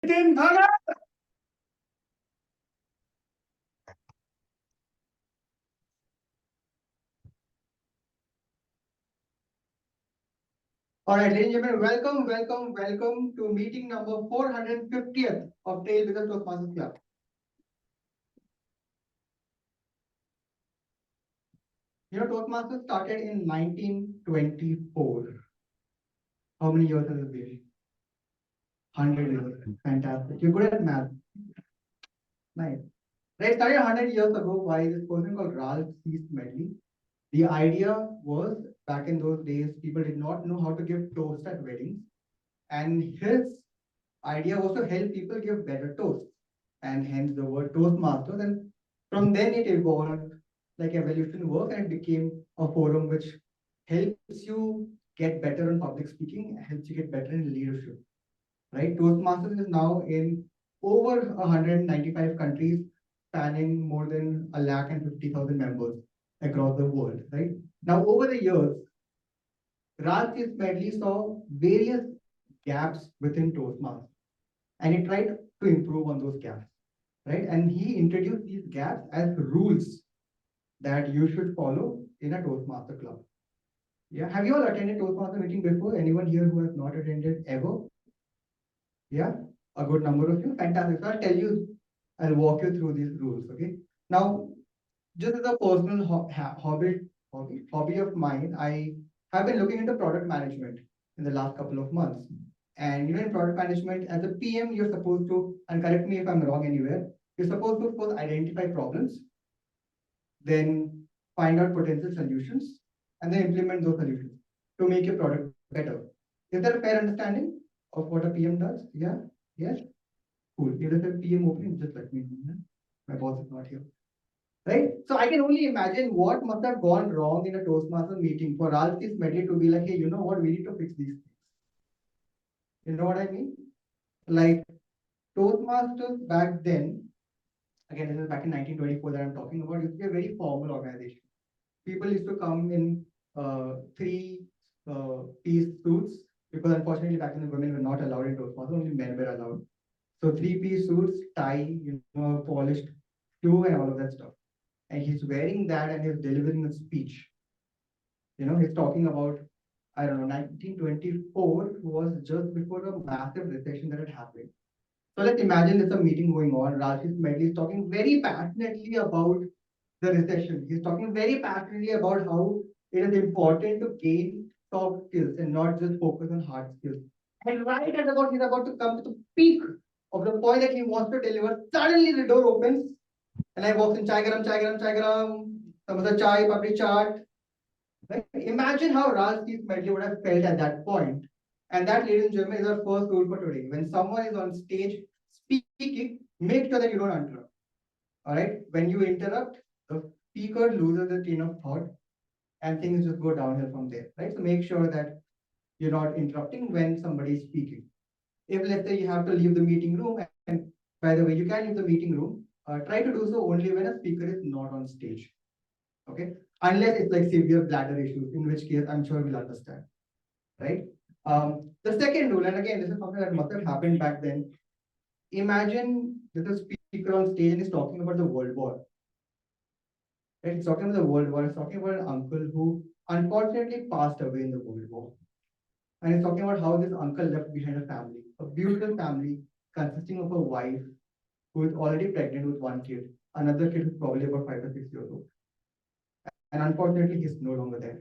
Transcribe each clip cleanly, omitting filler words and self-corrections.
All right, ladies and gentlemen, welcome to meeting number 450th of Trailblazers Toastmasters Club. Toastmasters started in 1924. How many years has it been? 100 years. Fantastic. You're good at math. Nice. Right, started 100 years ago by this person called Ralph C. Smedley. The idea was, back in those days, people did not know how to give toast at weddings. And his idea was to help people give better toast. And hence the word Toastmasters. And from then it evolved like evolution work, and it became a forum which helps you get better in public speaking, helps you get better in leadership. Right? Toastmasters is now in over 195 countries, spanning more than 150,000 members across the world. Right? Now, over the years, Ralph Smedley saw various gaps within Toastmasters, and he tried to improve on those gaps. Right? And he introduced these gaps as rules that you should follow in a Toastmaster club. Yeah. Have you all attended Toastmaster meeting before? Anyone here who has not attended ever? Yeah. A good number of you. Fantastic. So I'll tell you, I'll walk you through these rules. Okay. Now, just as a personal hobby of mine, I have been looking into product management in the last couple of months. And in product management, as a PM, you're supposed to, and correct me if I'm wrong anywhere, you're supposed to first identify problems, then find out potential solutions, and then implement those solutions to make your product better. Is that a fair understanding of what a PM does? Yeah? Yes? Cool. If there's a PM opening, just let me know. My boss is not here. Right? So I can only imagine what must have gone wrong in a Toastmaster meeting for Ralph Smedley to be like, hey, you know what? We need to fix these things. You know what I mean? Like Toastmasters back then, again, this is back in 1924 that I'm talking about, used to be a very formal organization. People used to come in three-piece suits, because unfortunately back then the women were not allowed in Toastmasters, only men were allowed. So three-piece suits, tie, polished shoe and all of that stuff. And he's wearing that and he's delivering a speech. He's talking about, I don't know, 1924 was just before a massive recession that had happened. So let's imagine there's a meeting going on. Rajesh Medley is talking very passionately about the recession. He's talking very passionately about how it is important to gain soft skills and not just focus on hard skills. And right at about he's about to come to the peak of the point that he wants to deliver, suddenly the door opens and I walk in, chai garam, samosa chai, papri chaat. Right? Imagine how Ralph Medley would have felt at that point. And that, ladies and gentlemen, is our first rule for today. When someone is on stage speaking, make sure that you don't interrupt. All right? When you interrupt, the speaker loses the train of thought and things just go downhill from there. Right? So make sure that you're not interrupting when somebody is speaking. If, let's say, you have to leave the meeting room, and by the way, you can leave the meeting room, try to do so only when a speaker is not on stage. Okay? Unless it's like severe bladder issues, in which case I'm sure we'll understand. Right? The second rule, and again, this is something that must have happened back then. Imagine there's a speaker on stage and he's talking about the World War. Right? He's talking about the World War. He's talking about an uncle who unfortunately passed away in the World War. And he's talking about how this uncle left behind a family, a beautiful family consisting of a wife who is already pregnant with one kid, another kid who's probably about 5 or 6 years old. And unfortunately, he's no longer there.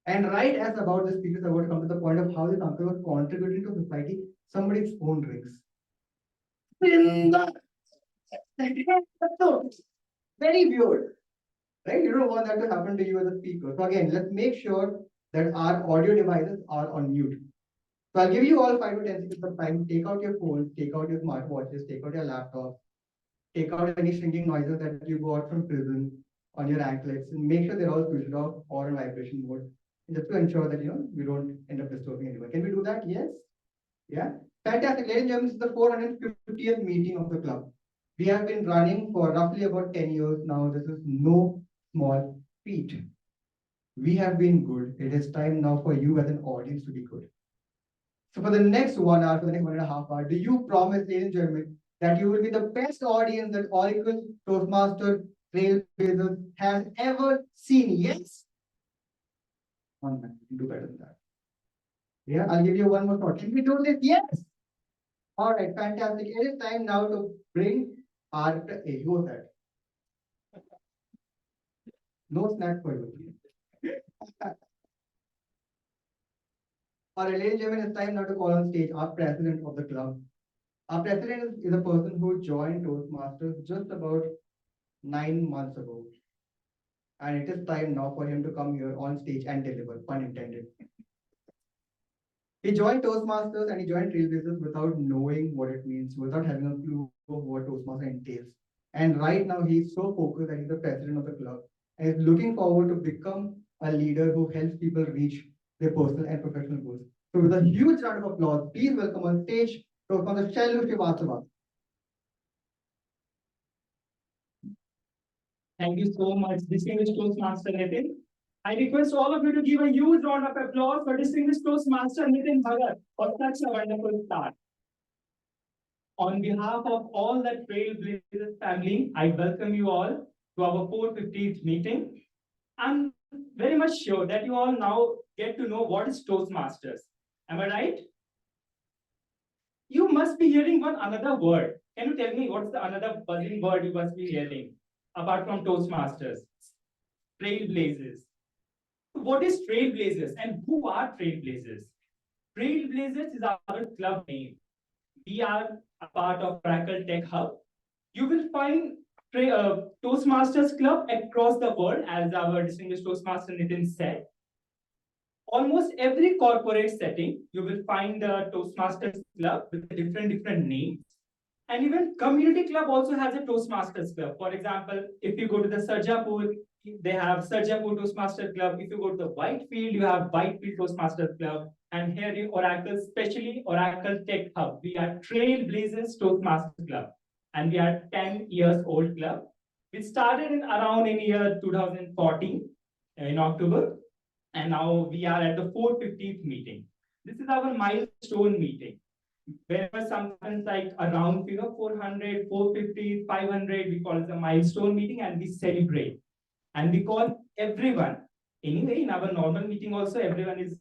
And right as about the speakers about to come to the point of how this uncle was contributing to society, somebody's phone rings. Very weird. Right? You don't want that to happen to you as a speaker. So again, let's make sure that our audio devices are on mute. So I'll give you all 5 to 10 seconds of time. Take out your phones, take out your smartwatches, take out your laptops, take out any shrinking noises that you got from prison on your anklets, and make sure they're all switched off or in vibration mode, just to ensure that we don't end up disturbing anyone. Can we do that? Yes? Yeah? Fantastic. Ladies and gentlemen, this is the 450th meeting of the club. We have been running for roughly about 10 years now. This is no small feat. We have been good. It is time now for you as an audience to be good. So for the next 1 hour, for the next 1.5 hours, do you promise, ladies and gentlemen, that you will be the best audience that Oracle Toastmaster Trailblazers has ever seen? Yes? One minute, you do better than that. Yeah, I'll give you one more thought. Can we do this? Yes. All right, fantastic. It is time now to bring our who was that? No snack for you. All right, ladies and gentlemen, it's time now to call on stage our president of the club. Our president is a person who joined Toastmasters just about 9 months ago. And it is time now for him to come here on stage and deliver, pun intended. He joined Toastmasters and he joined Trailblazers without knowing what it means, without having a clue of what Toastmaster entails. And right now he's so focused that he's the president of the club and is looking forward to become a leader who helps people reach their personal and professional goals. So with a huge round of applause, please welcome on stage Toastmaster Shailu Srivastava. Thank you so much, distinguished Toastmaster Nitin. I request all of you to give a huge round of applause for distinguished Toastmaster Nitin Bhagat for such a wonderful start. On behalf of all the Trailblazers family, I welcome you all to our 450th meeting. I'm very much sure that you all now get to know what is Toastmasters. Am I right? You must be hearing one another word. Can you tell me what's the another buzzing word you must be hearing apart from Toastmasters? Trailblazers. What is Trailblazers and who are Trailblazers? Trailblazers is our club name. We are a part of Oracle Tech Hub. You will find Toastmasters Club across the world, as our distinguished Toastmaster Nitin said. Almost every corporate setting, you will find the Toastmasters Club with different names. And even community club also has a Toastmasters Club. For example, if you go to the Sarjapur, they have Sarjapur Toastmaster Club. If you go to the Whitefield, you have Whitefield Toastmasters Club. And here in Oracle, especially Oracle Tech Hub, we are Trailblazers Toastmasters Club. And we are 10 years old club. We started around in year 2014 in October. And now we are at the 450th meeting. This is our milestone meeting. Whenever something happens like a round figure, 400, 450, 500, we call it a milestone meeting and we celebrate. And we call everyone. Anyway, in our normal meeting also, everyone is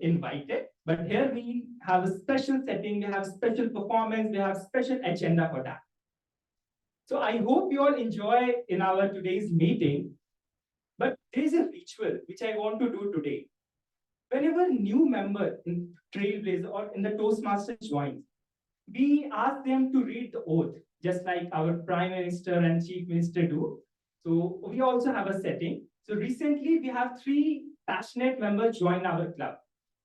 invited. But here we have a special setting, we have special performance, we have special agenda for that. So I hope you all enjoy in our today's meeting. But there is a ritual which I want to do today. Whenever new member in Trailblazer or in the Toastmaster joins, we ask them to read the oath, just like our Prime Minister and Chief Minister do. So we also have a setting. So recently we have 3 passionate members join our club.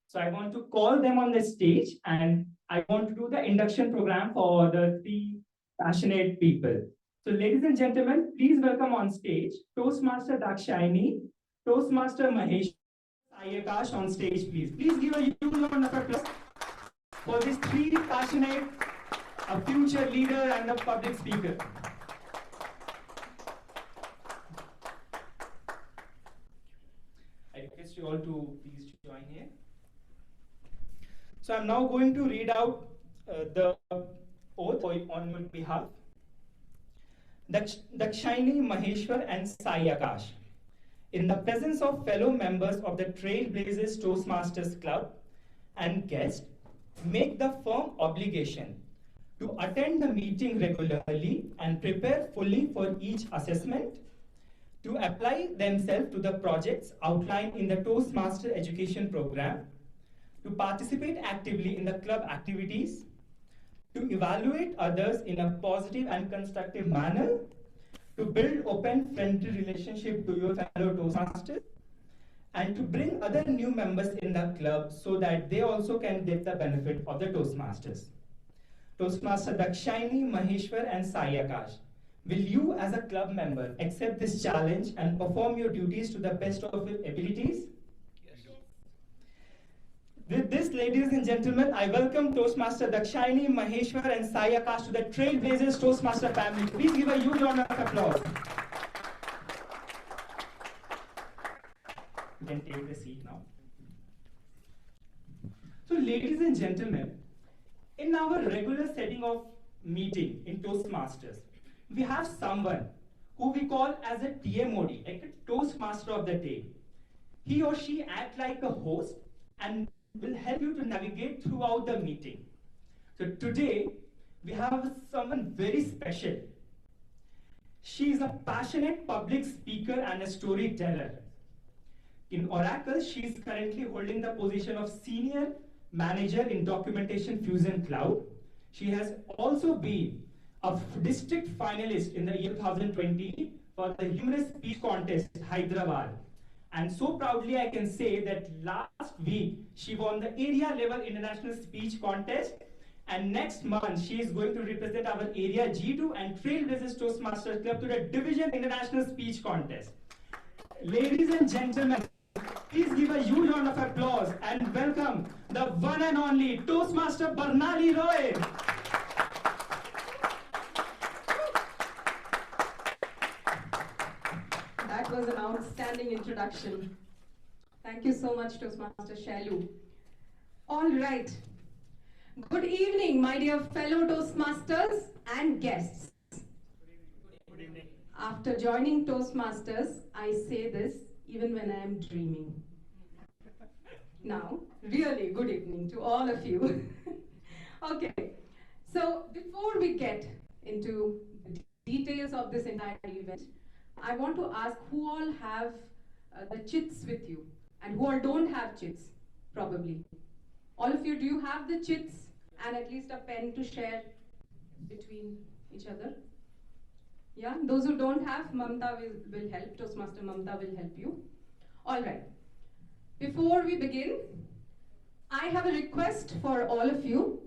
So I want to call them on the stage and I want to do the induction program for the 3 passionate people. So ladies and gentlemen, please welcome on stage Toastmaster Dakshayani, Toastmaster Mahesh, Ayakash on stage, please. Please give a huge round of applause for this 3 passionate, a future leader and a public speaker. I request you all to please join here. So I'm now going to read out the oath on your behalf. Dakshayani, Maheshwar and Sai Akash, in the presence of fellow members of the Trailblazers Toastmasters Club and guests, make the firm obligation to attend the meeting regularly and prepare fully for each assessment, to apply themselves to the projects outlined in the Toastmaster education program, to participate actively in the club activities, to evaluate others in a positive and constructive manner, to build open, friendly relationship to your fellow Toastmasters, and to bring other new members in the club so that they also can get the benefit of the Toastmasters. Toastmaster Dakshayani, Maheshwar and Sai Akash, will you as a club member accept this challenge and perform your duties to the best of your abilities? With this, ladies and gentlemen, I welcome Toastmaster Dakshayani, Maheshwar and Sai Akash to the Trailblazers Toastmaster family. Please give a huge round of applause. You can take the seat now. So, ladies and gentlemen, in our regular setting of meeting in Toastmasters, we have someone who we call as a TMOD, like a Toastmaster of the day. He or she act like a host and will help you to navigate throughout the meeting. So today, we have someone very special. She is a passionate public speaker and a storyteller. In Oracle, she is currently holding the position of Senior Manager in Documentation Fusion Cloud. She has also been a district finalist in the year 2020 for the Humorous Speech Contest, Hyderabad. And so proudly I can say that last week she won the area level international speech contest, and next month she is going to represent our area G2 and Trailblazers Toastmasters Club to the division international speech contest. Ladies and gentlemen, please give a huge round of applause and welcome the one and only Toastmaster Barnali Roy. That was an outstanding introduction. Thank you so much, Toastmaster Shalu. All right. Good evening, my dear fellow Toastmasters and guests. Good evening. After joining Toastmasters, I say this even when I am dreaming. Now, really good evening to all of you. Okay, so before we get into the details of this entire event, I want to ask who all have the chits with you and who all don't have chits, probably. All of you, do you have the chits and at least a pen to share between each other? Yeah, those who don't have, Mamta will help, Toastmaster Mamta will help you. All right, before we begin, I have a request for all of you.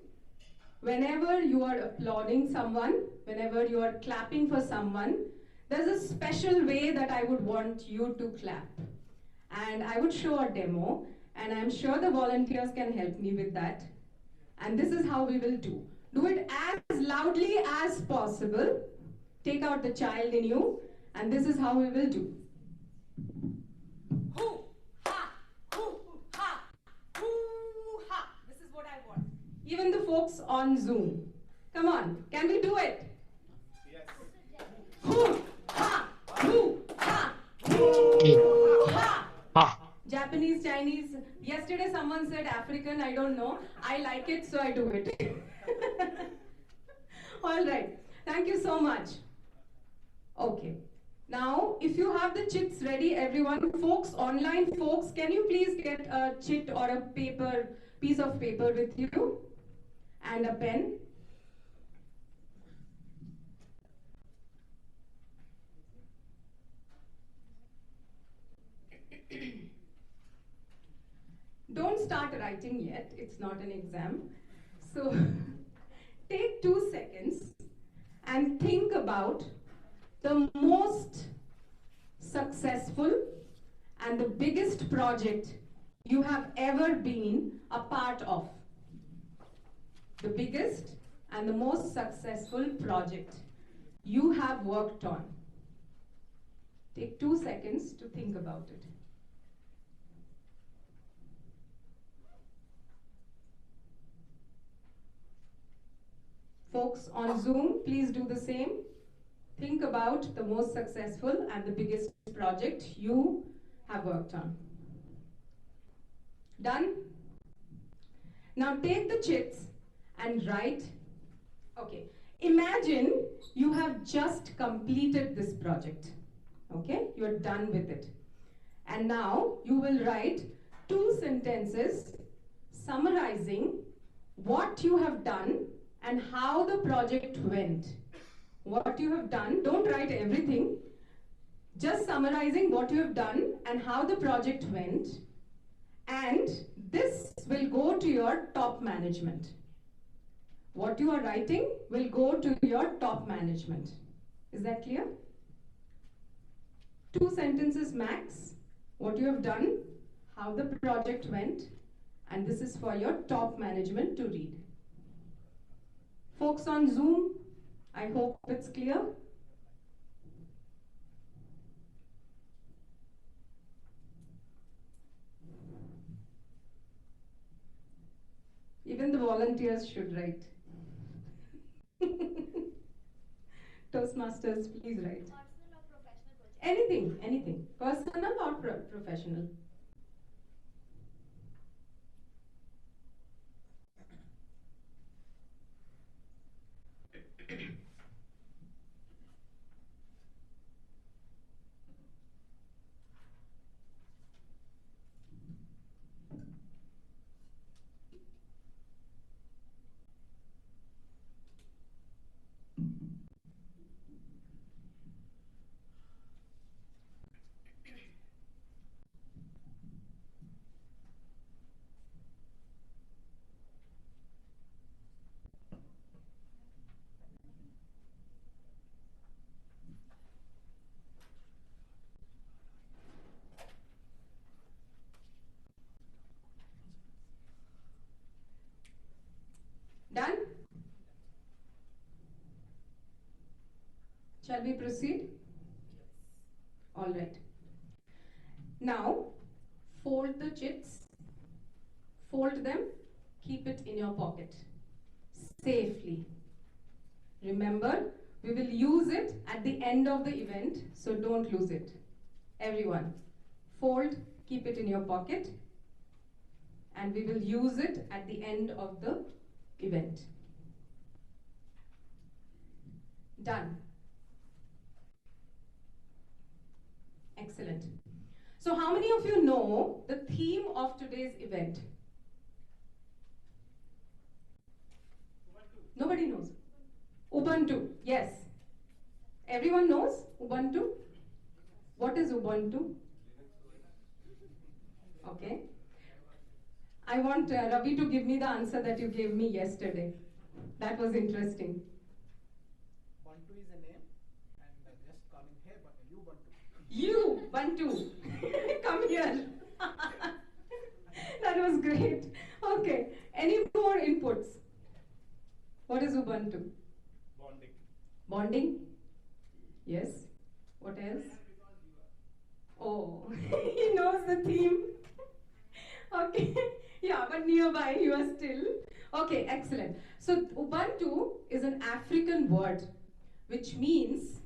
Whenever you are applauding someone, whenever you are clapping for someone, there's a special way that I would want you to clap. And I would show a demo, and I'm sure the volunteers can help me with that. And this is how we will do. Do it as loudly as possible. Take out the child in you, and this is how we will do. Hoo, ha, hoo, ha, hoo, ha. This is what I want. Even the folks on Zoom. Come on, can we do it? Yes. Hoo, ha, hoo, ha, hoo, ha. Japanese, Chinese. Yesterday someone said African, I don't know. I like it, so I do it. All right. Thank you so much. Okay. Now, if you have the chits ready, everyone, folks, online folks, can you please get a chit or a piece of paper with you and a pen? Don't start writing yet, it's not an exam. So take 2 seconds and think about the most successful and the biggest project you have ever been a part of. The biggest and the most successful project you have worked on. Take 2 seconds to think about it. Folks on Zoom, please do the same. Think about the most successful and the biggest project you have worked on. Done? Now take the chits and write. Okay, imagine you have just completed this project. Okay, you're done with it. And now you will write 2 sentences summarizing what you have done and how the project went. What you have done, don't write everything, just summarizing what you have done and how the project went, and this will go to your top management. What you are writing will go to your top management. Is that clear? 2 sentences max, what you have done, how the project went, and this is for your top management to read. Folks on Zoom, I hope it's clear. volunteers should write. Toastmasters, please write. Personal or professional project? Anything, anything. Personal or professional. Done? Shall we proceed? All right. Now, fold the chits, fold them, keep it in your pocket safely. Remember, we will use it at the end of the event, so don't lose it. Everyone, fold, keep it in your pocket, and we will use it at the end of the event. Done. Excellent. So how many of you know the theme of today's event? Nobody knows. Ubuntu. Yes. Everyone knows Ubuntu? What is Ubuntu? Okay. I want Ravi to give me the answer that you gave me yesterday. That was interesting. Ubuntu is a name, and just calling hey, but you Ubuntu. You, Ubuntu. Come here. That was great. Okay. Any more inputs? What is Ubuntu? Bonding. Bonding? Yes. What else? Oh, he knows the theme. Okay. Yeah, but nearby you are still. Okay, excellent. So Ubuntu is an African word which means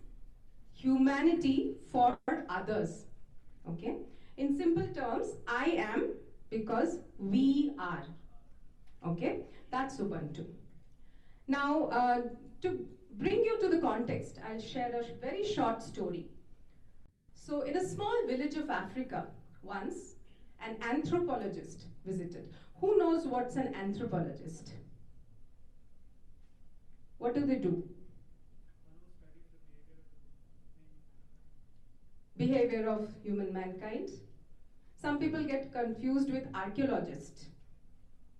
humanity for others. Okay. In simple terms, I am because we are. Okay. That's Ubuntu. Now, to bring you to the context, I'll share a very short story. So in a small village of Africa, once an anthropologist visited. Who knows what's an anthropologist? What do they do? Behavior of human mankind. Some people get confused with archaeologists.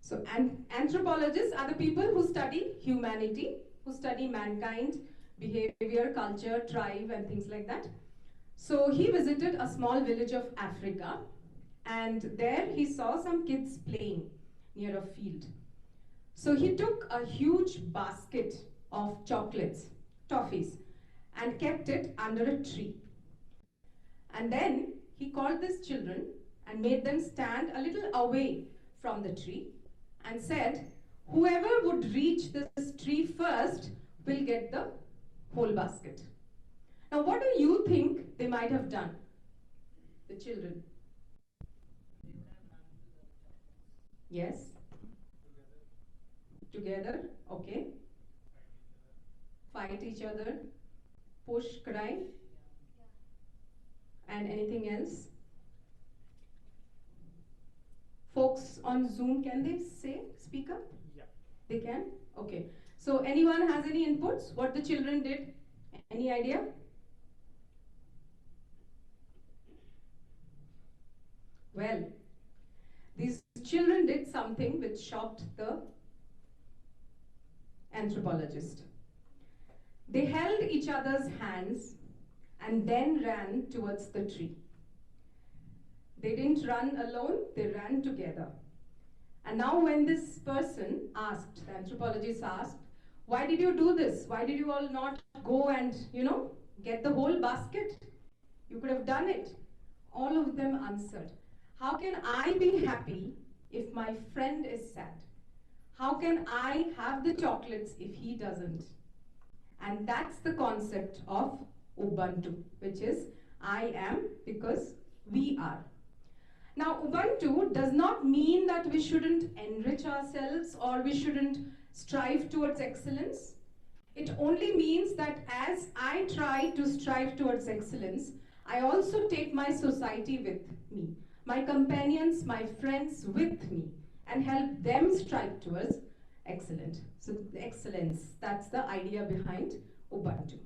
So anthropologists are the people who study humanity, who study mankind, behavior, culture, tribe, and things like that. So he visited a small village of Africa, and there he saw some kids playing near a field. So he took a huge basket of chocolates, toffees, and kept it under a tree. And then he called these children and made them stand a little away from the tree and said, whoever would reach this tree first will get the whole basket. Now, what do you think they might have done, the children? Yes? Together, okay. Fight each other, push, cry, and anything else? Folks on Zoom, can they speak up? Yeah. They can? Okay. So anyone has any inputs? What the children did? Any idea? Well, these children did something which shocked the anthropologist. They held each other's hands and then ran towards the tree. They didn't run alone, they ran together. And now when this person asked, the anthropologist asked, why did you do this? Why did you all not go and, get the whole basket? You could have done it. All of them answered, how can I be happy if my friend is sad? How can I have the chocolates if he doesn't? And that's the concept of Ubuntu, which is I am because we are. Now, Ubuntu does not mean that we shouldn't enrich ourselves or we shouldn't strive towards excellence. It only means that as I try to strive towards excellence, I also take my society with me, my companions, my friends with me, and help them strive towards excellence. So excellence, that's the idea behind Ubuntu.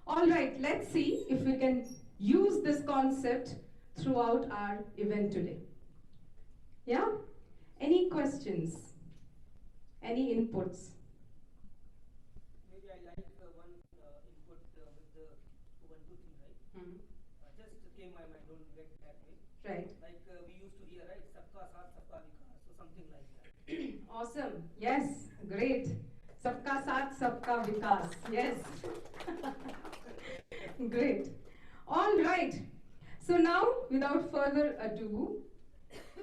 All right, let's see if we can use this concept throughout our event today. Yeah? Any questions? Any inputs? Maybe I like one input with the Ubuntu thing, right? Just came my mind, don't get that way. Right. Like we used to hear, right? Sabka saath, sabka vikas, so something like that. Awesome. Yes, great. Sabka saath, sabka vikas. Yes. Great. All right. So now, without further ado,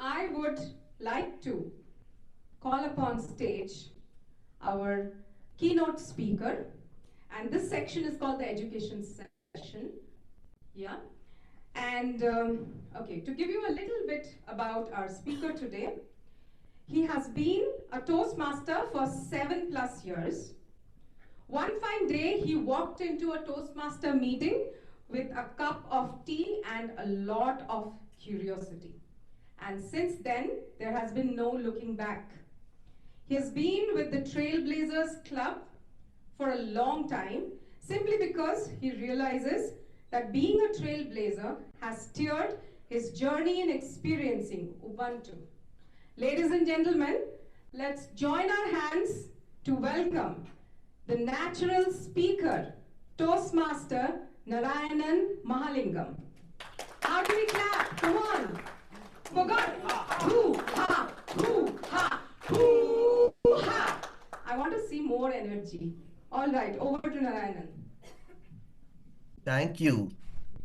I would like to call upon stage our keynote speaker, and this section is called the education session. Yeah. And okay, to give you a little bit about our speaker today, he has been a Toastmaster for 7+ years. One fine day, he walked into a Toastmaster meeting with a cup of tea and a lot of curiosity. And since then, there has been no looking back. He has been with the Trailblazers Club for a long time, simply because he realizes that being a trailblazer has steered his journey in experiencing Ubuntu. Ladies and gentlemen, let's join our hands to welcome the natural speaker, Toastmaster Narayanan Mahalingam. How do we clap? Come on. Forgot. Hoo-ha, hoo-ha, hoo-ha. I want to see more energy. All right, over to Narayanan. Thank you.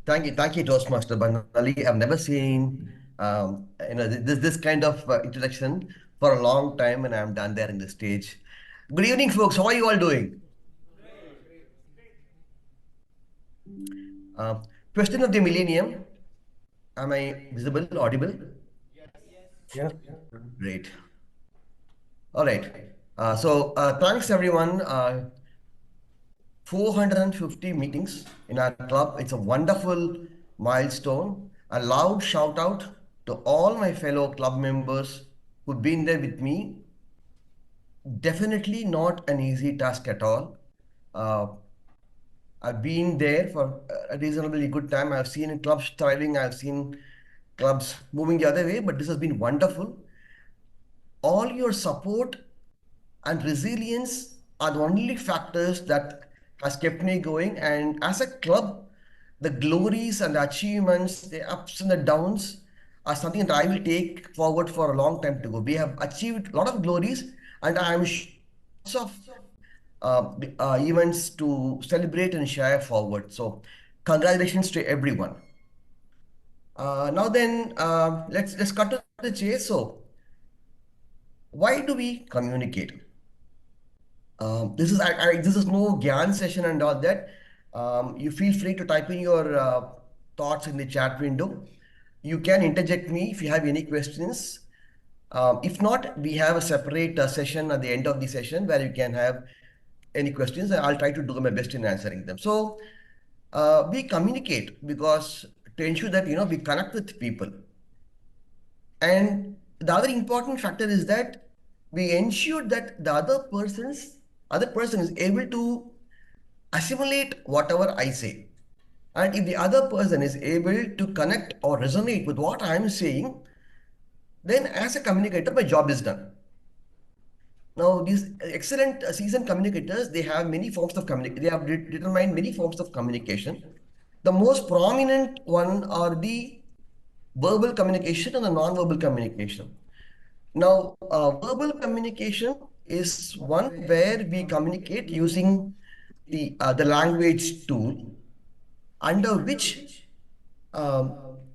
Thank you, Toastmaster Bangali. I've never seen this kind of introduction for a long time, and I'm done there in the stage. Good evening, folks. How are you all doing? Question of the millennium. Am I visible, audible? Yeah. Great. All right. Thanks everyone. 450 meetings in our club. It's a wonderful milestone. A loud shout out to all my fellow club members who've been there with me. Definitely not an easy task at all. I've been there for a reasonably good time. I've seen clubs thriving. I've seen clubs moving the other way, but this has been wonderful. All your support and resilience are the only factors that has kept me going. And as a club, the glories and the achievements, the ups and the downs are something that I will take forward for a long time to go. We have achieved a lot of glories, and I'm sure of events to celebrate and share forward. So congratulations to everyone. Now then, let's cut to the chase. So why do we communicate? This is no Gyan session and all that. You feel free to type in your thoughts in the chat window. You can interject me if you have any questions. If not, we have a separate session at the end of the session where you can have any questions, and I'll try to do my best in answering them. So we communicate because to ensure that we connect with people. And the other important factor is that we ensure that the other person is able to assimilate whatever I say. And if the other person is able to connect or resonate with what I am saying, then as a communicator, my job is done. Now, these excellent seasoned communicators, they have many forms of communication. They have determined many forms of communication. The most prominent one are the verbal communication and the non-verbal communication. Now, verbal communication is one where we communicate using the language tool, under which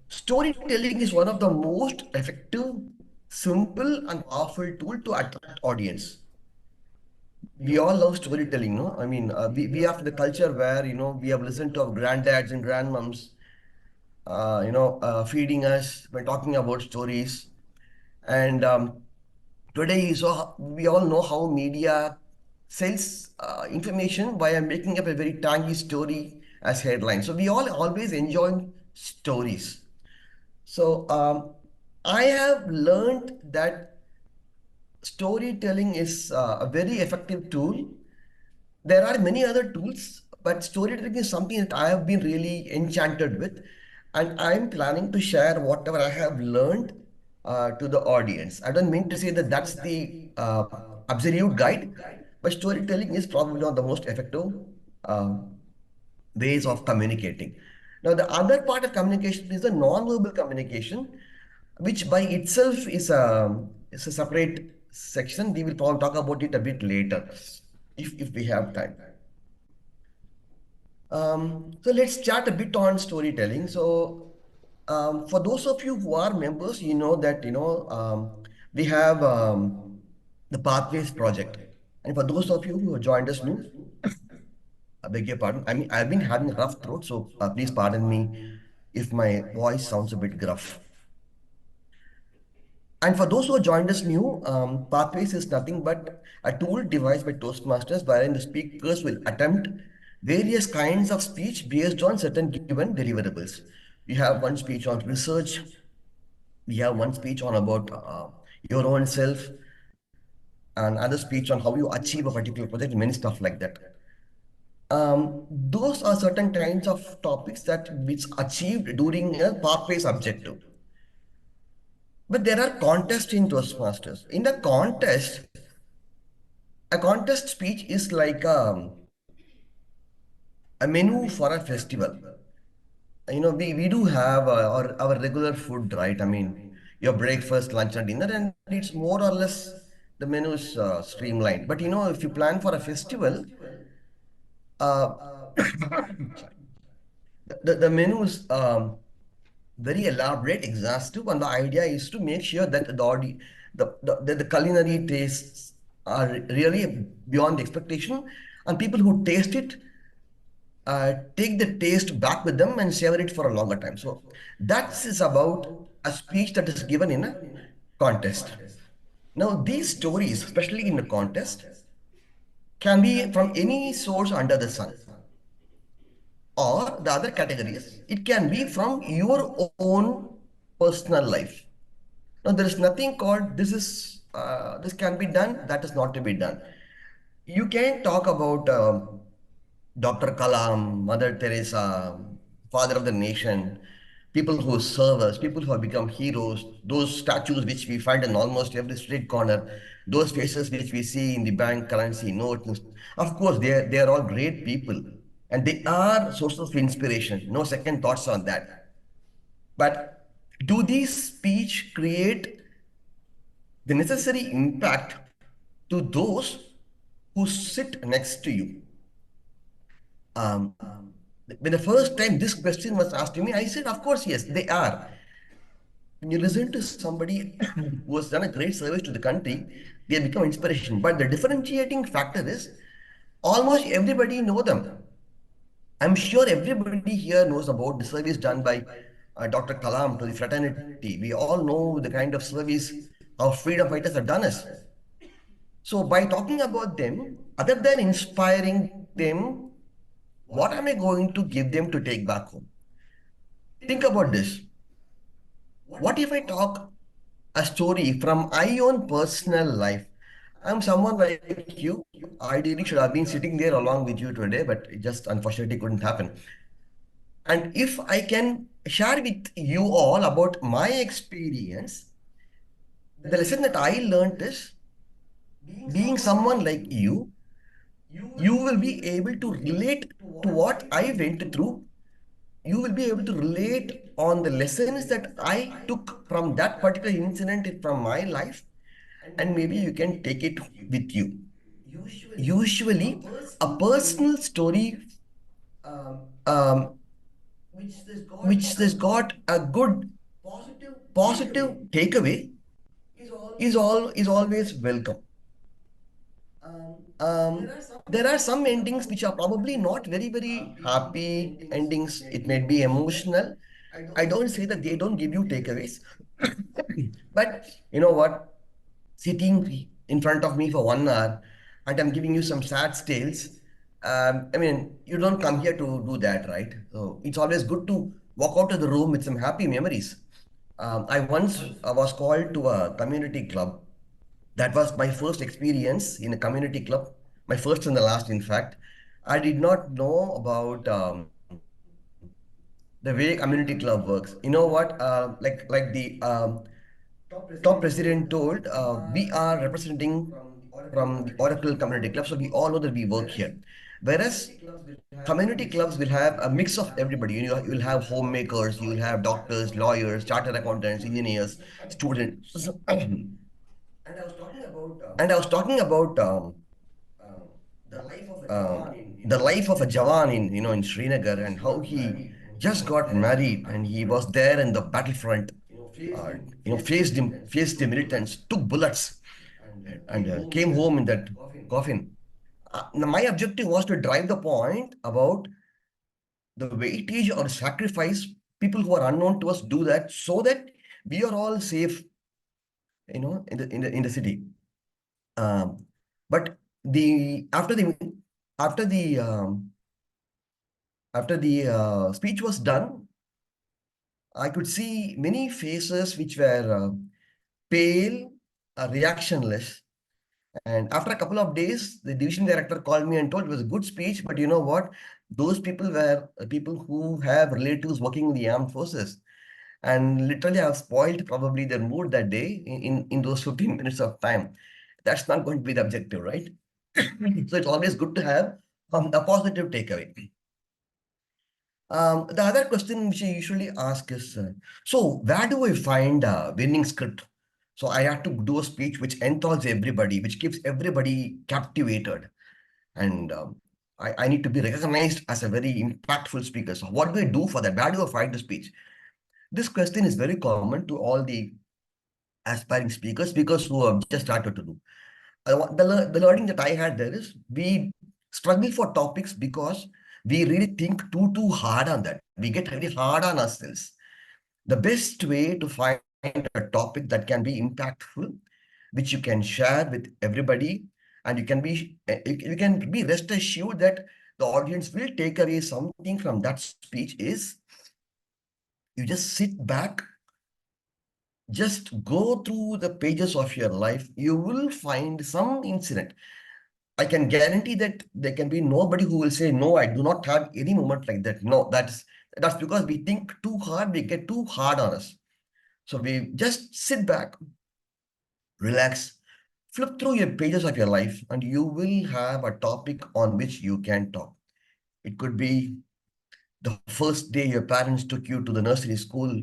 storytelling is one of the most effective simple and powerful tool to attract audience. We all love storytelling, no? I mean, we have the culture where, we have listened to our granddads and grandmoms, feeding us by talking about stories. And today, we all know how media sells information by making up a very tangy story as headline. So we all always enjoy stories. So I have learned that storytelling is a very effective tool. There are many other tools, but storytelling is something that I have been really enchanted with, and I'm planning to share whatever I have learned to the audience. I don't mean to say that that's the absolute guide, but storytelling is probably one of the most effective um, ways of communicating. Now, the other part of communication is the non-verbal communication, which by itself is a separate section. We will probably talk about it a bit later, if we have time. So let's chat a bit on storytelling. So for those of you who are members, you know that we have the Pathways project, and for those of you who have joined us new, I beg your pardon. I mean, I've been having a rough throat, so please pardon me if my voice sounds a bit gruff. And for those who have joined us new, Pathways is nothing but a tool devised by Toastmasters wherein the speakers will attempt various kinds of speech based on certain given deliverables. We have one speech on research, we have one speech on about your own self, and other speech on how you achieve a particular project, many stuff like that. Those are certain kinds of topics that which achieved during a Pathways objective. But there are contests in Toastmasters. In the contest, a contest speech is like a menu for a festival. We do have our regular food, right? I mean, your breakfast, lunch, and dinner, and it's more or less the menu is streamlined. But if you plan for a festival, uh, the menu is very elaborate, exhaustive, and the idea is to make sure that the culinary tastes are really beyond expectation, and people who taste it take the taste back with them and savor it for a longer time. So that is about a speech that is given in a contest. Now, these stories, especially in a contest, can be from any source under the sun. Or the other category is it can be from your own personal life. Now, there is nothing called this can be done, that is not to be done. You can talk about Dr. Kalam, Mother Teresa, Father of the Nation, people who serve us, people who have become heroes, those statues which we find in almost every street corner, those faces which we see in the bank currency notes. Of course, they are all great people and they are sources of inspiration. No second thoughts on that. But do these speech create the necessary impact to those who sit next to you? Um, when the first time this question was asked to me, I said, of course, yes, they are. When you listen to somebody who has done a great service to the country, they become inspiration. But the differentiating factor is almost everybody know them. I'm sure everybody here knows about the service done by Dr. Kalam to the fraternity. We all know the kind of service our freedom fighters have done us. So by talking about them, other than inspiring them, what am I going to give them to take back home? Think about this. What if I talk a story from my own personal life? I'm someone like you. Ideally, should have been sitting there along with you today, but it just unfortunately couldn't happen. And if I can share with you all about my experience, the lesson that I learned is being someone like you will be able to relate to what I went through. You will be able to relate on the lessons that I took from that particular incident from my life, and maybe you can take it with you. Usually, a personal story um, which has got a good positive takeaway is always welcome. There are some endings which are probably not very happy endings. It may be emotional. I don't say that they don't give you takeaways, but you know what? Sitting in front of me for 1 hour and I'm giving you some sad tales. I mean, you don't come here to do that, right? So it's always good to walk out of the room with some happy memories. I once was called to a community club. That was my first experience in a community club, my first and the last, in fact. I did not know about the way community club works. You know what? Like the top president told, we are representing from the Oracle Community Club, so we all know that we work here. Whereas community clubs will have a mix of everybody. You will have homemakers, you will have doctors, lawyers, chartered accountants, engineers, students. And I was talking about the life of a Jawan in in Srinagar and how he just got married and he was there in the battlefront. Faced the militants, took bullets, and came home in that coffin. Now my objective was to drive the point about the weightage or sacrifice people who are unknown to us do that so that we are all safe, in the city. Um, but the after the speech was done, I could see many faces which were pale, reactionless. And after a couple of days, the division director called me and told it was a good speech, but you know what? Those people were people who have relatives working in the armed forces. And literally, I've spoiled probably their mood that day in those 15 minutes of time. That's not going to be the objective, right? So it's always good to have a positive takeaway. The other question which I usually ask is, so where do I find a winning script? So I have to do a speech which enthralls everybody, which keeps everybody captivated. And I need to be recognized as a very impactful speaker. So what do I do for that? Where do I find the speech? This question is very common to all the aspiring speakers who have just started to do. The learning that I had there is we struggle for topics because we really think too hard on that. We get very hard on ourselves. The best way to find a topic that can be impactful, which you can share with everybody, and you can be rest assured that the audience will take away something from that speech is you just sit back, just go through the pages of your life. You will find some incident. I can guarantee that there can be nobody who will say, no, I do not have any moment like that. No, that's because we think too hard, we get too hard on us. So we just sit back, relax, flip through your pages of your life, and you will have a topic on which you can talk. It could be the first day your parents took you to the nursery school,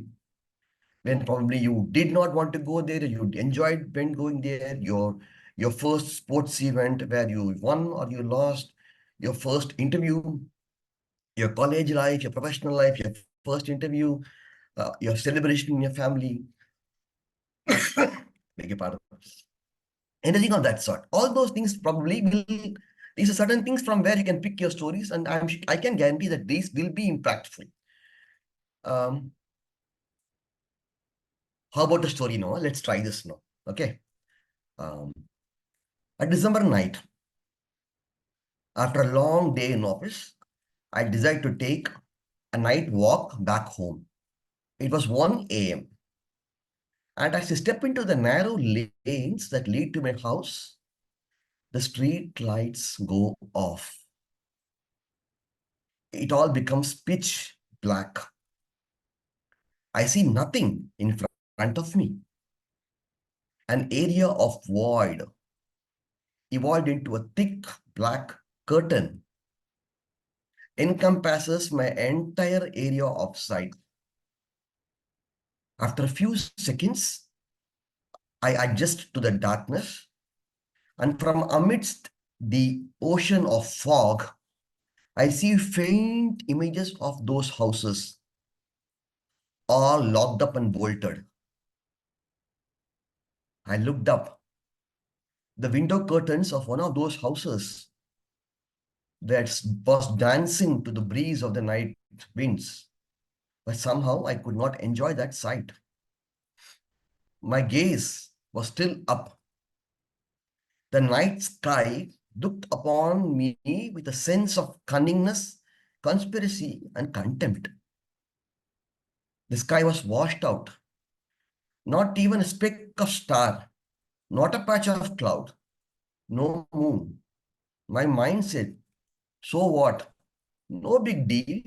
when probably you did not want to go there, you enjoyed when going there, your first sports event where you won or you lost, your first interview, your college life, your professional life, your first interview, your celebration in your family. Beg your pardon. Anything of that sort. All those things probably will. These are certain things from where you can pick your stories, and I can guarantee that these will be impactful. How about a story now? Let's try this now. Okay. A December night, after a long day in office, I decided to take a night walk back home. It was 1 a.m. And as I step into the narrow lanes that lead to my house, the street lights go off. It all becomes pitch black. I see nothing in front of me. An area of void evolved into a thick black curtain, encompasses my entire area of sight. After a few seconds, I adjust to the darkness, and from amidst the ocean of fog, I see faint images of those houses, all locked up and bolted. I looked up. The window curtains of one of those houses that was dancing to the breeze of the night winds, but somehow I could not enjoy that sight. My gaze was still up. The night sky looked upon me with a sense of cunningness, conspiracy, and contempt. The sky was washed out. Not even a speck of star, not a patch of cloud, no moon. My mind said, so what? No big deal.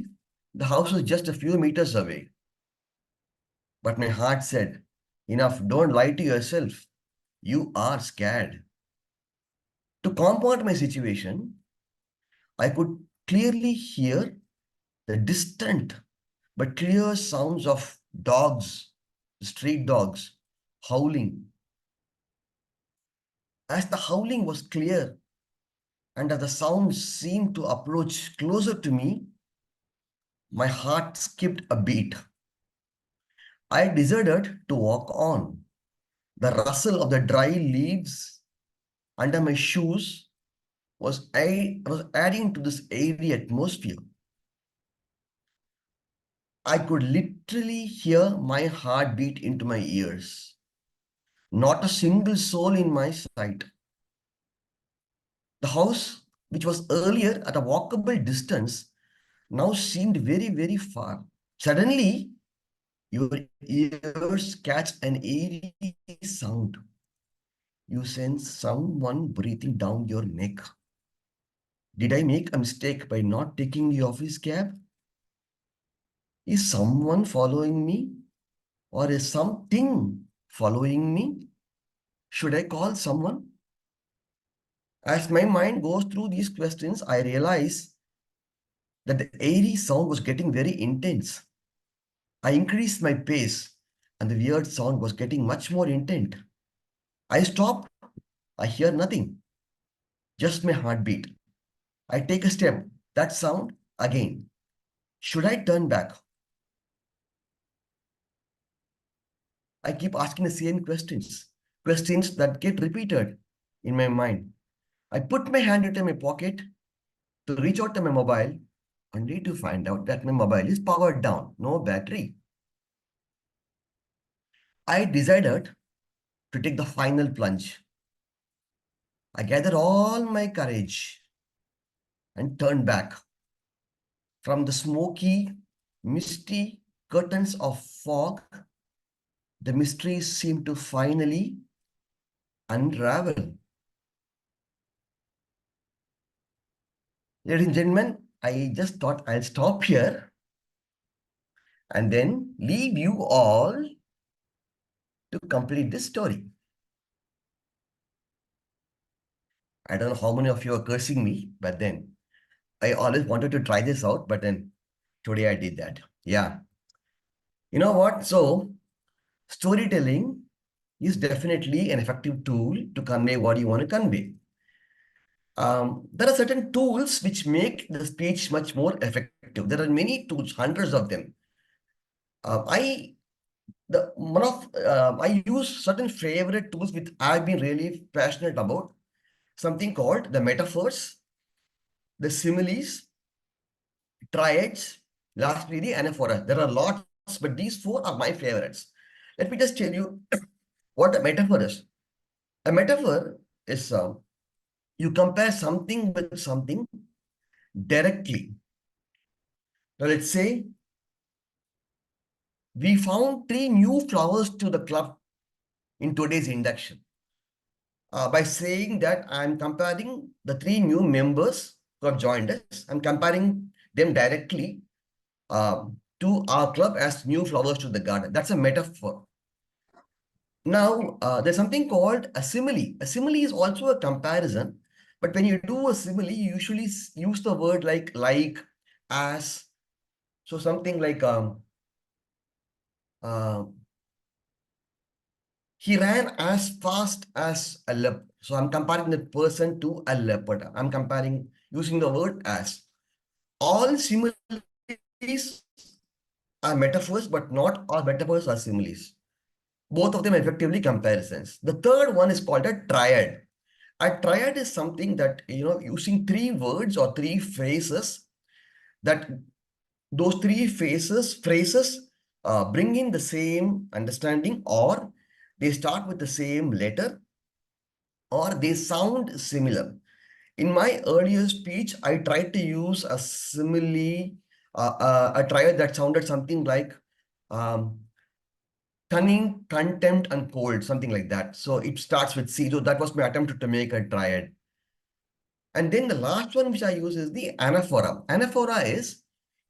The house is just a few meters away. But my heart said, enough, don't lie to yourself. You are scared. To compound my situation, I could clearly hear the distant but clear sounds of dogs, street dogs, howling. As the howling was clear and as the sounds seemed to approach closer to me, my heart skipped a beat. I decided to walk on. The rustle of the dry leaves under my shoes was adding to this airy atmosphere. I could literally hear my heart beat into my ears. Not a single soul in my sight. The house, which was earlier at a walkable distance, now seemed very, very far. Suddenly, your ears catch an eerie sound. You sense someone breathing down your neck. Did I make a mistake by not taking the office cab? Is someone following me? Or is something following me? Should I call someone? As my mind goes through these questions, I realize that the airy sound was getting very intense. I increased my pace and the weird sound was getting much more intense. I stop. I hear nothing. Just my heartbeat. I take a step. That sound again. Should I turn back? I keep asking the same questions. Questions that get repeated in my mind. I put my hand into my pocket to reach out to my mobile, only to find out that my mobile is powered down, no battery. I decided to take the final plunge. I gathered all my courage and turned back. From the smoky, misty curtains of fog, the mystery seemed to finally unravel. Ladies and gentlemen, I just thought I'll stop here and then leave you all to complete this story. I don't know how many of you are cursing me, but then I always wanted to try this out, but then today I did that. Yeah. You know what? So storytelling is definitely an effective tool to convey what you want to convey. There are certain tools which make the speech much more effective. There are many tools, hundreds of them. I use certain favorite tools which I've been really passionate about. Something called the metaphors, the similes, triads, lastly the anaphora. There are lots, but these four are my favorites. Let me just tell you what a metaphor is. A metaphor is you compare something with something directly. Now let's say we found 3 new flowers to the club in today's induction. By saying that I'm comparing the 3 new members who have joined us, I'm comparing them directly to our club as new flowers to the garden. That's a metaphor. Now, there's something called a simile. A simile is also a comparison, but when you do a simile, you usually use the word like, as. So something like he ran as fast as a leopard. So I'm comparing that person to a leopard. I'm comparing using the word as. All similes are metaphors, but not all metaphors are similes. Both of them effectively comparisons. The third one is called a triad. A triad is something that, using three words or three phrases, that those three phrases bring in the same understanding, or they start with the same letter, or they sound similar. In my earlier speech, I tried to use a simile, a triad that sounded something like um, cunning, contempt, and cold, something like that. So it starts with C. So that was my attempt to make a triad. And then the last one which I use is the anaphora. Anaphora is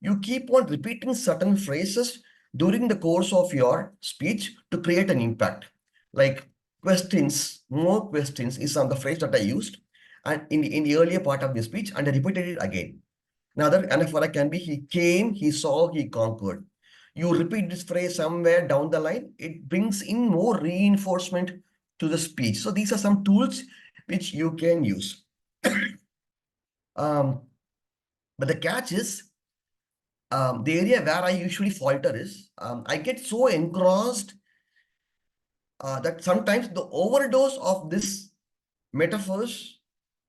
you keep on repeating certain phrases during the course of your speech to create an impact. Like questions, more questions is some of the phrase that I used and in the earlier part of the speech, and I repeated it again. Another anaphora can be he came, he saw, he conquered. You repeat this phrase somewhere down the line, it brings in more reinforcement to the speech. So these are some tools which you can use. But the catch is, the area where I usually falter is, I get so engrossed that sometimes the overdose of this metaphors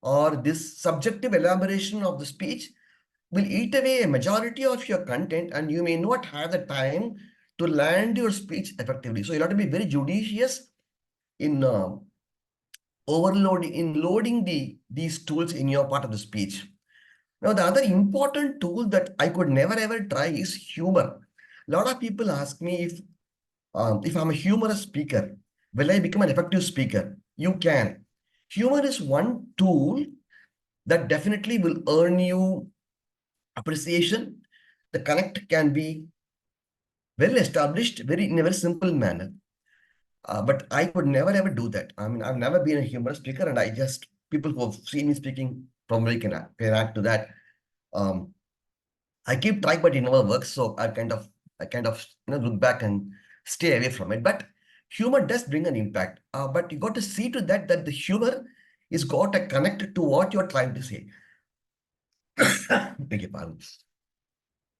or this subjective elaboration of the speech will eat away a majority of your content, and you may not have the time to land your speech effectively. So you have to be very judicious in loading these tools in your part of the speech. Now, the other important tool that I could never ever try is humor. A lot of people ask me if I'm a humorous speaker, will I become an effective speaker? You can. Humor is one tool that definitely will earn you appreciation. The connect can be well established in a very simple manner. But I could never ever do that. I mean, I've never been a humorous speaker, and people who have seen me speaking probably can add to that. I keep trying, but it never works. So I kind of look back and stay away from it. But humor does bring an impact. But you got to see to that the humor is got to connect to what you're trying to say. Beg your pardon.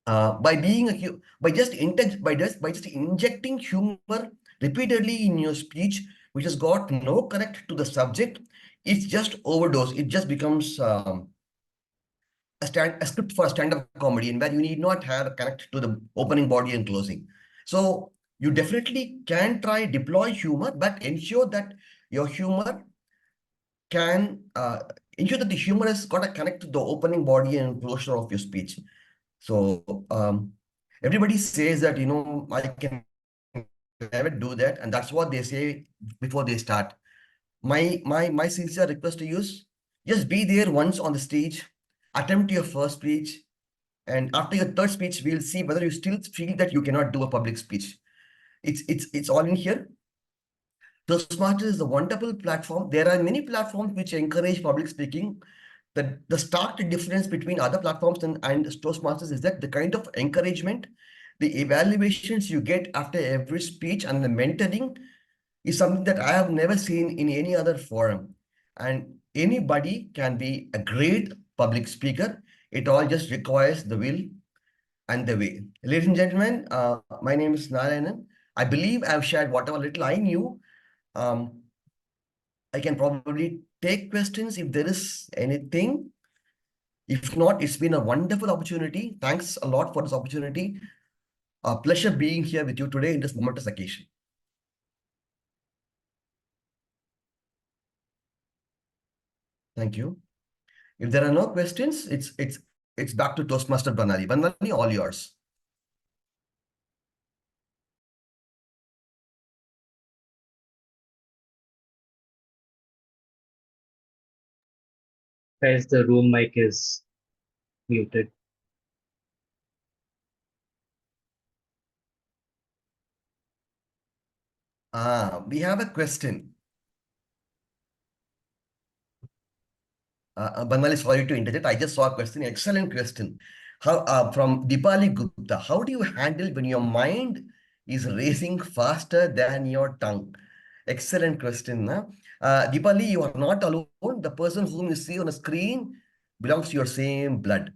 By just injecting humor repeatedly in your speech, which has got no connect to the subject, it's just overdose. It just becomes a script for a stand-up comedian where you need not have a connect to the opening body and closing. So you definitely can try deploy humor, but ensure that your humor can ensure that the humor has got to connect to the opening body and closure of your speech. So everybody says that I can never do that, and that's what they say before they start. My sincere request to you is just be there once on the stage, attempt your first speech, and after your third speech, we'll see whether you still feel that you cannot do a public speech. It's all in here. Toastmasters is a wonderful platform. There are many platforms which encourage public speaking. The stark difference between other platforms and Toastmasters is that the kind of encouragement, the evaluations you get after every speech, and the mentoring is something that I have never seen in any other forum. And anybody can be a great public speaker. It all just requires the will and the way. Ladies and gentlemen, my name is Narayanan. I believe I've shared whatever little I knew. I can probably take questions if there is anything. If not, it's been a wonderful opportunity. Thanks a lot for this opportunity. A pleasure being here with you today in this momentous occasion. Thank you. If there are no questions, it's back to Toastmaster Banali. Banali, all yours. Guys, the room mic is muted. We have a question. Banali, sorry to interject. I just saw a question. Excellent question. From Dipali Gupta. How do you handle when your mind is racing faster than your tongue? Excellent question. Dipali, you are not alone. The person whom you see on the screen belongs to your same blood.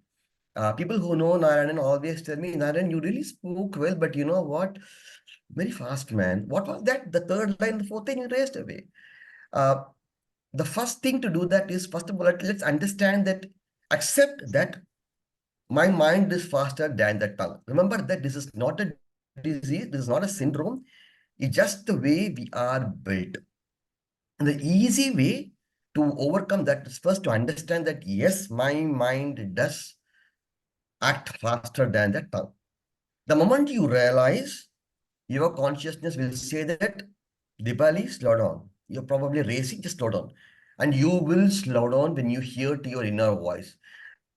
People who know Narayanan always tell me, Narayanan, you really spoke well, but you know what? Very fast, man. What was that? The third line, the fourth thing you raised away. Uh, the first thing to do that is, first of all, let's understand that, accept that my mind is faster than the tongue. Remember that this is not a disease, this is not a syndrome. It's just the way we are built. And the easy way to overcome that is first to understand that, yes, my mind does act faster than the tongue. The moment you realize, your consciousness will say that, Dipali, slow down. You're probably racing, just slow down. And you will slow down when you hear to your inner voice.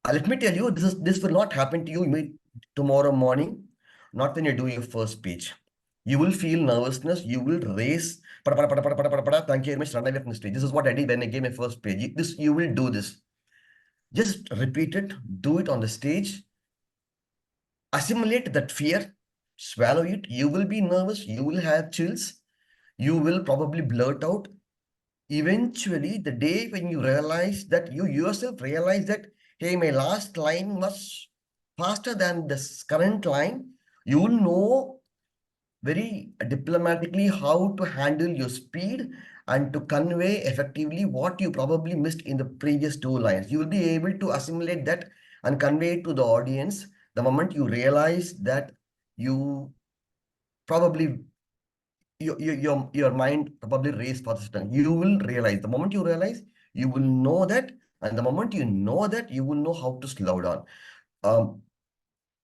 Let me tell you, this will not happen to you tomorrow morning, not when you do your first speech. You will feel nervousness, you will race. Pada, pada, pada, pada, pada, pada, pada, thank you very much, run away from the stage. This is what I did when I gave my first speech. You will do this. Just repeat it, do it on the stage. Assimilate that fear, swallow it. You will be nervous, you will have chills, you will probably blurt out. Eventually, the day when you realize that, you yourself realize that, hey, my last line was faster than this current line, you will know very diplomatically how to handle your speed and to convey effectively what you probably missed in the previous two lines. You will be able to assimilate that and convey it to the audience the moment you realize that you probably your mind probably raced for this time. You will realize, the moment you realize, you will know that, and the moment you know that, you will know how to slow down.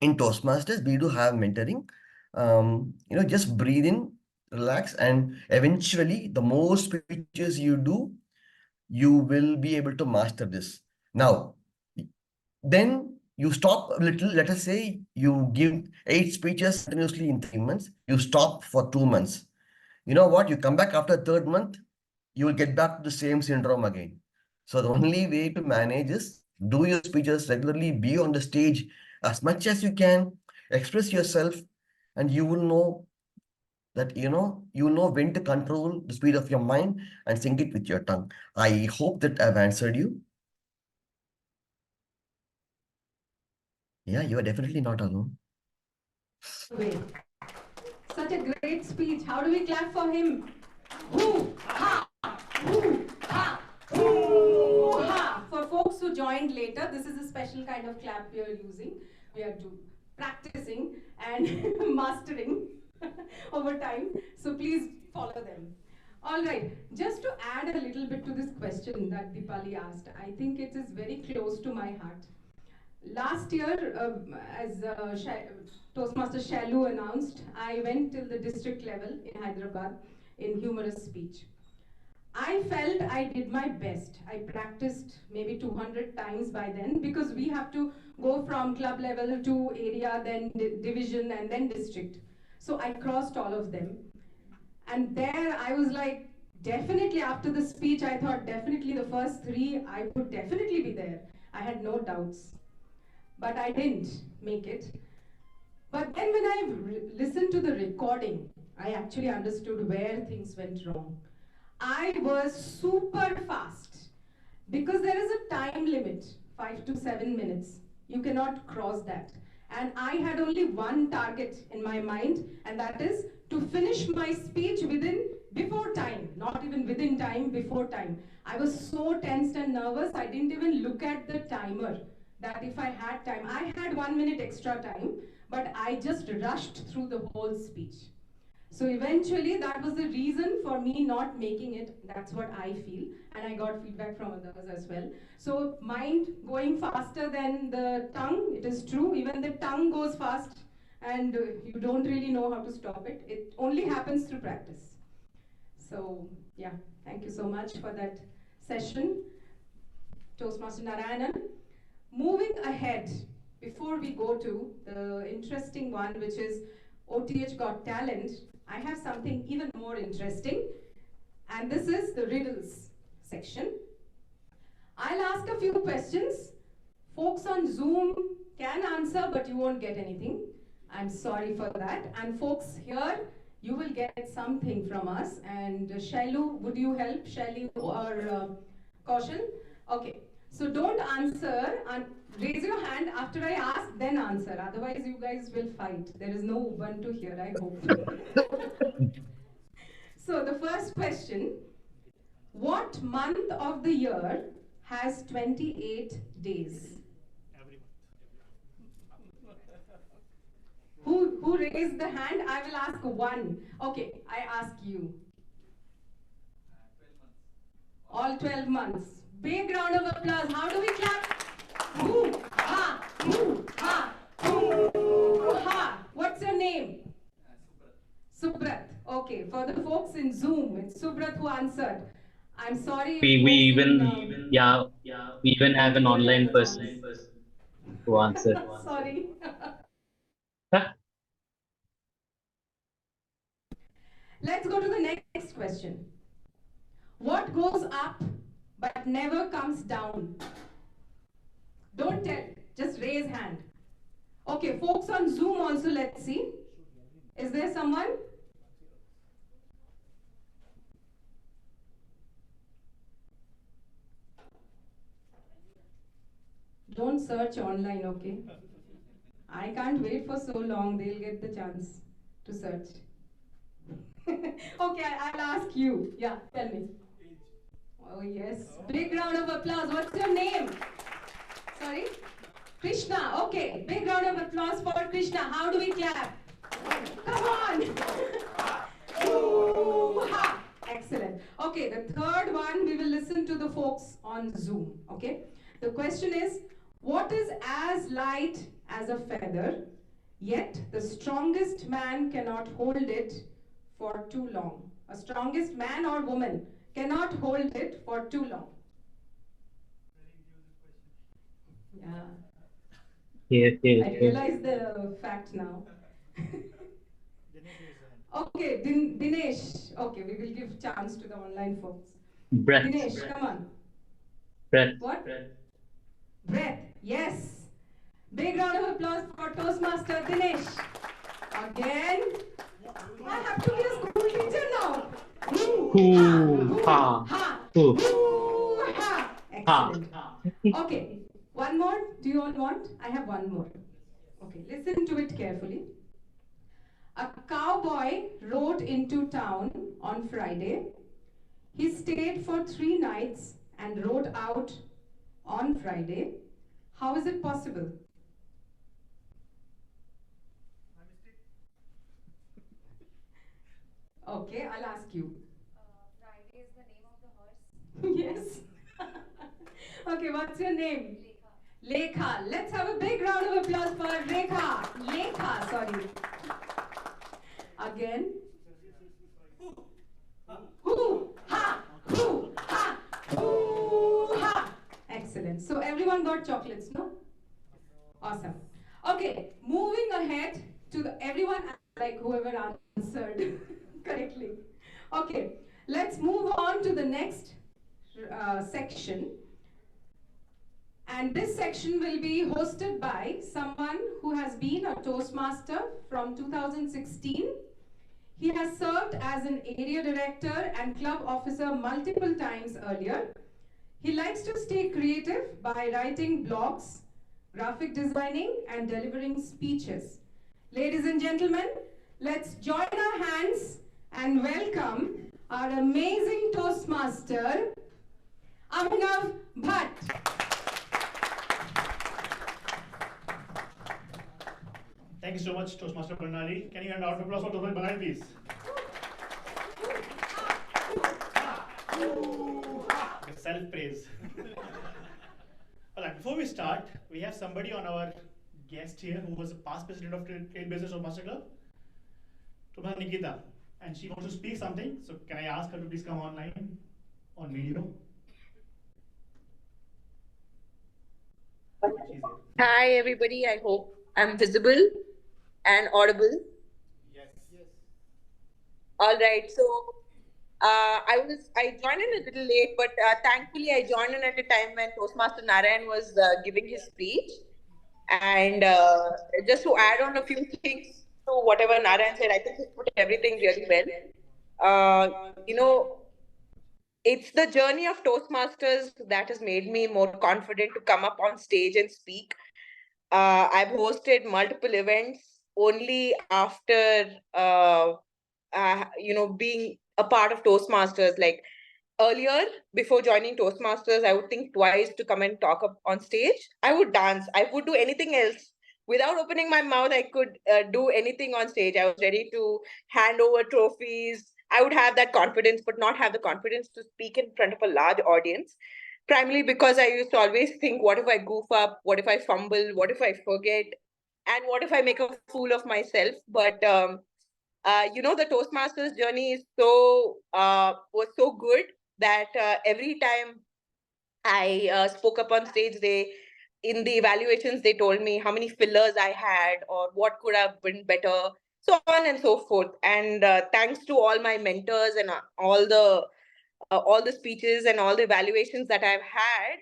In Toastmasters, we do have mentoring. Just breathe in, relax, and eventually, the more speeches you do, you will be able to master this. Now, then you stop a little. Let us say you give 8 speeches continuously in 3 months. You stop for 2 months. You know what? You come back after third month, you will get back to the same syndrome again. So the only way to manage is, do your speeches regularly, be on the stage as much as you can, express yourself, and you will know that, you know when to control the speed of your mind and sync it with your tongue. I hope that I've answered you. Yeah, you are definitely not alone. Such a great speech. How do we clap for him? Hoo, ha, hoo, ha, hoo, ha. For folks who joined later, this is a special kind of clap we are using. We are practicing and mastering over time. So please follow them. All right, just to add a little bit to this question that Dipali asked, I think it is very close to my heart. Last year, as Toastmaster Shalu announced, I went till the district level in Hyderabad in humorous speech. I felt I did my best. I practiced maybe 200 times by then, because we have to go from club level to area, then division, and then district. So I crossed all of them. And there I was like, definitely after the speech, I thought definitely the first 3, I would definitely be there. I had no doubts. But I didn't make it. But then when I listened to the recording, I actually understood where things went wrong. I was super fast, because there is a time limit, 5 to 7 minutes. You cannot cross that. And I had only one target in my mind, and that is to finish my speech before time, not even within time, before time. I was so tensed and nervous, I didn't even look at the timer, that if I had time. I had 1 minute extra time, but I just rushed through the whole speech. So eventually, that was the reason for me not making it. That's what I feel. And I got feedback from others as well. So mind going faster than the tongue, it is true. Even the tongue goes fast, and you don't really know how to stop it. It only happens through practice. So yeah, thank you so much for that session, Toastmaster Narayanan. Moving ahead, before we go to the interesting one, which is OTH Got Talent, I have something even more interesting, and this is the riddles section. I'll ask a few questions. Folks on Zoom can answer, but you won't get anything. I'm sorry for that. And folks here, you will get something from us. And Shailu, would you help, Shailu or Kaushal? Okay. So don't answer raise your hand after I ask, then answer. Otherwise, you guys will fight. There is no Ubuntu here, I hope. So the first question, what month of the year has 28 days? Who raised the hand? I will ask one. Okay, I ask you. 12 months. All 12 months. Big round of applause. How do we clap? Hoo, ha, hoo, ha, hoo, ha. What's your name? Subrat. Okay, for the folks in Zoom, it's Subrat who answered. I'm sorry if We folks in, even yeah, we even have an online person to answer. Sorry. Let's go to the next question. What goes up but never comes down? Don't tell, just raise hand. Okay, folks on Zoom also, let's see. Is there someone? Don't search online, okay? I can't wait for so long, they'll get the chance to search. Okay, I'll ask you. Yeah, tell me. Oh yes, big round of applause. What's your name? Sorry? Krishna. Okay, big round of applause for Krishna. How do we clap? Come on. Ooh-ha. Excellent. Okay, the third one, we will listen to the folks on Zoom. Okay? The question is, what is as light as a feather, yet the strongest man cannot hold it for too long? A strongest man or woman cannot hold it for too long. Yeah. Yeah. I realize the fact now. Okay, Dinesh. Okay, we will give chance to the online folks. Breath. Dinesh, come on. Breath. What? Breath. Yes. Big round of applause for Toastmaster Dinesh. Again. I have to be a school teacher now. Hoo, ha, Ha. hoo, Ha. ha. Excellent. Okay. One more. Do you all want? I have one more. Okay. Listen to it carefully. A cowboy rode into town on Friday. He stayed for 3 nights and rode out on Friday. How is it possible? Okay, I'll ask you. Friday is the name of the horse. Yes. Okay, what's your name? Lekha. Lekha. Let's have a big round of applause for Rekha. Lekha, sorry. Again. Hoo, ha, hoo, ha, hoo, ha. Excellent. So everyone got chocolates, no? Awesome. Okay, moving ahead to the everyone, like whoever answered correctly. Okay, let's move on to the next section. And this section will be hosted by someone who has been a Toastmaster from 2016. He has served as an area director and club officer multiple times earlier. He likes to stay creative by writing blogs, graphic designing, and delivering speeches. Ladies and gentlemen, let's join our hands and welcome our amazing Toastmaster, Abhinav Bhatt. Thank you so much, Toastmaster Pranali. Can you hand out an applause for Toastmaster Pranali, please? Self-praise. All right, before we start, we have somebody on our guest here who was a past president of Trailblazers Toastmasters Club, Toastmaster Nikita, and she wants to speak something. So can I ask her to please come online on video? Hi everybody, I hope I'm visible and audible. Yes. All right, so I joined in a little late, but thankfully I joined in at a time when Toastmaster Narayan was giving his speech. And just to add on a few things to whatever Narayan said, I think he put everything really well. You know, it's the journey of Toastmasters that has made me more confident to come up on stage and speak. I've hosted multiple events only after being a part of Toastmasters. Like earlier, before joining Toastmasters, I would think twice to come and talk up on stage. I would dance. I would do anything else. Without opening my mouth, I could do anything on stage. I was ready to hand over trophies. I would have that confidence, but not have the confidence to speak in front of a large audience. Primarily because I used to always think, what if I goof up? What if I fumble? What if I forget? And what if I make a fool of myself? But the Toastmasters journey is was so good that every time I spoke up on stage, they in the evaluations they told me how many fillers I had or what could have been better, so on and so forth. And thanks to all my mentors and all the speeches and all the evaluations that I've had,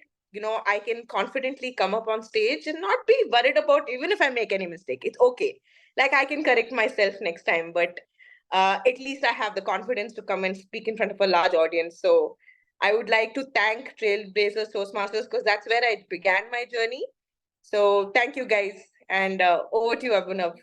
I can confidently come up on stage and not be worried about even if I make any mistake. It's okay. Like I can correct myself next time, but at least I have the confidence to come and speak in front of a large audience. So I would like to thank Trailblazers Toastmasters because that's where I began my journey. So thank you guys. And over to you, Abhinav.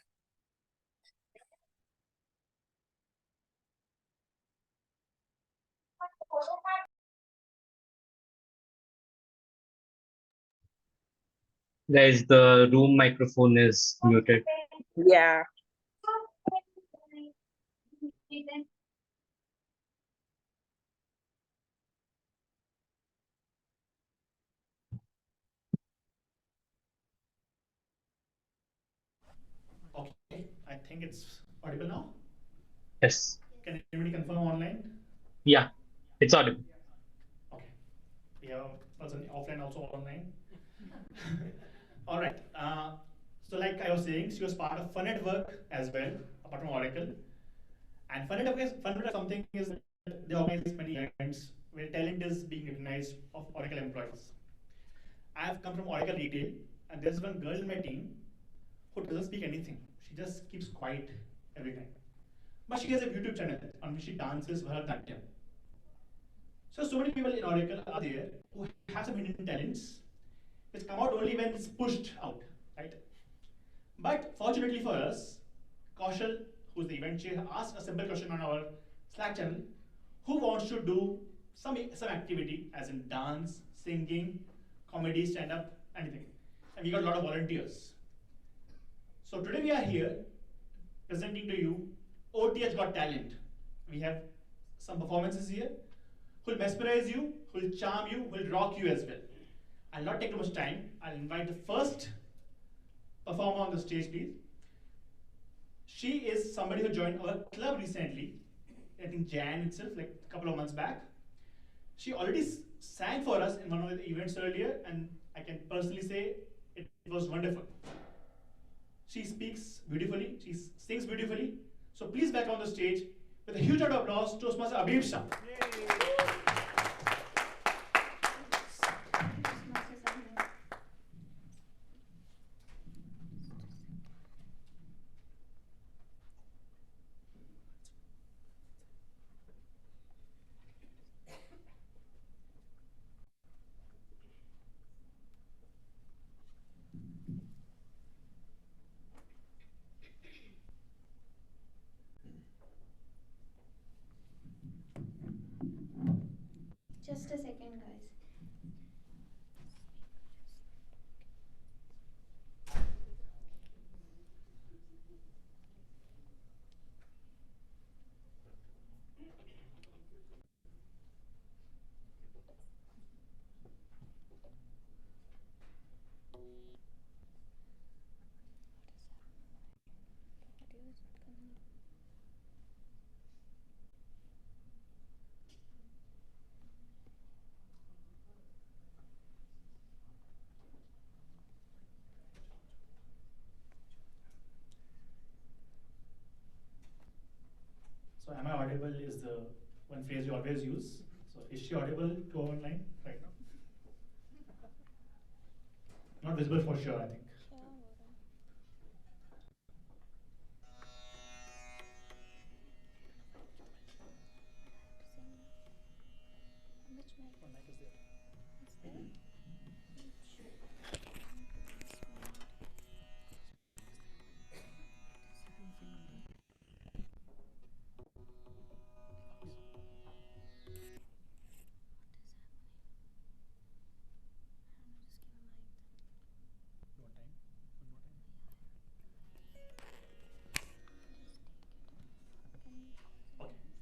Guys, the room microphone is muted. Yeah. Okay, I think it's audible now. Yes. Can anybody confirm online? Yeah, it's audible. Okay. We have also offline, also online. All right. So like I was saying, she was part of Fun at Work as well, apart from Oracle. And Fun at Work is something is that they organize many events where talent is being recognized of Oracle employees. I have come from Oracle retail, and there's one girl in my team who doesn't speak anything. She just keeps quiet every time. But she has a YouTube channel on which she dances Bharatanatyam. So many people in Oracle are there who have some hidden talents which come out only when it's pushed out, right? But fortunately for us, Kaushal, who's the event chair, asked a simple question on our Slack channel: who wants to do some activity, as in dance, singing, comedy, stand-up, anything? And we got a lot of volunteers. So today we are here presenting to you OTH Got Talent. We have some performances here who'll mesmerize you, who'll charm you, who'll rock you as well. I'll not take too much time. I'll invite the first performer on the stage, please. She is somebody who joined our club recently, I think Jan itself, like a couple of months back. She already sang for us in one of the events earlier, and I can personally say it was wonderful. She speaks beautifully, she sings beautifully. So please back on the stage with a huge round of applause, Toastmaster Abir Shah. Just a second, guys. So am I audible is the one phrase you always use. So is she audible to online right now? Not visible for sure, I think.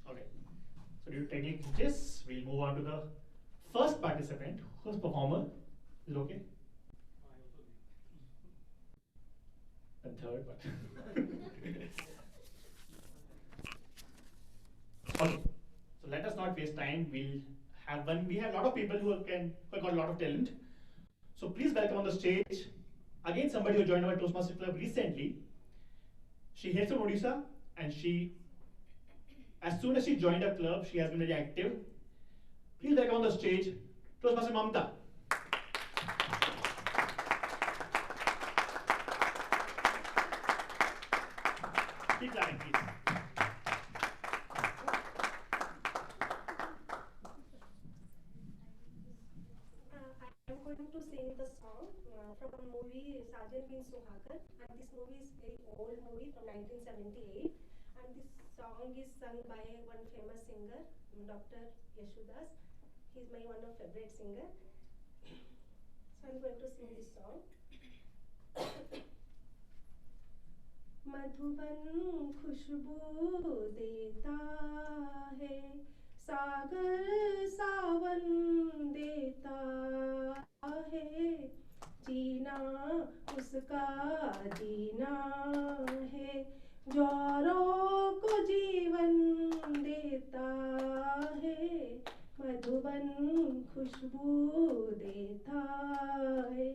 Okay. So due to technical glitches, we'll move on to the first participant, first performer. Is it okay? And third, but okay. So let us not waste time. We have a lot of people who have got a lot of talent. So please welcome on the stage again somebody who joined our Toastmaster Club recently. She hails from Odisha, and as soon as she joined our club, she has been very active. Please welcome on the stage Toastmaster Mamta. Keep clapping, please. I'm going to sing the song from a movie Sajan Bin Suhagan, and this movie is very old movie from 1978, and this song is sung by one famous singer, Dr. Yeshudas. He's my one of favorite singer. So I'm going to sing this song. Madhuban खुशबू देता है, सागर सावन देता है, जीना उसका जीना है, जोरों को जीवन देता है, मधुबन खुशबू देता है।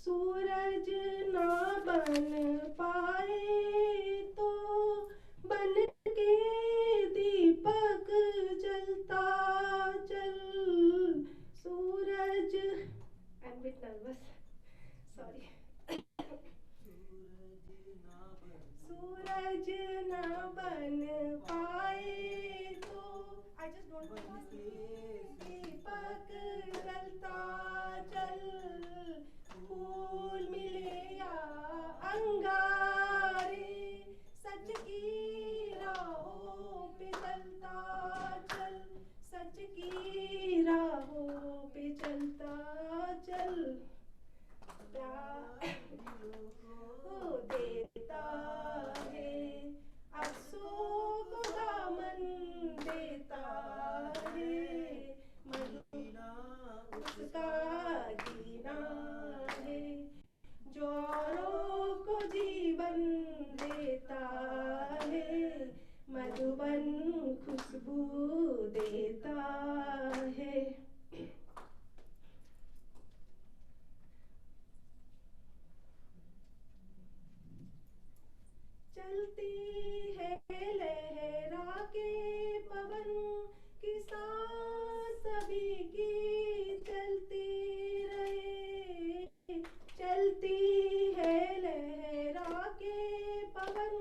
सूरज ना बन पाए तो बन के दीपक जलता चल, सूरज I'm a bit nervous, sorry. सूरज ना बन पाए तो I just don't want दीपक जलता चल, फूल मिले या अंगारे, सच की राहों पे चलता चल, सच की राहों पे चलता चल, प्यार देता है, अफसों को दामन देता है, मदीना उसका जीना है, जोरों को जीवन देता है, मधुबन खुशबू देता है। चलती है लहरा के पवन की सांस सभी की चलती रहे, चलती है लहरा के पवन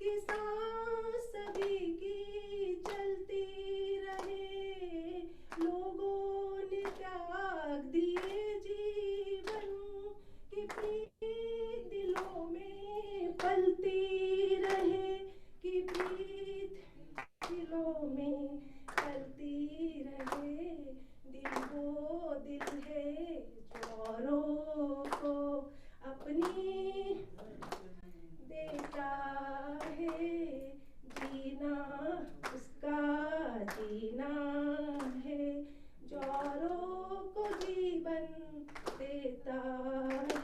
की सांस सभी की चलती रहे, लोगों ने त्याग दिए जीवन की प्रीत दिलों में पलती रहे, कि प्रीत दिलों में पलती रहे, दिल वो दिल है जोरों को अपनी देता है, जीना उसका जीना है, जोरों को जीवन देता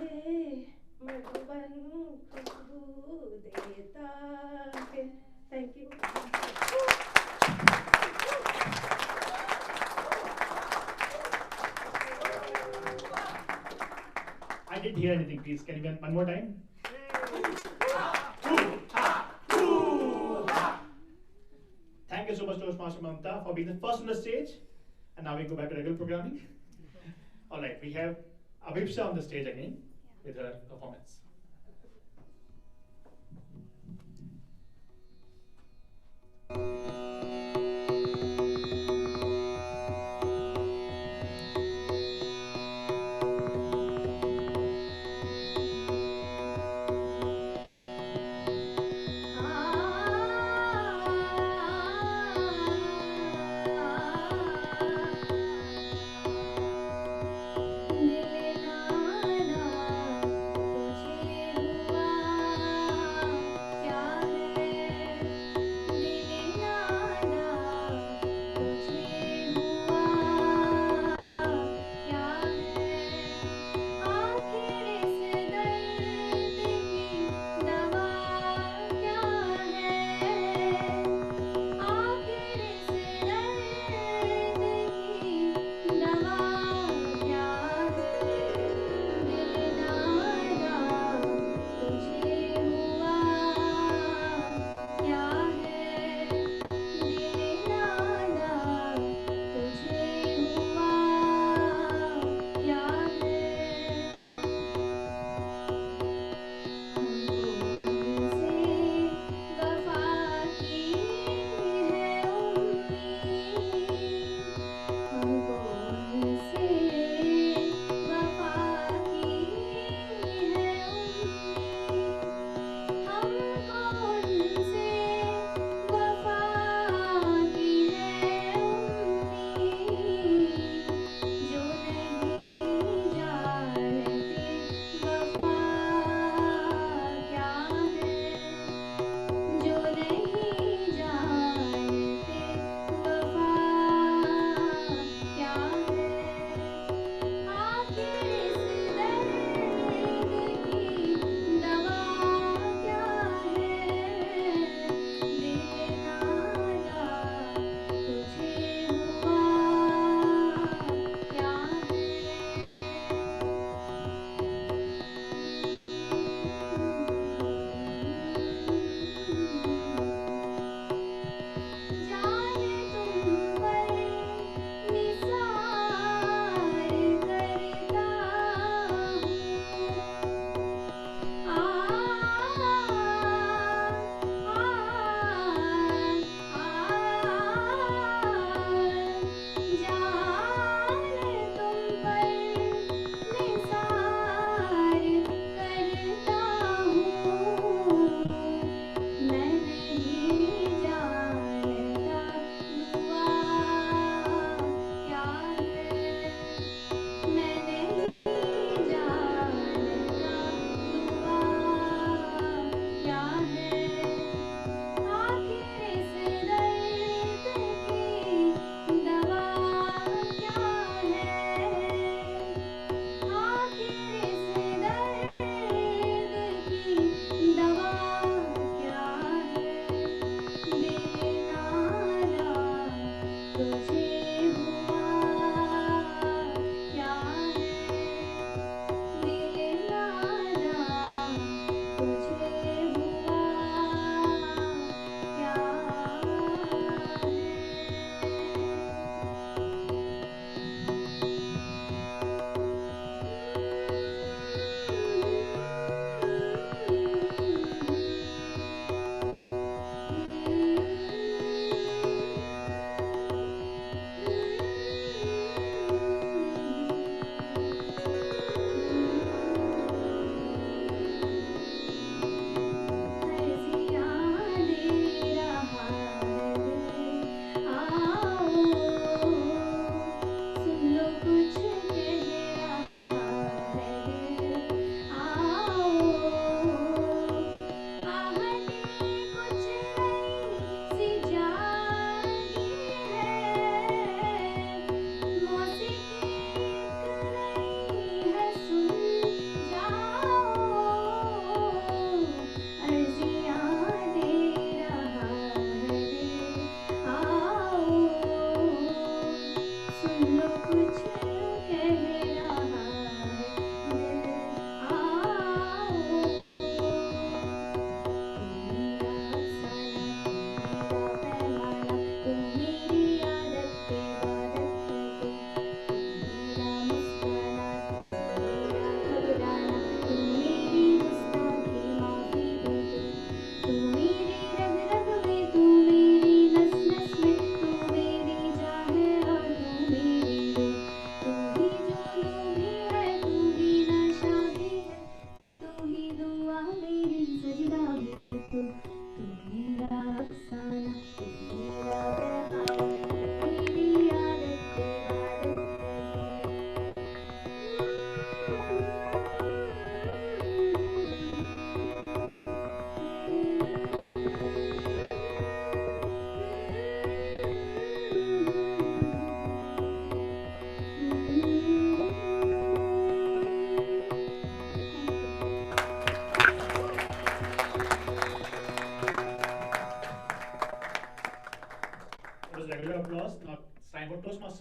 है, मधुबन खुशबू देता है। Thank you. I didn't hear anything. Please, can you one more time? Thank you so much, Toastmaster Mamta, for being the first on the stage. And now we go back to regular programming. All right, we have Abhipsha on the stage again with her performance.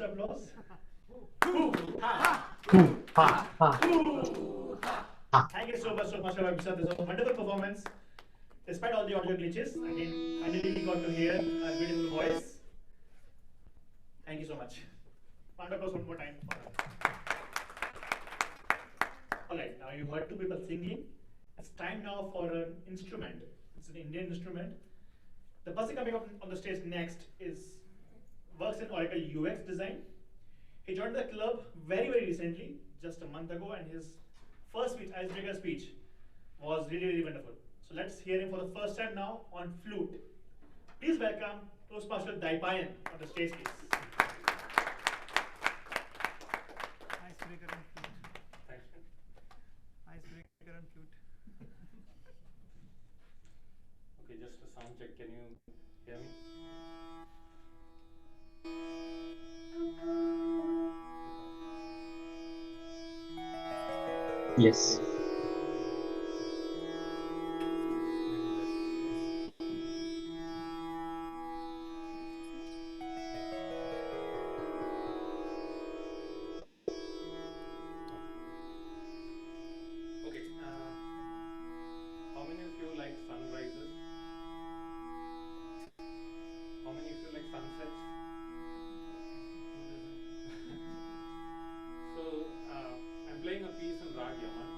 Toastmaster applause. Thank you so much, Toastmaster Abhishek. This was a wonderful performance. Despite all the audio glitches, again, finally we got to hear a beautiful voice. Thank you so much. Round of applause one more time. Alright, now you heard two people singing. It's time now for an instrument. It's an Indian instrument. The person coming up on the stage next works in Oracle UX design. He joined the club very recently, just a month ago, and his first speech, icebreaker speech, was really wonderful. So let's hear him for the first time now on flute. Please welcome Toastmaster Daipayan on the stage, please. Icebreaker and flute. Thanks. Icebreaker and flute. Okay, just a sound check. Can you hear me? Yes. Okay. How many of you like sunrises? How many of you like sunsets? So I'm playing a piece in Rag Yaman.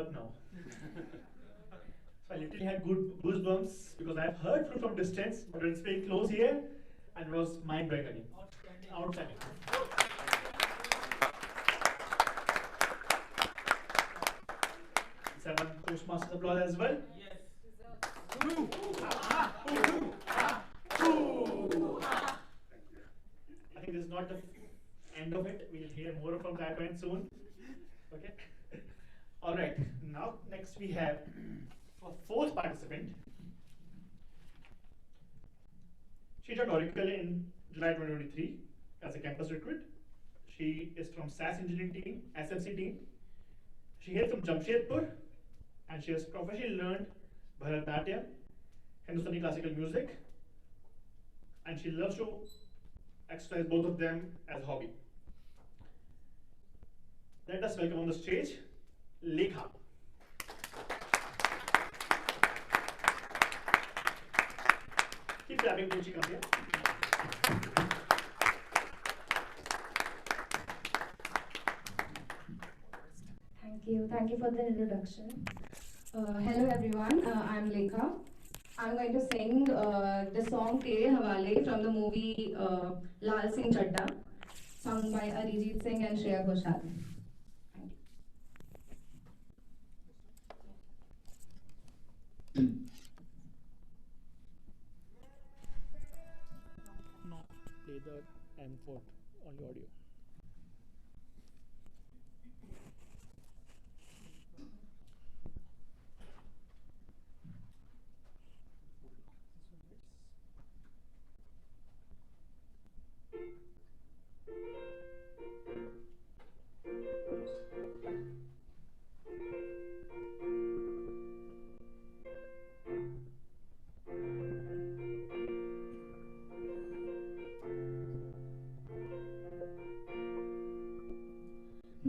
up now. So I literally had good goosebumps because I've heard flute from distance, but it's very close here, and it was mind-blowing again. Outstanding. Let's have one Toastmasters applause as well. Yes. I think this is not the end of it. We'll hear more from that point soon. Okay. All right. Now, next we have our fourth participant. She joined Oracle in July 2023 as a campus recruit. She is from SAS engineering team, SMC team. She hails from Jamshedpur, and she has professionally learned Bharatanatyam, Hindustani classical music, and she loves to exercise both of them as a hobby. Let us welcome on the stage Lekha. Keep clapping till she comes here. Thank you for the introduction. Hello everyone, I'm Lekha. I'm going to sing the song Tere Hawale from the movie Lal Singh Chadda, sung by Arijit Singh and Shreya Ghoshal. No, play the M4 on the audio.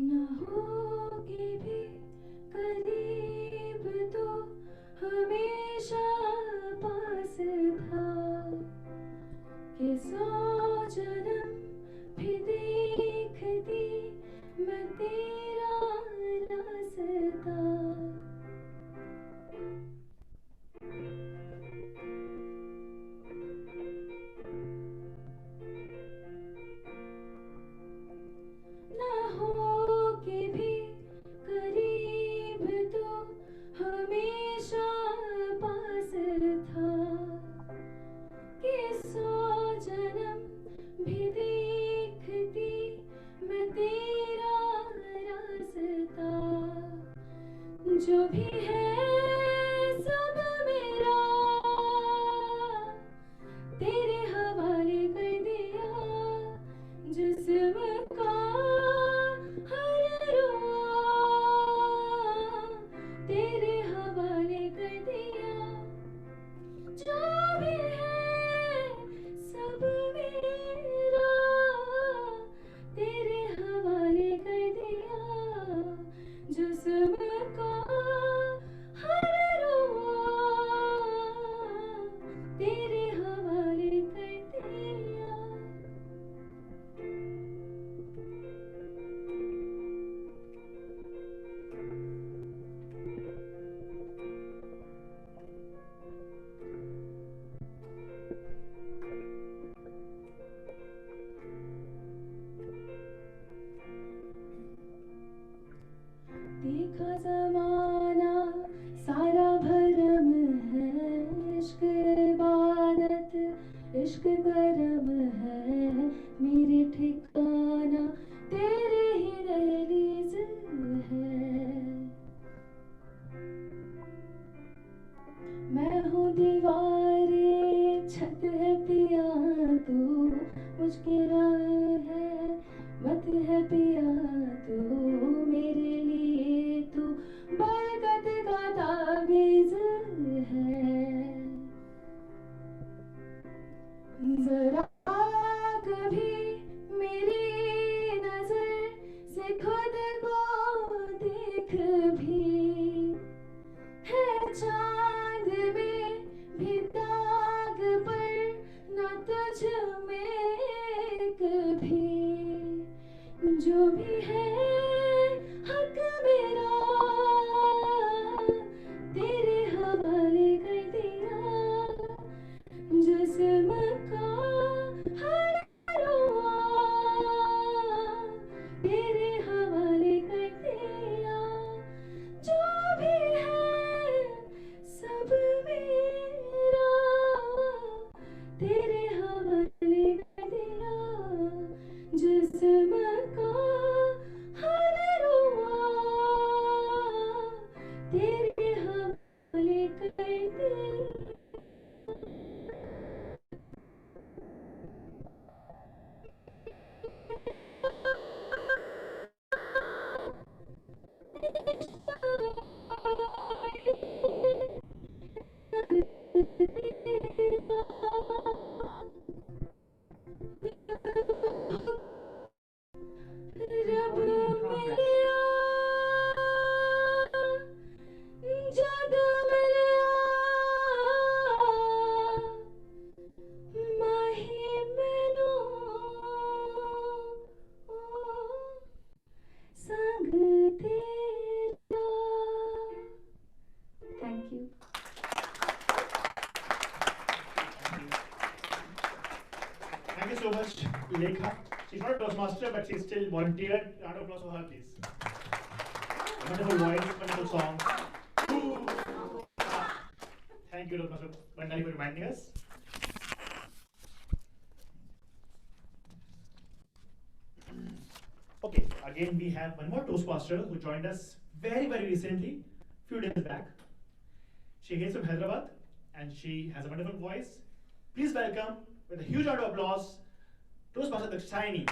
ना होगी भी करीब तो हमेशा पास था कि 100 जन्म भी देखती मैं तेरा रास्ता ना होके भी करीब तो हमेशा पास था कि 100 जन्म भी देखती मैं तेरा रास्ता जो भी है सब मेरा तेरे हवाले कर दिया जिस्म का हर रोआ तेरे हवाले कर दिया जो भी है सब मेरा तेरे हवाले कर दिया जिस्म का हर रोआ तेरे हवाले कर दिया देखा जमाना सारा भरम है इश्क इबादत इश्क करम है मेरे ठिकाना तेरे ही दहलीज है मैं हूँ दीवारे छत है पिया तू मुझके राह है मत है पिया तू मेरे लिए तू बरकत का ताबीज है जरा कभी मेरी नजर से खुद को देख भी है चांद में भी दाग पर न तुझ में so much, Lekha. She's not a Toastmaster, but she's still volunteered. Round of applause for her, please. Wonderful voice, wonderful song. Thank you, Toastmaster Bandali, for reminding us. Okay, again we have one more Toastmaster who joined us very recently, few days back. She hails from Hyderabad and she has a wonderful voice. Please welcome, with a huge round of applause, Toastmaster the Shiny.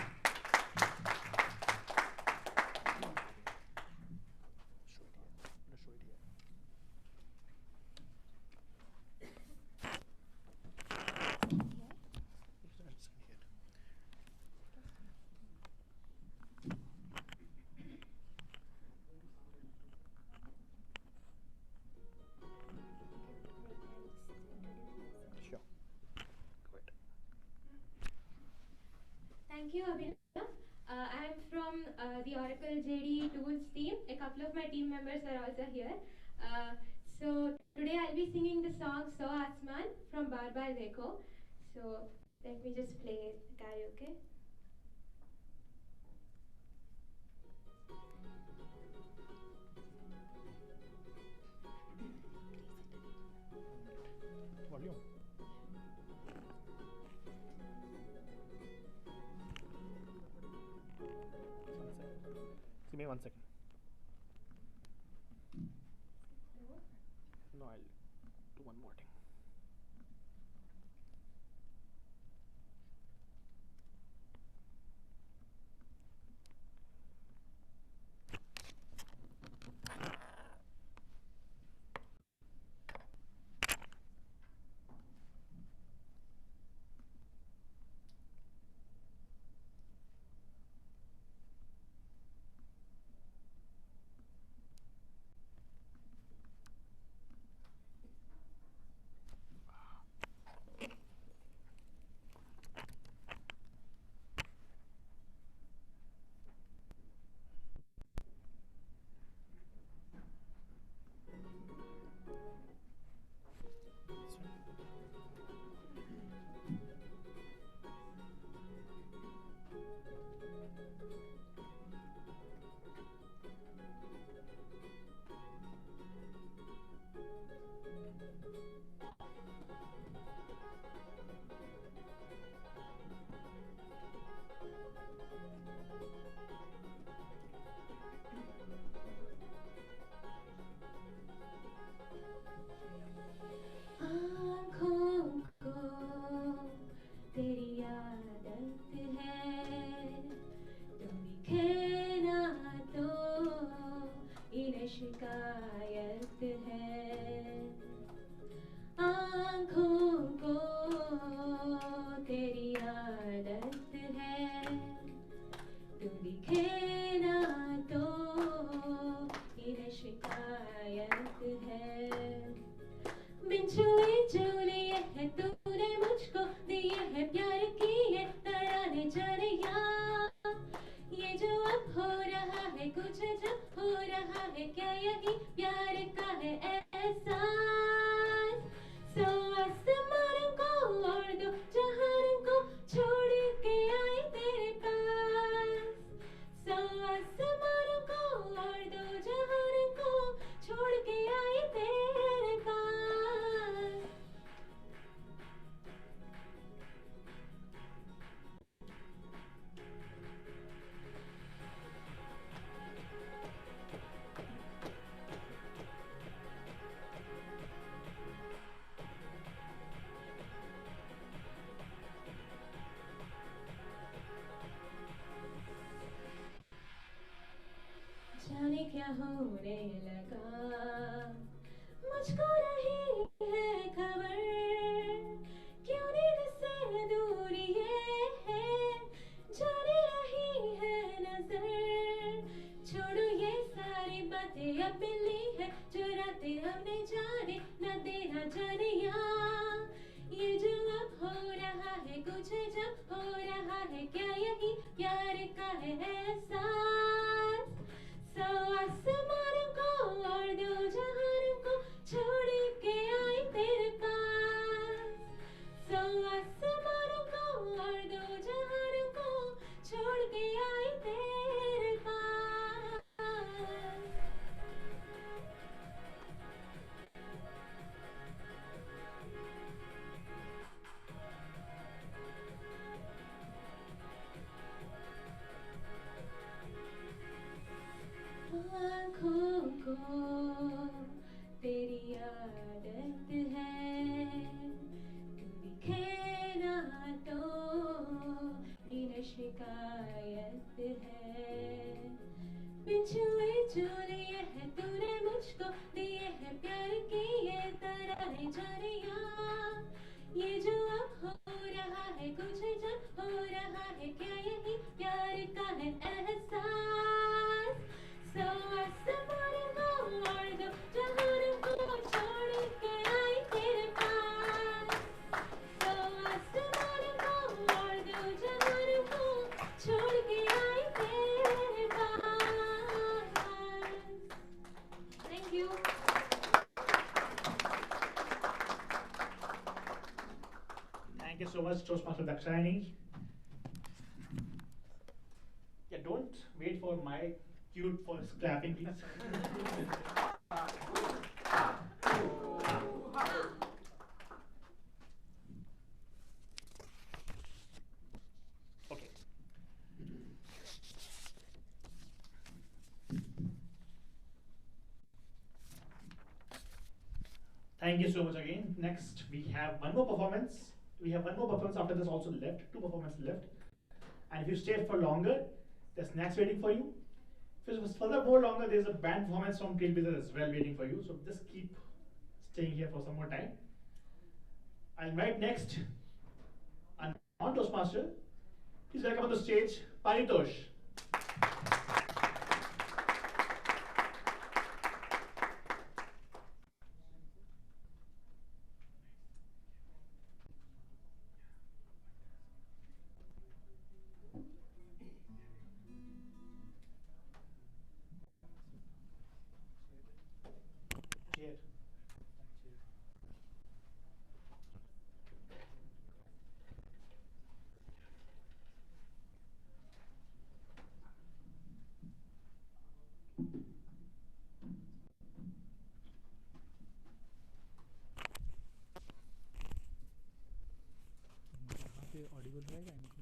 Thank you, Abhinav. I'm from the Oracle JD Tools team. A couple of my team members are also here. So today I'll be singing the song So Asman from Bar Bar Dekho. So let me just play karaoke. Volume. Give me 1 second. No, I'll do one more thing. शिकायत है आँखों को तेरी आदत है तू दिखे ना तो इन्हें शिकायत है बिन छुए छू लिए है तूने मुझको दिए है प्यार की ये तराने चढ़िया ये जो अब हो रहा है कुछ जब हो रहा है क्या यही प्यार का है एहसास सो आसमान को और दो जहान को छोड़ के आए तेरे पास सो आसमान को और दो जहान को छोड़ के आए तेरे पास जाने क्या होने लगा मुझको नहीं है खबर क्यों नींद से दूर ये है जाने रही है नजर छोड़ो ये सारी बातें अब मिली है जो रातें हमने जाने न देना जानिया ये जो अब हो रहा है कुछ जब हो रहा है क्या यही प्यार का है एहसास सो आसमान को और दो जहान को छोड़ के आए तेरे पास सो आसमान को और दो है झरिया, ये जो अब हो रहा है कुछ जब हो रहा है, क्या यही प्यार का है एहसास? So आसमान को मोड़ दो, जहान को छोड़ के आई तेरे पास। So आसमान को मोड़ दो, जहान को छोड़ के आई तेरे पास। Thank you. Thank you so much, Toastmaster Dakshayani. Yeah, don't wait for my cue for clapping, please. Okay. Thank you so much again. Next, we have one more performance. We have one more performance after this also left, two performances left. And if you stay for longer, there's snacks waiting for you. If it's further more longer, there's a band performance from Trailblazers as well waiting for you. So just keep staying here for some more time. I invite next a non-Toastmaster. Please welcome on the stage, Paritosh. Chair. Audible रहेगा इनको?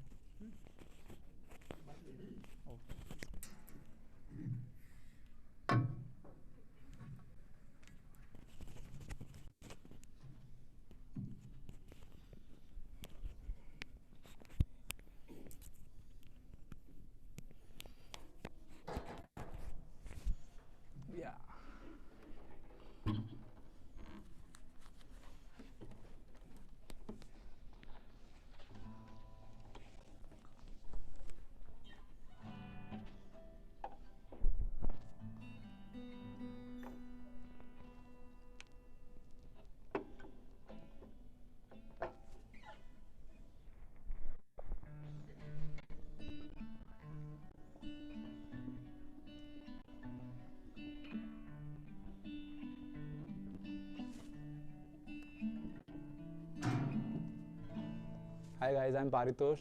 Hi guys, I'm Paritosh.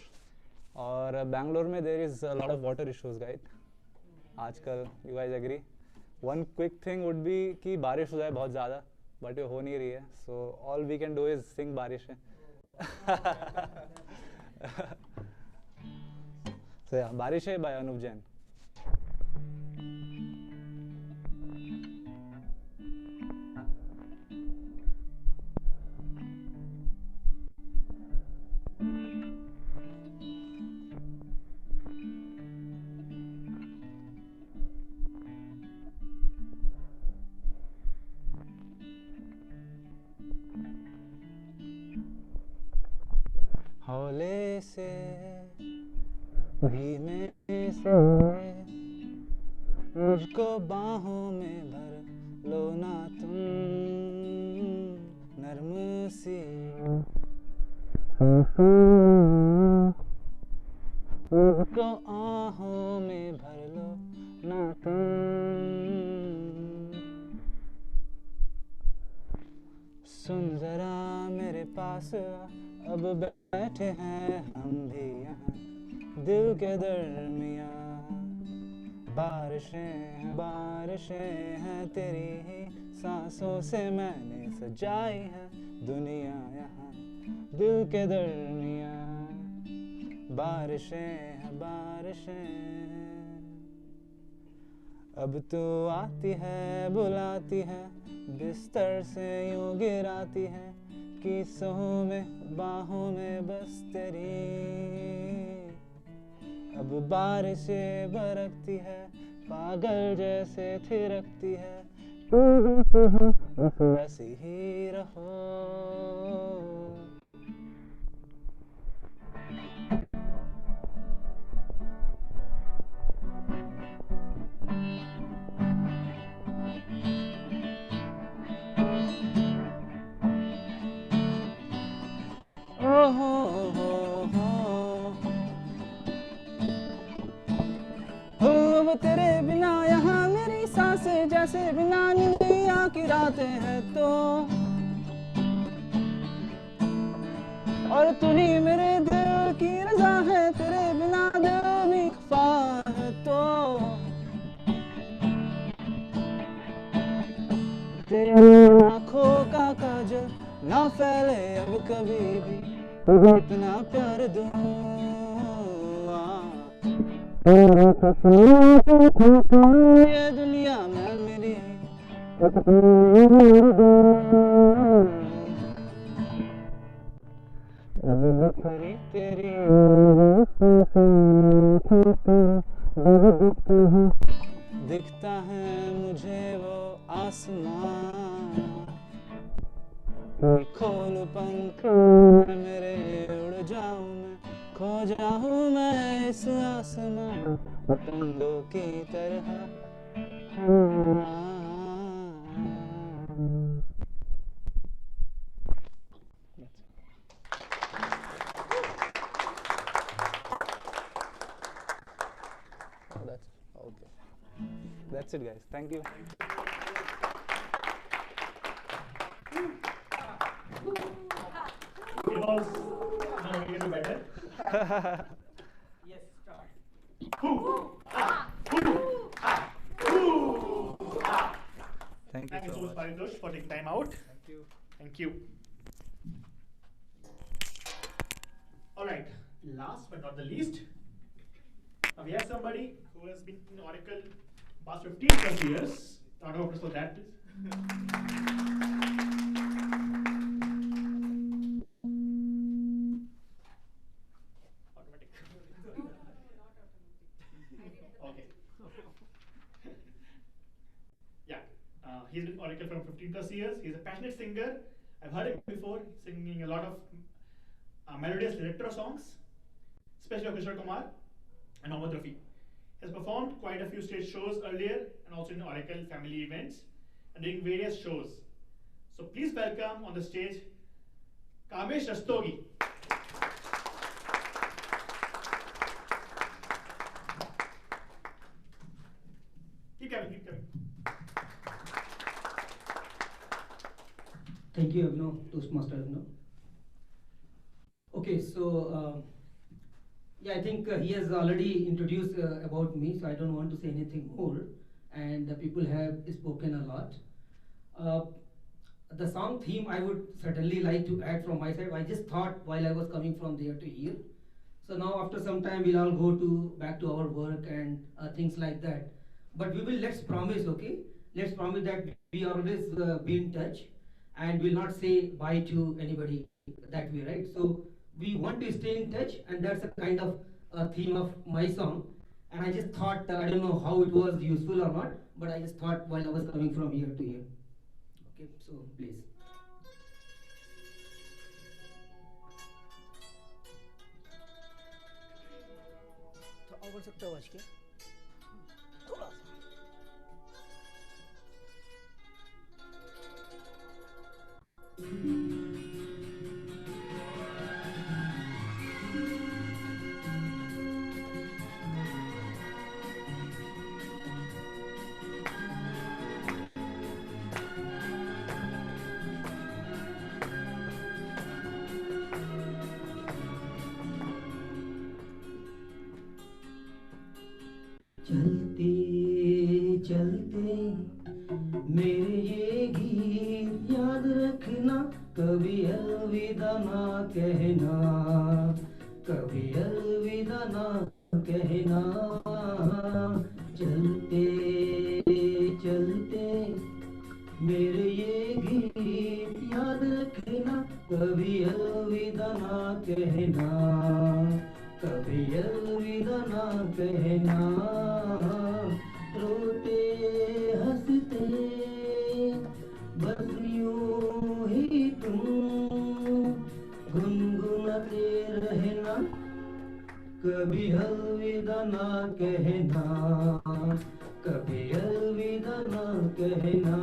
और Bangalore में there is a lot of water issues, guys. आजकल, you guys agree? One quick thing would be कि बारिश हो जाए बहुत ज़्यादा, but ये हो नहीं रही है. So all we can do is sing बारिश है. So yeah, बारिश है by Anup Jain. हौले से धीमे से मुझको बाहों में भर लो ना तुम, नर्म सी मुझको आहों में भर लो ना तुम। सुन जरा मेरे पास अब बैठे हैं हम भी यहाँ दिल के दरमियाँ। बारिशें हैं तेरी ही सांसों से मैंने सजाई है दुनिया यहाँ दिल के दरमियाँ। बारिशें अब तू आती है बुलाती है बिस्तर से यूं गिराती है किस्सों में बाहों में बस तेरी। अब बारिशें बरकती है पागल जैसे थिरकती है बस वैसे ही रहो। अब तेरे बिना यहाँ मेरी सांसें जैसे बिना नींदिया की रातें हैं तो, और तू ही मेरे दिल की रजा है, तेरे बिना दिल भी खफा है तो, तेरी आँखों का काजल ना फैले अब कभी भी, तुझे इतना प्यार दूँ। ये दुनिया में मेरी बिखरी तेरी दिखता है मुझे वो आसमां, खोल पंख मेरे उड़ जाऊं मैं, खो जाऊं मैं इस आसमां पतंगों की तरह। That's it, guys. Thank you. It was a little better. Yes, start. Thank you so so much, much. Paritosh, for taking time out. Thank you. Thank you. All right, last but not the least, we have somebody who has been in Oracle past 15 plus years. Round of applause for that, please. Automatic. Okay. Yeah, he's been Oracle from 15 plus years. He's a passionate singer. I've heard him before singing a lot of melodious electro songs, especially of Kishore Kumar and Mohammad Rafi. He has performed quite a few stage shows earlier and also in Oracle family events and doing various shows. So please welcome on the stage Kamesh Rastogi. Keep coming, keep coming. Thank you, Abhinav, Toastmaster Abhinav. Okay, so yeah, I think he has already introduced about me, so I don't want to say anything more. And the people have spoken a lot. The song theme I would certainly like to add from my side. I just thought while I was coming from there to here. So now after some time we'll all go to back to our work and things like that. But let's promise, okay? Let's promise that we always be in touch and will not say bye to anybody that way, right? So we want to stay in touch, and that's a kind of theme of my song. And I just thought, I don't know how it was useful or not, but I just thought while I was coming from here to here. Okay, so please. तो और सकता आवाज क्या थोड़ा सा चलते चलते मेरे ये गीत याद रखना, कभी अलविदा ना कहना, कभी अलविदा ना कहना। चलते चलते मेरे ये गीत याद रखना, कभी अलविदा ना कहना, कभी अलविदा ना कहना। रोते हंसते बस यूं ही तुम गुनगुनाते रहना, कभी अलविदा ना कहना, कभी अलविदा ना कहना।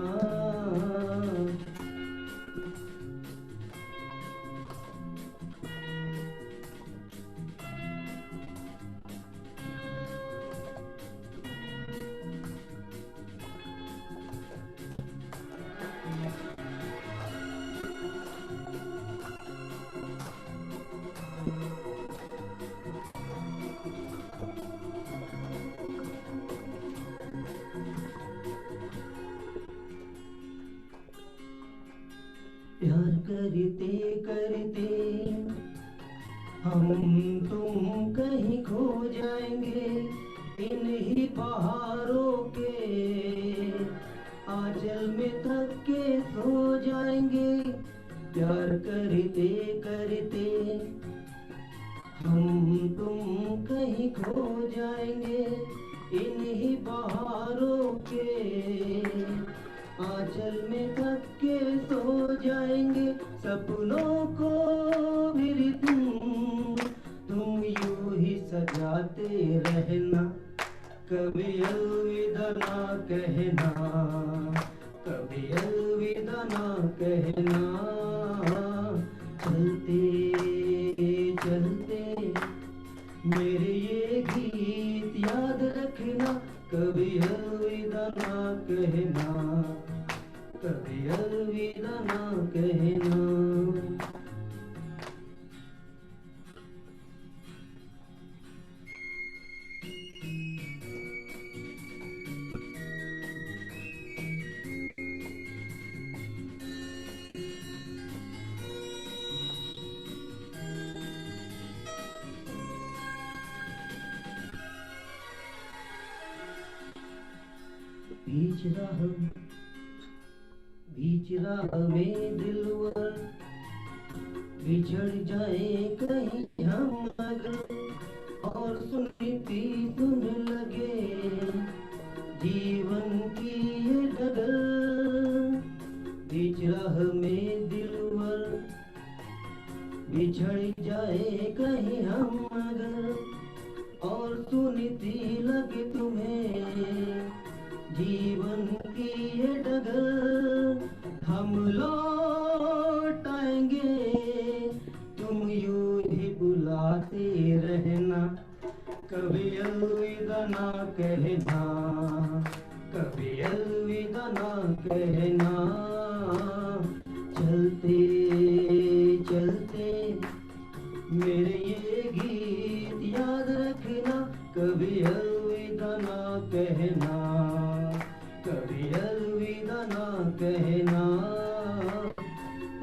प्यार करते करते हम तुम कहीं खो जाएंगे, इन्हीं पहाड़ों के आंचल में थक के सो जाएंगे। प्यार करते करते हम तुम कहीं खो जाएंगे, इन्हीं पहाड़ों के आंचल में थक के सो जाएंगे। सपनों को भी तुम यूं ही सजाते रहना, कभी अलविदा ना कहना, कभी अलविदा ना कहना। चलते चलते मेरे ये गीत याद रखना, कभी अलविदा ना कहना, कभी अलविदा ना कहना। बीच राह में दिलवर बिछड़ जाए कहीं हम अगर, और सुनती सुन लगे जीवन की ये डगर। बीच राह में दिलवर बिछड़ जाए कहीं हम अगर, और सुनती लगे तुम्हें जीवन की ये डगर। हम लौट आएंगे तुम यूं ही बुलाते रहना, कभी अलविदा ना कहना, कभी अलविदा ना कहना। चलते चलते मेरे ये गीत याद रखना, कभी अलविदा ना कहना, कभी अलविदा ना कहना।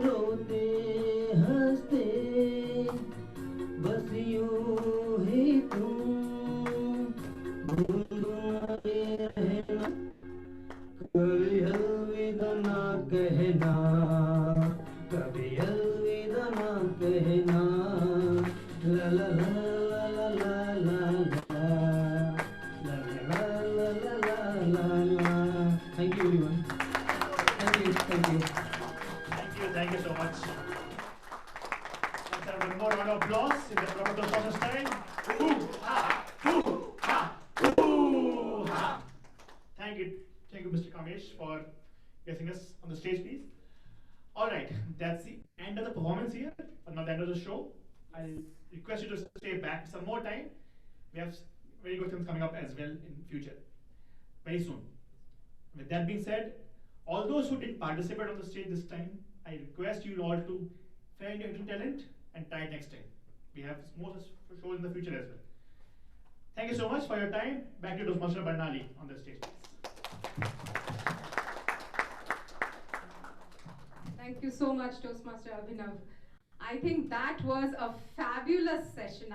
रोते हंसते बस यूं ही तुम गुनगुनाते रहना, कभी अलविदा ना कहना, कभी अलविदा ना कहना। ला ला ला ला ला ला ला। Thank you everyone. Thank you. Thank you so much. Let's have one more round of applause in the proper Toastmaster style. Ooh, ha, ooh, ha, ooh, ha. Thank you, Mr. Kamesh, for guessing us on the stage, please. All right, that's the end of the performance here, but not the end of the show. I'll request you to stay back some more time. We have very good things coming up as well in future, very soon. With that being said, all those who didn't participate on the stage this time, I request you all to find your hidden talent and try it next time. We have more shows in the future as well. Thank you so much for your time. Back to Toastmaster Barnali on the stage, please. Thank you so much, Toastmaster Abhinav. I think that was a fabulous session.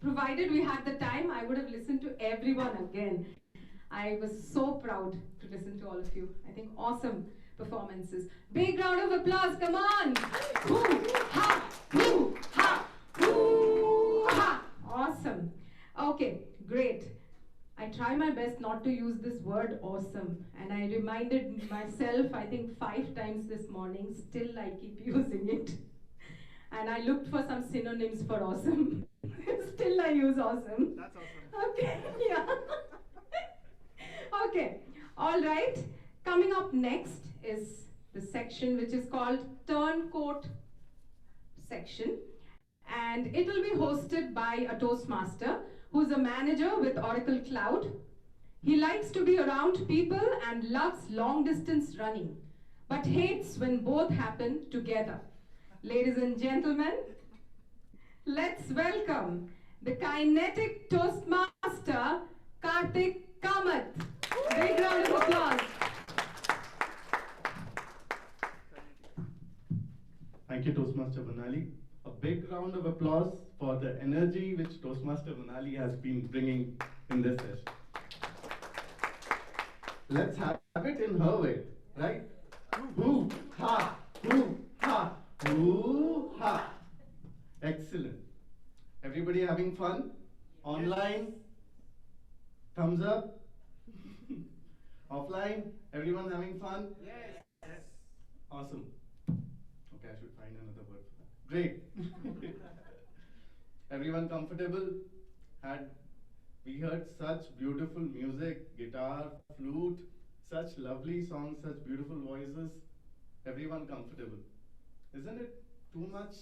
Provided we had the time, I would have listened to everyone again. I was so proud to listen to all of you. I think awesome performances. Big round of applause, come on! Hoo, ha, hoo, ha, hoo, ha. Awesome. Okay, great. I try my best not to use this word awesome. And I reminded myself, I think 5 times this morning, still I keep using it. And I looked for some synonyms for awesome. Still I use awesome. That's awesome. Okay, yeah. Okay, all right. Coming up next is the section which is called Turncoat section. And it will be hosted by a Toastmaster who's a manager with Oracle Cloud. He likes to be around people and loves long distance running, but hates when both happen together. Ladies and gentlemen, let's welcome the kinetic Toastmaster, Karthik Kamath. Big round of applause. Thank you, Toastmaster Manali. A big round of applause for the energy which Toastmaster Manali has been bringing in this session. Let's have it in her way, right? Hoo ha, hoo ha, hoo ha. Excellent. Everybody having fun? Online? Thumbs up? Offline? Everyone having fun? Yes. Awesome. Okay, I should find another word for that. Great. Everyone comfortable? We heard such beautiful music, guitar, flute, such lovely songs, such beautiful voices. Everyone comfortable. Isn't it too much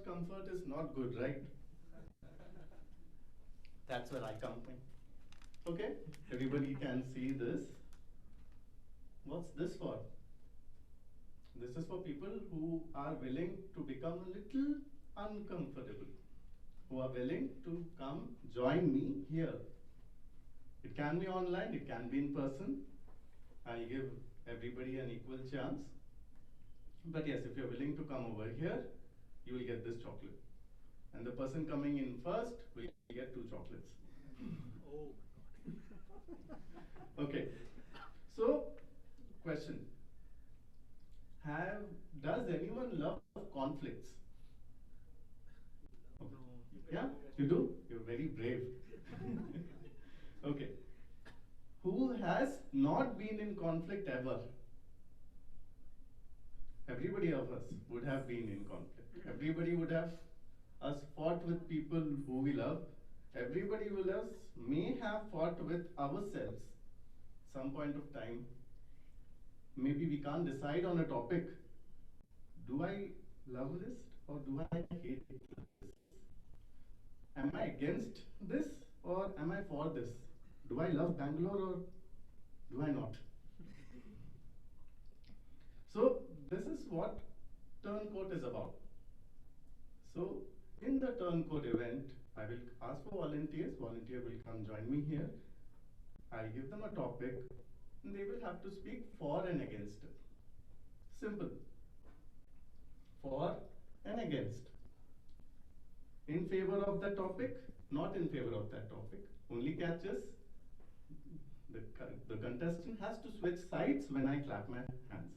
comfort is not good, right? That's where I come in. Okay, everybody can see this. What's this for? This is for people who are willing to become a little uncomfortable, who are willing to come join me here. It can be online, it can be in person. I'll give everybody an equal chance. But yes, if you're willing to come over here, you will get this chocolate. And the person coming in first will get 2 chocolates. Oh. Okay. So, question. Does anyone love conflicts? Okay. Yeah, you do? You're very brave. Okay. Who has not been in conflict ever? Everybody of us would have been in conflict. Everybody would have us fought with people who we love. Everybody will us may have fought with ourselves some point of time. Maybe we can't decide on a topic. Do I love this or do I hate this? Am I against this or am I for this? Do I love Bangalore or do I not? So this is what Turncoat is about. So in the Turncoat event, I will ask for volunteers. Volunteer will come join me here. I'll give them a topic and they will have to speak for and against it. Simple. For and against. In favor of the topic, not in favor of that topic. Only catches, the contestant has to switch sides when I clap my hands.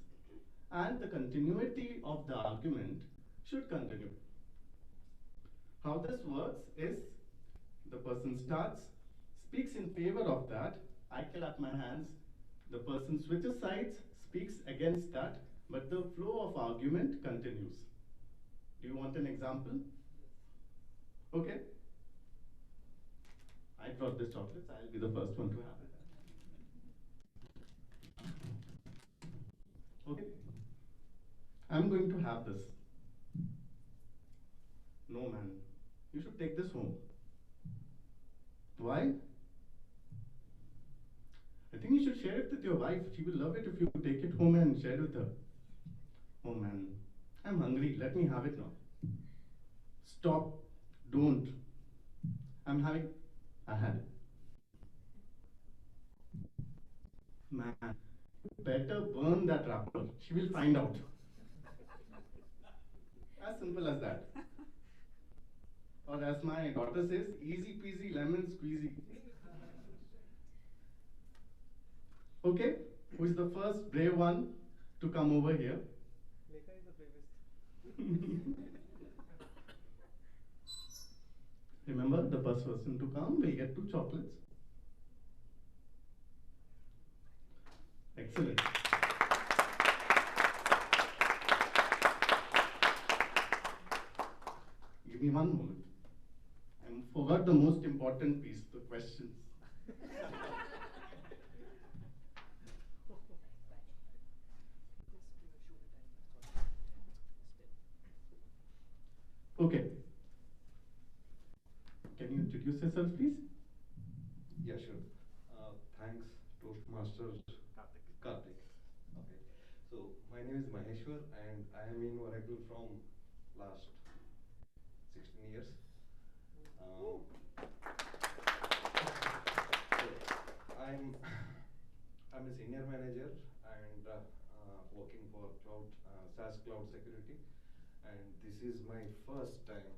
And the continuity of the argument should continue. How this works is the person starts, speaks in favor of that, I clap my hands, the person switches sides, speaks against that, but the flow of argument continues. Do you want an example? Okay. I brought this chocolates, I'll be the first one to have it. Okay. I'm going to have this. No, man. You should take this home. Why? I think you should share it with your wife. She will love it if you take it home and share it with her. Oh man, I'm hungry. Let me have it now. Stop. Don't. I'm having. I had it. Man, you better burn that wrapper. She will find out. As simple as that. Or as my daughter says, easy peasy lemon squeezy. Okay, who is the first brave one to come over here? Lekha is the bravest. Remember, the first person to come will get 2 chocolates. Excellent. Give me one moment. I forgot the most important piece, the questions. Okay. Can you introduce yourself, please? Yeah, sure. Thanks, Toastmaster Karthik. Okay. So my name is Maheshwar, and I am in Oracle from last 16 years. Um, so I'm I'm a senior manager and working for SaaS cloud security, and this is my first time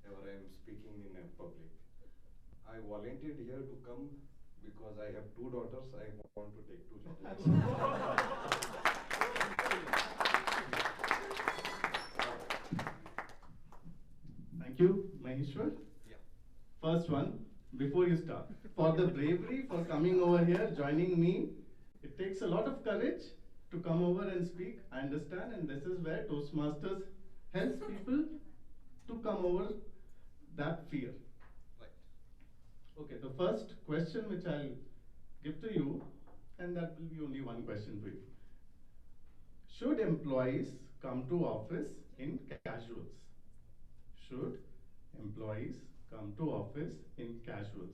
ever I am speaking in a public. I volunteered here to come because I have two daughters. I want to take two challenges. Thank you, Maheshwar. Yeah. First one, before you start. For the bravery, for coming over here, joining me, it takes a lot of courage to come over and speak. I understand, and this is where Toastmasters helps people to come over that fear. Right. Okay, the first question which I'll give to you, and that will be only one question for you. Should employees come to office in casuals? Should employees come to office in casuals?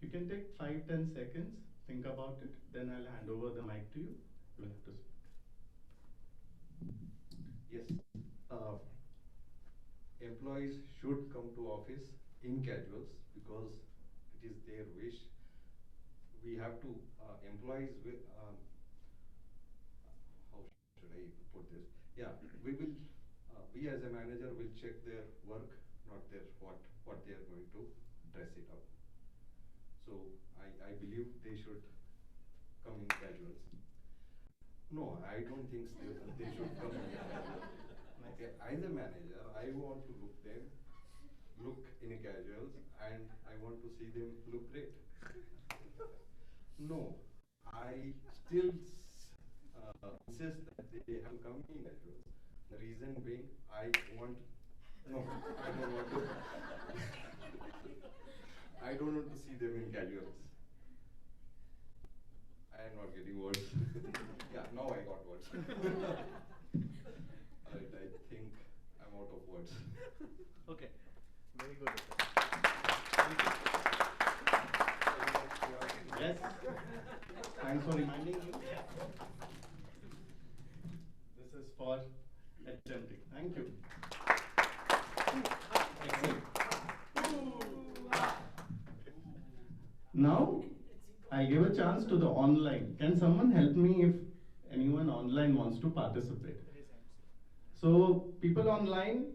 You can take 5-10 seconds, think about it, then I'll hand over the mic to you. You will have to speak. Yes. Uh, Employees should come to office in casuals because it is their wish. We have to employees will, how should I put this? Yeah, we as a manager will check their work, not their what they are going to dress it up. So I believe they should come in casuals. No, I don't think they should come in casuals. Okay, as a manager, I want to look in a casuals, and I want to see them look great. No, I still insist that they have to come in casuals. The reason being, no, I don't want to. I don't want to see them in casuals. I am not getting words. Yeah, now I got words. Alright, I think I'm out of words. Okay, very good. Yes, thanks for reminding me. This is for attempting. Thank you. Excellent. Now, I'll give a chance to the online. Can someone help me if anyone online wants to participate? So, people online,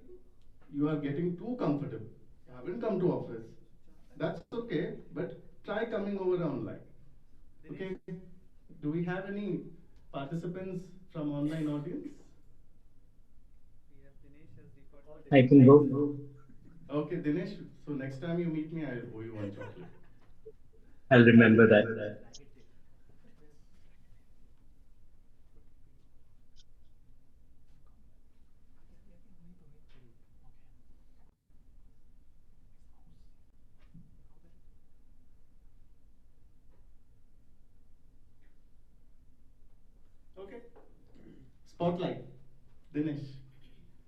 you are getting too comfortable. You haven't come to office. That's okay, but try coming over online. Okay? Do we have any participants from online audience? I can go. Okay, Dinesh, so next time you meet me, I'll owe you one chocolate. I'll remember that. Okay. Spotlight. Dinesh,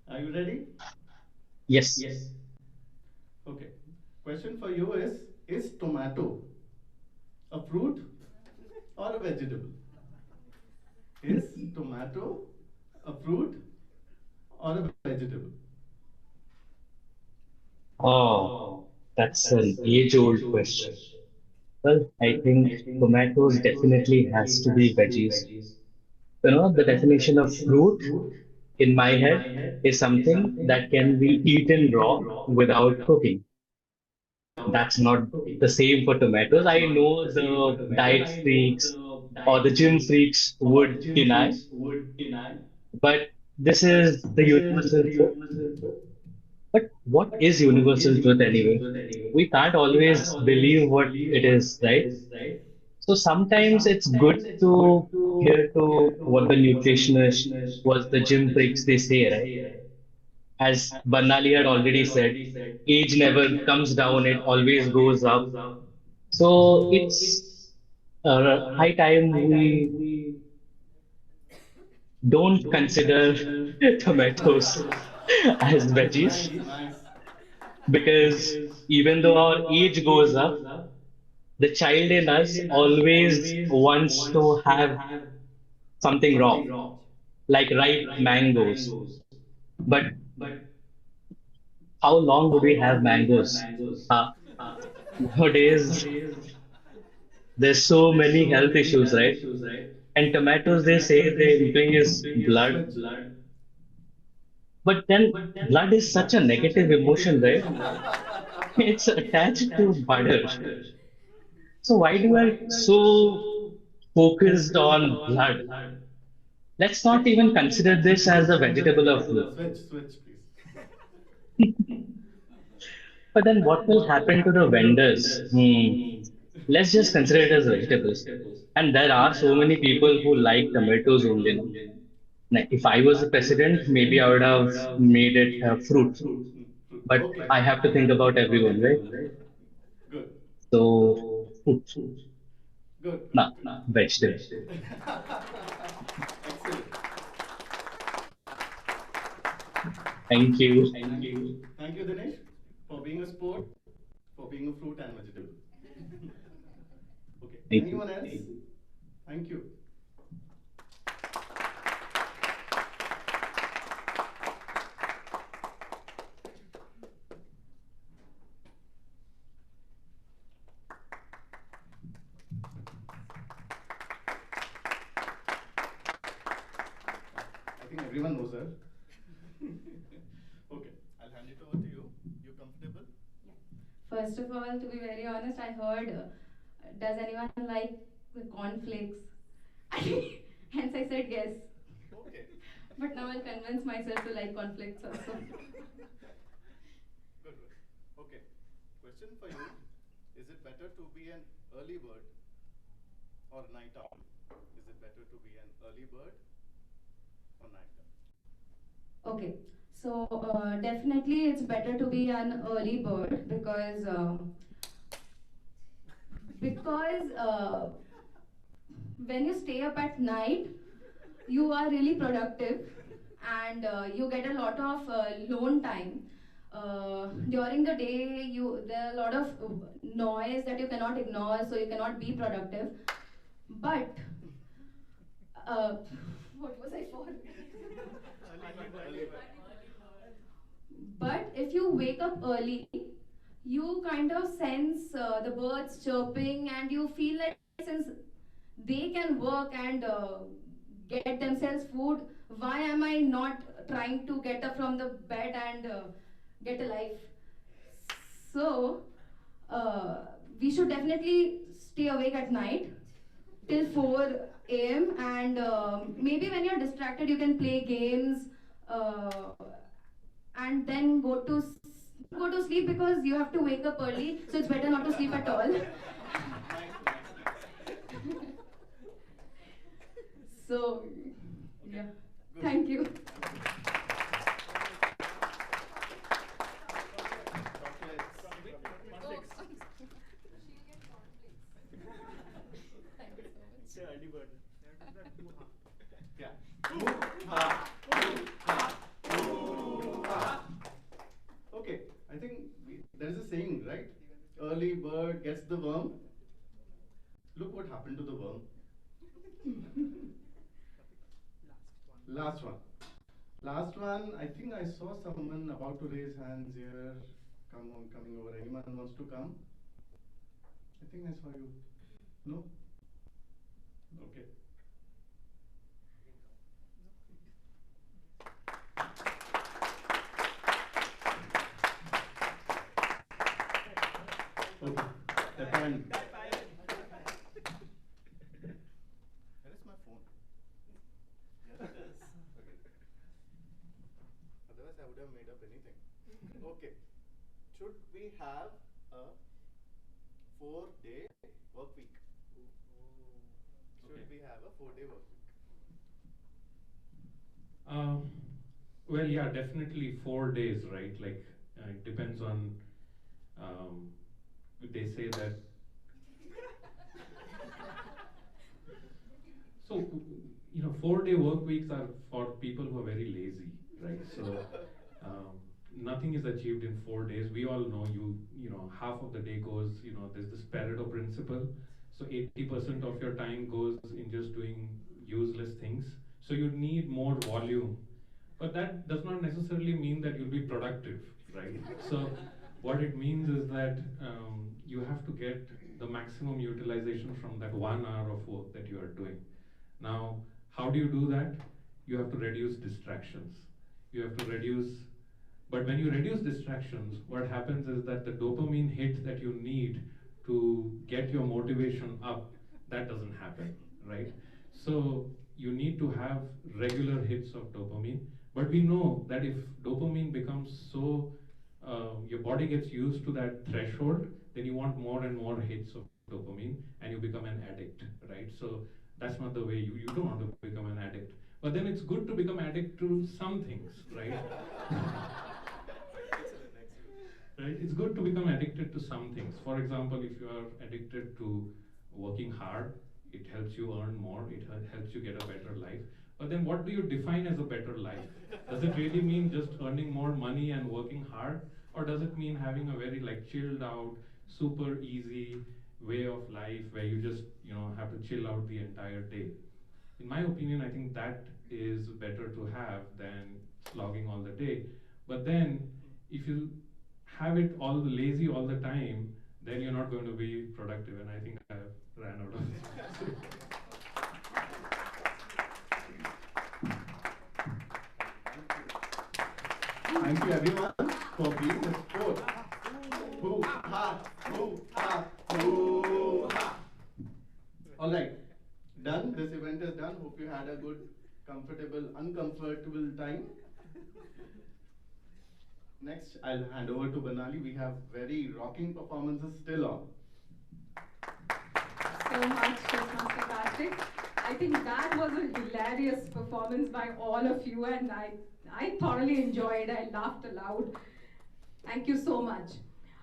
are you ready? Yes. Okay. Question for you is tomato a fruit or a vegetable? Is tomato a fruit or a vegetable? Oh, that's an age-old question. Well, I think tomatoes definitely has to be veggies. The definition of fruit in my head is something that can be eaten raw without cooking. That's not the same for tomatoes. I know the diet freaks or the gym freaks would deny, but this is the universal truth. But what is universal truth anyway? We can't always believe what it is, right? So sometimes it's good to hear to what the nutritionist, what the gym freaks they say, right? As Banali had already said, age never comes down, it always goes up. So it's high time we don't consider tomatoes as veggies because even though our age goes up, the child in us always wants to have something raw, like ripe mangoes. But how long would we have mangoes? Nowadays, there's so many health issues, right? And tomatoes, they say they increase blood. But then blood is such a negative emotion, right? It's attached to butter. So why do I so focused on blood? Let's not even consider this as a vegetable or fruit. Switch, please. But then what will happen to the vendors? Let's just consider it as vegetables. And there are so many people who like tomatoes only. No? Like, if I was the president, maybe I would have made it a fruit. But Okay. I have to think about everyone, right? Good. So, fruit, Good. nah, vegetable. Excellent. Thank you. Thank you, Dinesh, for being a sport, for being a fruit and vegetable. Okay. Thank you. Anyone else? Thank you. I think everyone knows her. Okay, I'll hand it over to you. You comfortable? First of all, to be very honest, I heard, does anyone like the cornflakes? Hence I said yes. Okay. But now I'll convince myself to like cornflakes also. Good. Okay. Question for you. Is it better to be an early bird or a night owl? Is it better to be an early bird or night owl? Okay, so definitely it's better to be an early bird because when you stay up at night, you are really productive and you get a lot of lone time. During the day, there are a lot of noise that you cannot ignore, so you cannot be productive. But uh, what was I for? But if you wake up early, you kind of sense the birds chirping, and you feel like since they can work and get themselves food, why am I not trying to get up from the bed and get a life? So, we should definitely stay awake at night till 4 a.m. and maybe when you're distracted, you can play games uh, and then go to sleep because you have to wake up early. So it's better not to sleep at all. So, yeah. Thank you. Say early bird. Yeah. Okay, I think there is a saying, right? Early bird gets the worm. Look what happened to the worm. Last one. Last one, I think I saw someone about to raise hands here. Come on, coming over. Anyone wants to come? I think I saw you. No? Okay. Okay. That time. Where is my phone? Yes, it is. Okay. Otherwise, I would have made up anything. Okay. Should we have a 4-day work week? Should we have a 4-day work week? Well, yeah, definitely 4 days, right? Like, it depends on, they say that. So, 4-day work weeks are for people who are very lazy, right? So, nothing is achieved in 4 days. We all know half of the day goes, there's this Pareto principle. So 80% of your time goes in just doing useless things. So you need more volume. But that does not necessarily mean that you'll be productive, right? So what it means is that you have to get the maximum utilization from that 1 hour of work that you are doing. Now, how do you do that? You have to reduce distractions. You have to reduce, but when you reduce distractions, what happens is that the dopamine hit that you need to get your motivation up, that doesn't happen, right? So you need to have regular hits of dopamine. But we know that if dopamine becomes so, your body gets used to that threshold, then you want more and more hits of dopamine and you become an addict, right? So that's not the way you don't want to become an addict. But then it's good to become addict to some things, right? Right? It's good to become addicted to some things. For example, if you are addicted to working hard, it helps you earn more, it helps you get a better life. But then what do you define as a better life? Does it really mean just earning more money and working hard? Or does it mean having a very chilled out, super easy way of life where you just have to chill out the entire day? In my opinion, I think that is better to have than slogging all the day. But then if you have it all lazy all the time, then you're not going to be productive. And I think I have ran out of it. Thank you everyone for being the sport. Hoo-ha, hoo-ha, hoo-ha. All right, done. This event is done. Hope you had a good, comfortable, uncomfortable time. Next, I'll hand over to Banali. We have very rocking performances still on. So much, Toastmaster Karthik. I think that was a hilarious performance by all of you, and I thoroughly enjoyed. I laughed aloud. Thank you so much.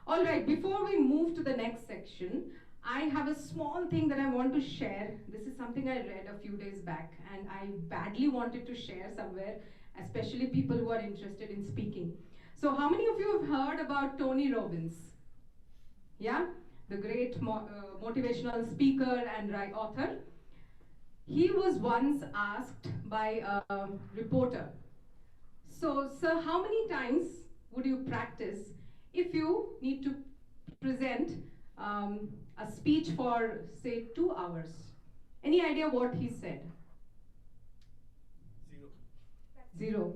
All right, before we move to the next section, I have a small thing that I want to share. This is something I read a few days back, and I badly wanted to share somewhere, especially people who are interested in speaking. So how many of you have heard about Tony Robbins? Yeah? The great motivational speaker and author. He was once asked by a reporter, so sir, how many times would you practice if you need to present a speech for, say, 2 hours? Any idea what he said? 0.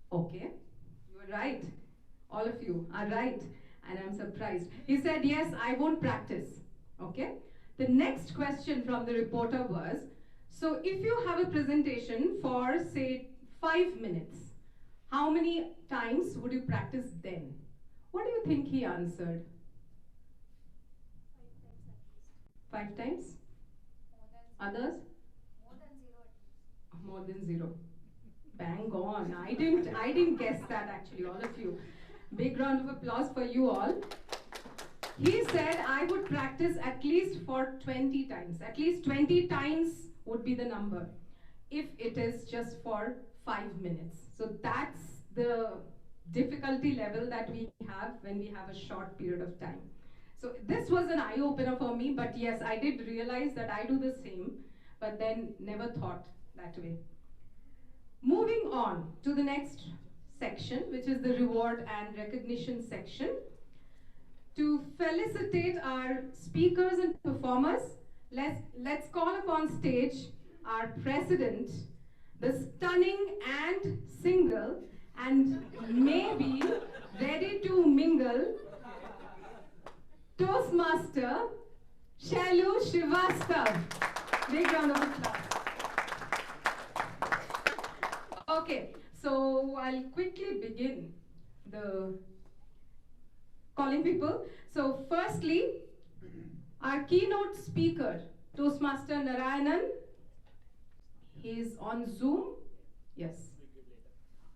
Okay, you are right. All of you are right, and I'm surprised. He said, yes, I won't practice. Okay? The next question from the reporter was, so if you have a presentation for, say, 5 minutes, how many times would you practice then? What do you think he answered? 5 times? Others? More than 0. Bang on. I didn't guess that actually, all of you. Big round of applause for you all. He said I would practice at least for 20 times. At least 20 times would be the number if it is just for 5 minutes. So that's the difficulty level that we have when we have a short period of time. So this was an eye-opener for me, but yes, I did realize that I do the same, but then never thought that way. Moving on to the next section, which is the reward and recognition section. To felicitate our speakers and performers, let's call upon stage our president, the stunning and single and maybe ready to mingle Toastmaster Shalu Srivastav. Big round of applause. Okay, so I'll quickly begin the calling people. So firstly, Our keynote speaker, Toastmaster Narayanan, he's on Zoom. Yes.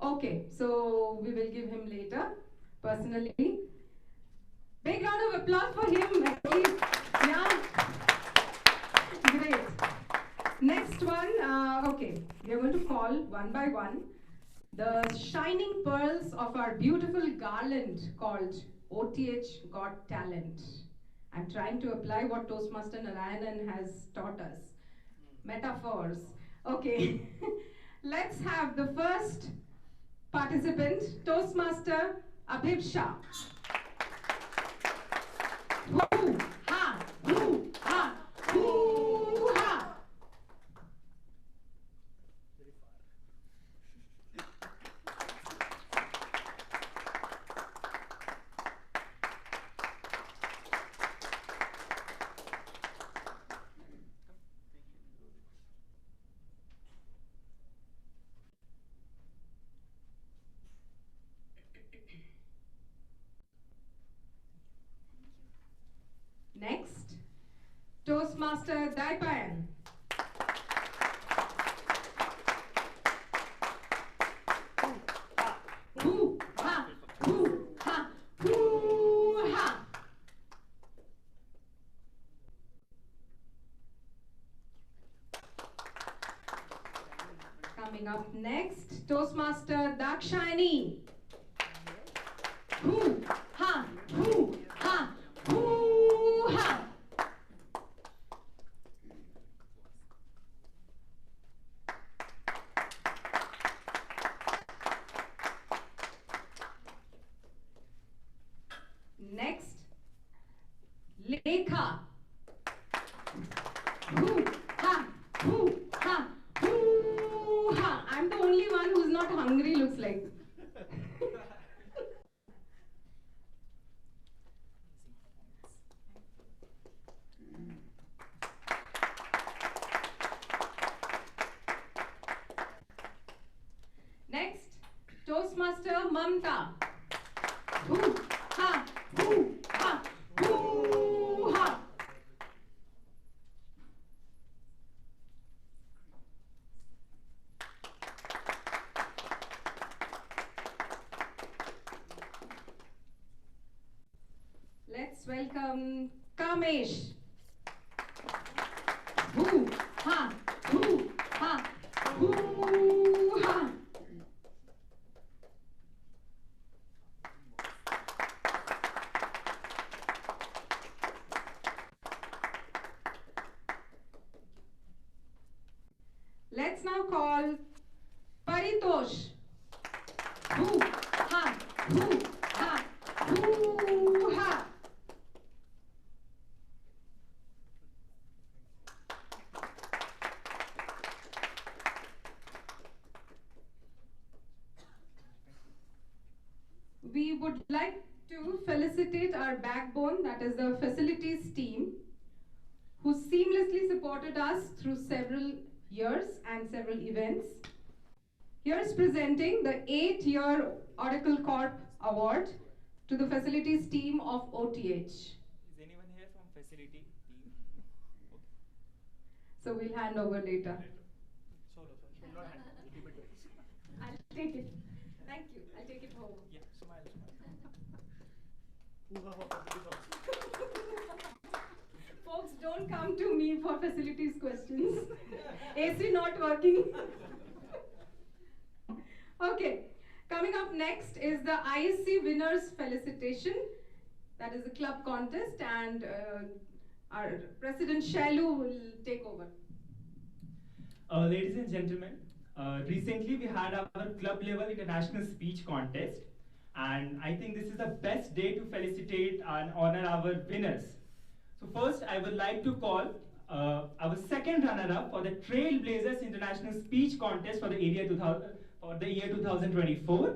Okay, so we will give him later, personally. Big round of applause for him, at least. Yeah. Great. Next one, okay, we are going to call one by one the shining pearls of our beautiful garland called OTH Got Talent. I'm trying to apply what Toastmaster Narayanan has taught us. Metaphors. Okay. Let's have the first participant, Toastmaster Abhib Shah. Hoo, ha, hoo, ha, hoo, ha. Next, Toastmaster Daipayan. Hoo, ha, hoo, ha, hoo, ha. Coming up next, Toastmaster Dakshayani. Hoo, ha, hoo, ha, hoo, ha. Next, Lekha. Hoo, ha, hoo, ha, hoo, ha. I'm the only one who's not hungry, looks like. Next, Toastmaster Mamta. Hoo, ha, hoo, ha, hoo, ha. Let's welcome Kamesh. Hoo, ha, hoo, ha, hoo, ha. Let's now call Paritosh. Hoo, ha, hoo, ha, hoo, ha. We would like to felicitate our backbone, that is the facilities team, who seamlessly supported us through several years and several events. Here's presenting the 8-year Oracle Corp Award to the facilities team of OTH. Is anyone here from facility team? Okay. So we'll hand over later. Solo. Not hand. Keep it. I'll take it. Thank you. I'll take it home. Yeah, smile. Folks, don't come to me for facilities questions. AC not working. Okay, coming up next is the ISC Winners Felicitation. That is a club contest, and our President Shalu will take over. Ladies and gentlemen, recently we had our club level international speech contest, and I think this is the best day to felicitate and honor our winners. So first, I would like to call our second runner-up for the Trailblazers International Speech Contest for the year 2024.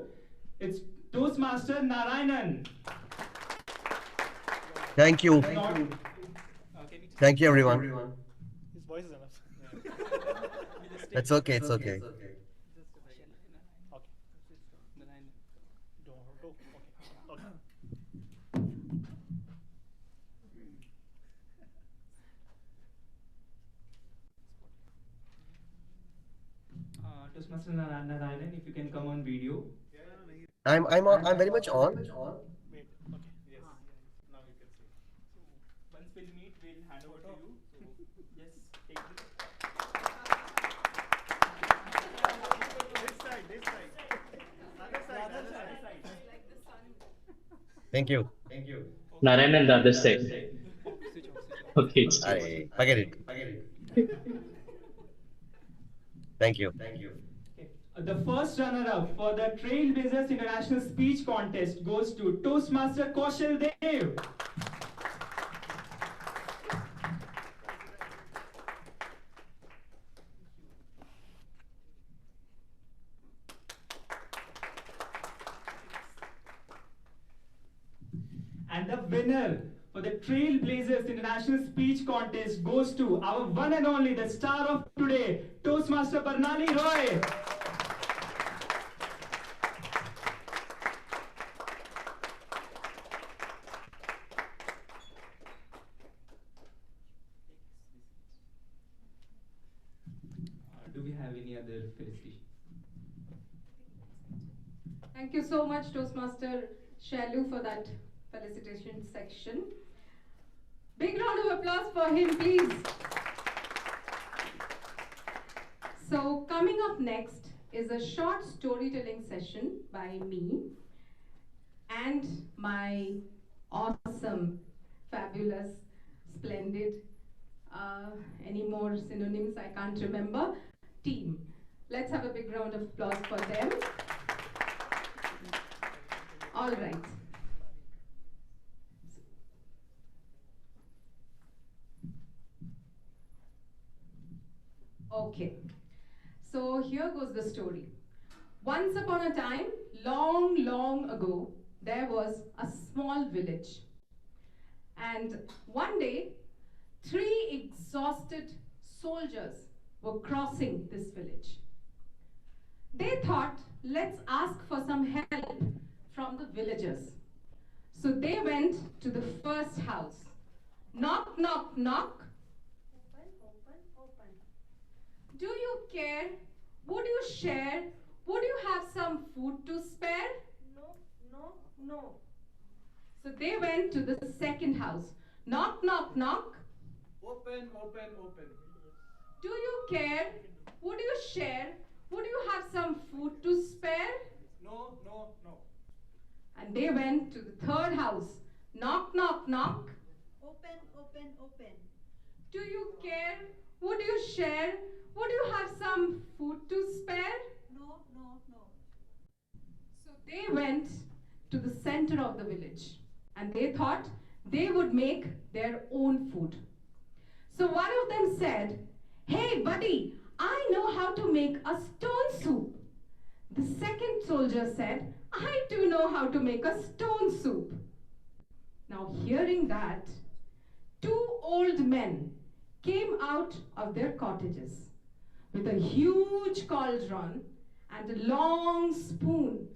It's Toastmaster Narayanan. Thank you. Thank you, everyone. His voice is enough. It's okay. It's okay. Okay. Don't go. Okay. Toastmaster Narayan, if you can come on video. I'm very much on. Wait, okay, yes. Now you can see. So once we'll meet, we'll hand over to you. So just take this. This side. Other side. Thank you. Narayan and the other side. Okay, it's clear. Forget it. Thank you. Okay. The first runner-up for the Trailblazers International Speech Contest goes to Toastmaster Kaushal Dev. And the winner for the Trailblazers International Speech Contest goes to our one and only, the star of today, Toastmaster Barnali Roy. Do we have any other felicitation? Thank you so much, Toastmaster Shalu, for that felicitation section. Big round of applause for him, please. So coming up next is a short storytelling session by me and my awesome, fabulous, splendid, any more synonyms I can't remember, team. Let's have a big round of applause for them. All right. Okay. So here goes the story. Once upon a time, long, long ago, there was a small village. And one day, 3 exhausted soldiers were crossing this village. They thought, let's ask for some help from the villagers. So they went to the first house. Knock, knock, knock. Open. Do you care? Would you share? Would you have some food to spare? No. So they went to the second house. Knock, knock, knock. Open. Do you care? Would you share? Would you have some food to spare? No. And they went to the third house. Knock, knock, knock. Open. Do you care? Would you share? Would you have some food to spare? No. So they went to the center of the village and they thought they would make their own food. So one of them said, "Hey buddy, I know how to make a stone soup." The second soldier said, "I do know how to make a stone soup." Now hearing that, 2 old men came out of their cottages with a huge cauldron and a long spoon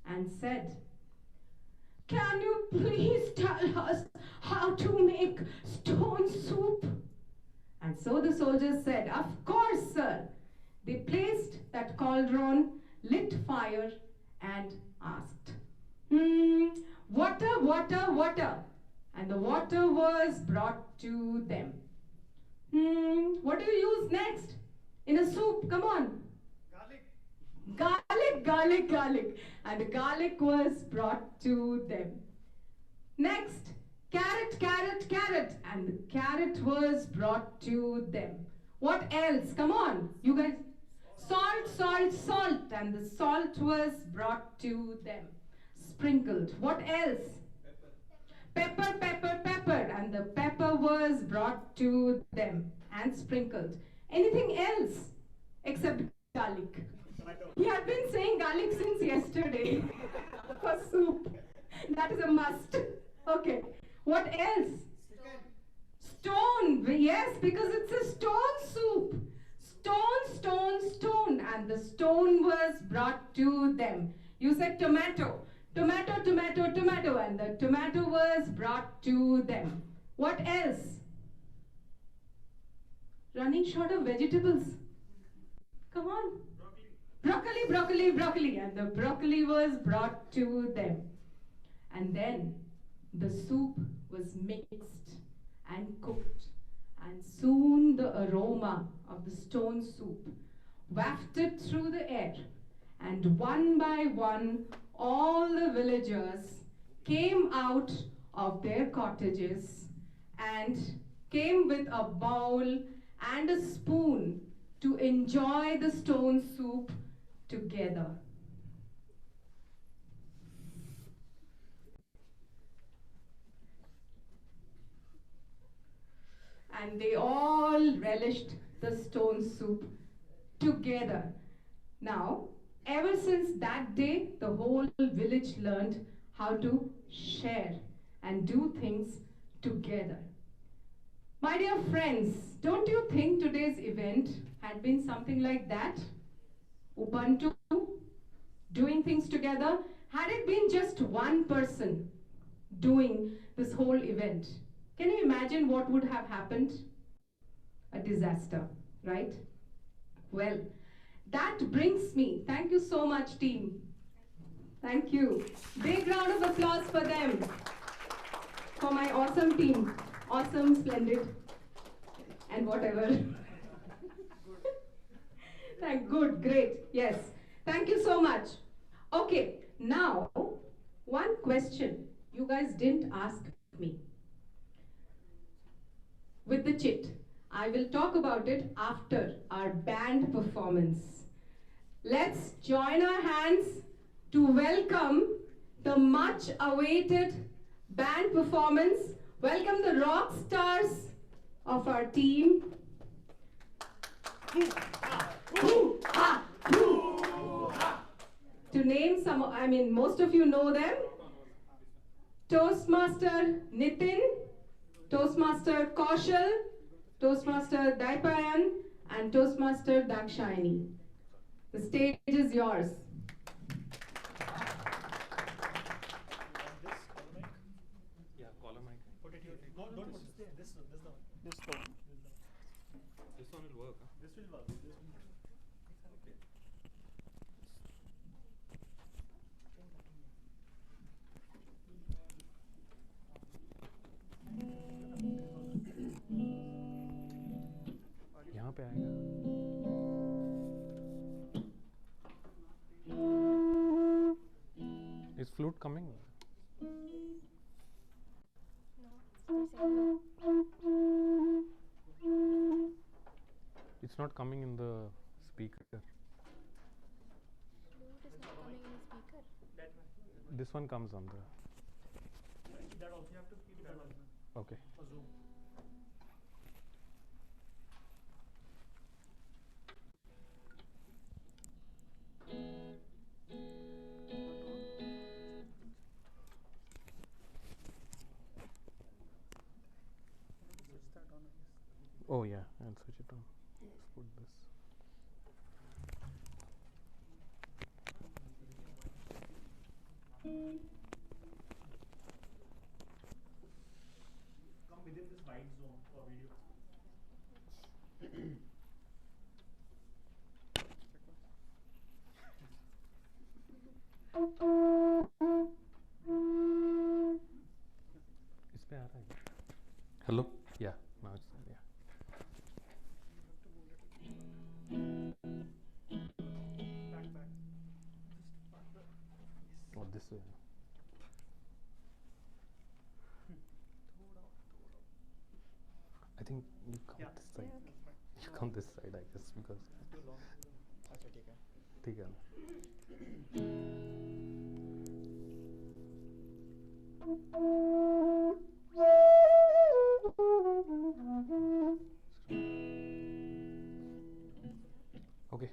and said, "Can you please tell us how to make stone soup?" And so the soldiers said, "Of course, sir." They placed that cauldron, lit fire, and asked, water. And the water was brought to them. What do you use next in a soup? Come on. Garlic. And the garlic was brought to them. Next, carrot. And the carrot was brought to them. What else? Come on, you guys. Salt. And the salt was brought to them. Sprinkled. What else? Pepper. And the pepper was brought to them and sprinkled. Anything else except garlic? He had been saying garlic since yesterday for soup. That is a must. Okay. What else? Stone. Yes, because it's a stone soup. Stone. And the stone was brought to them. You said tomato. Tomato. And the tomato was brought to them. What else? Running short of vegetables. Come on. broccoli, broccoli, broccoli. And the broccoli was brought to them. And then the soup was mixed and cooked. And soon the aroma of the stone soup wafted through the air. And one by one, all the villagers came out of their cottages and came with a bowl and a spoon to enjoy the stone soup together. And they all relished the stone soup together. Now, ever since that day, the whole village learned how to share and do things together. My dear friends, don't you think today's event had been something like that? Ubuntu, doing things together. Had it been just one person doing this whole event, can you imagine what would have happened? A disaster, right? Well, that brings me, thank you so much, team. Thank you. Big round of applause for them, for my awesome team. Awesome, splendid, and whatever. Good, great, yes. Thank you so much. Okay, now, one question you guys didn't ask me. With the chit, I will talk about it after our band performance. Let's join our hands to welcome the much awaited band performance. Welcome the rock stars of our team. To name some, I mean, most of you know them. Toastmaster Nitin, Toastmaster Kaushal, Toastmaster Daipayan, and Toastmaster Dakshayani. The stage is yours. Yeah, collar mic. Put it here. Don't put this one. This one. This one will work. Huh? This will work. This will work. Okay. यहाँ पे आएगा. Is flute coming? It's not coming in the speaker. This one comes on the. That also you have to keep that also. Okay. For Zoom. Oh yeah, I'll switch it on. Let's put this. Come within this wide zone for video. इस पे आ रहा है. Hello? Yeah, now it's there. Yeah. Back. Oh, this way. I think you count this side. You count this side, I guess, because. Too long. अच्छा ठीक है. ठीक है. Okay.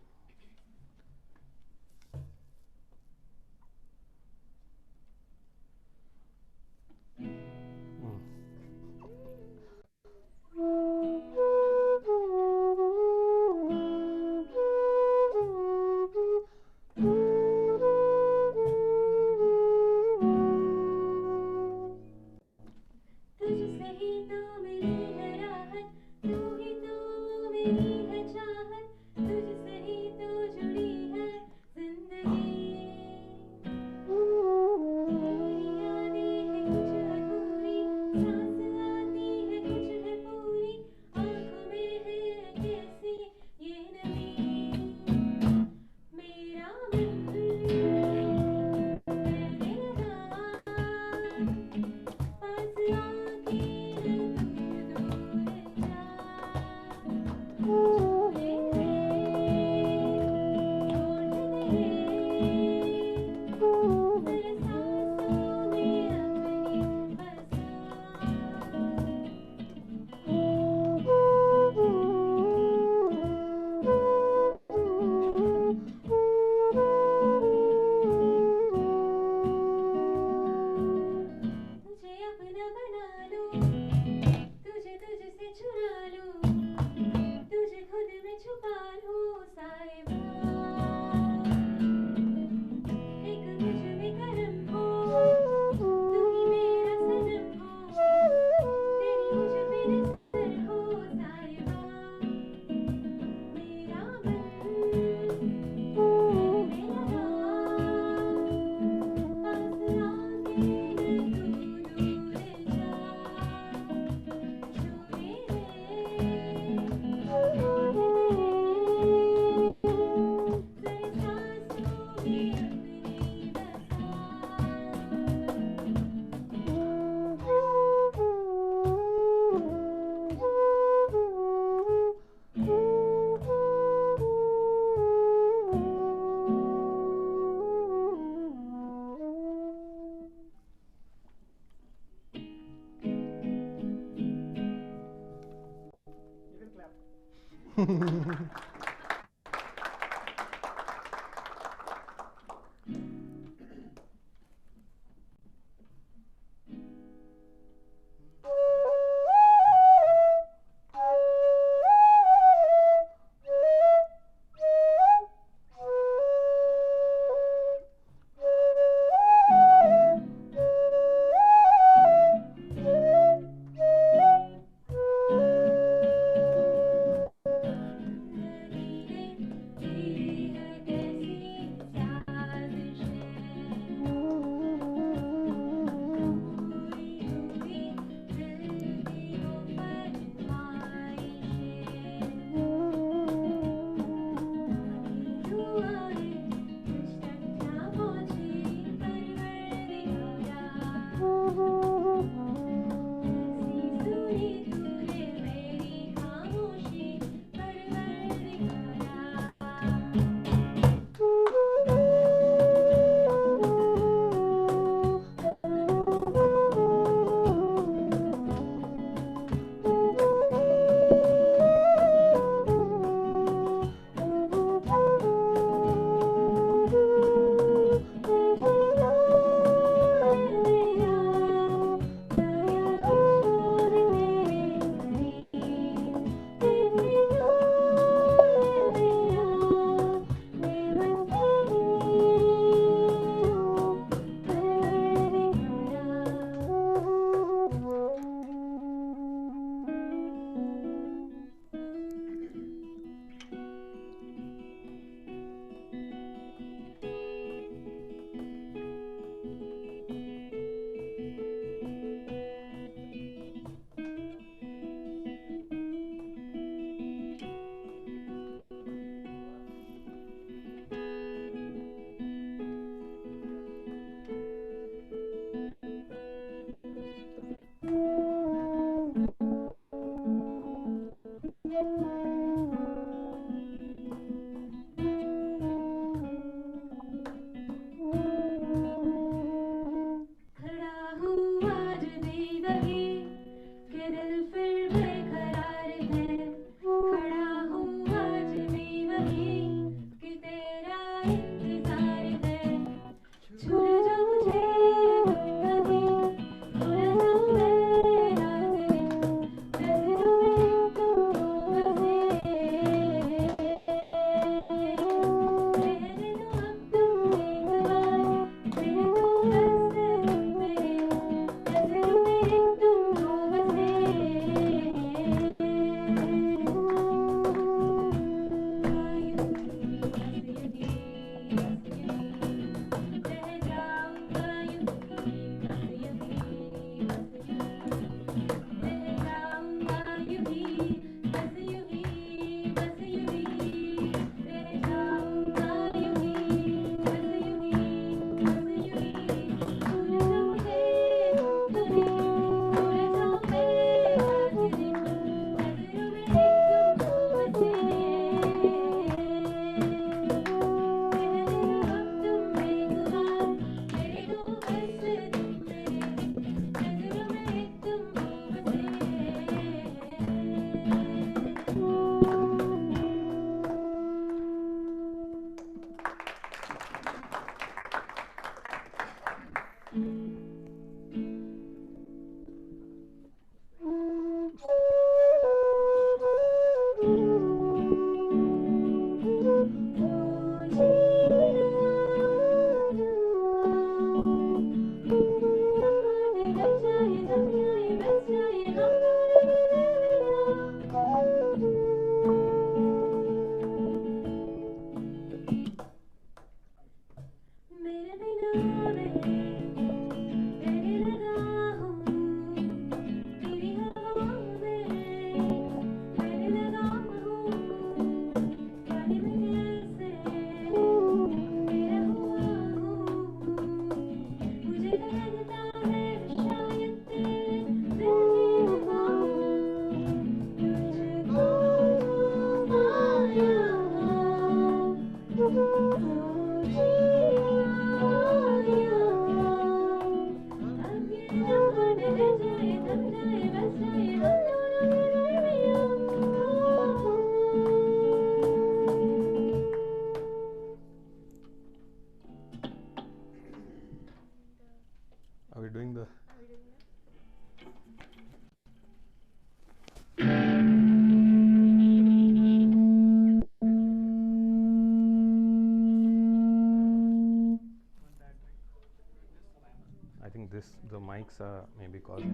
the mics are maybe causing.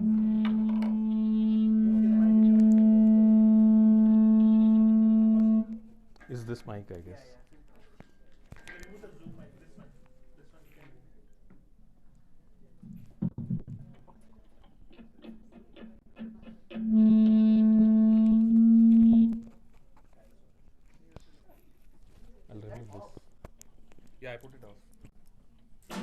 Is this mic, I guess. I'll remove this. Yeah, I put it off. Yeah.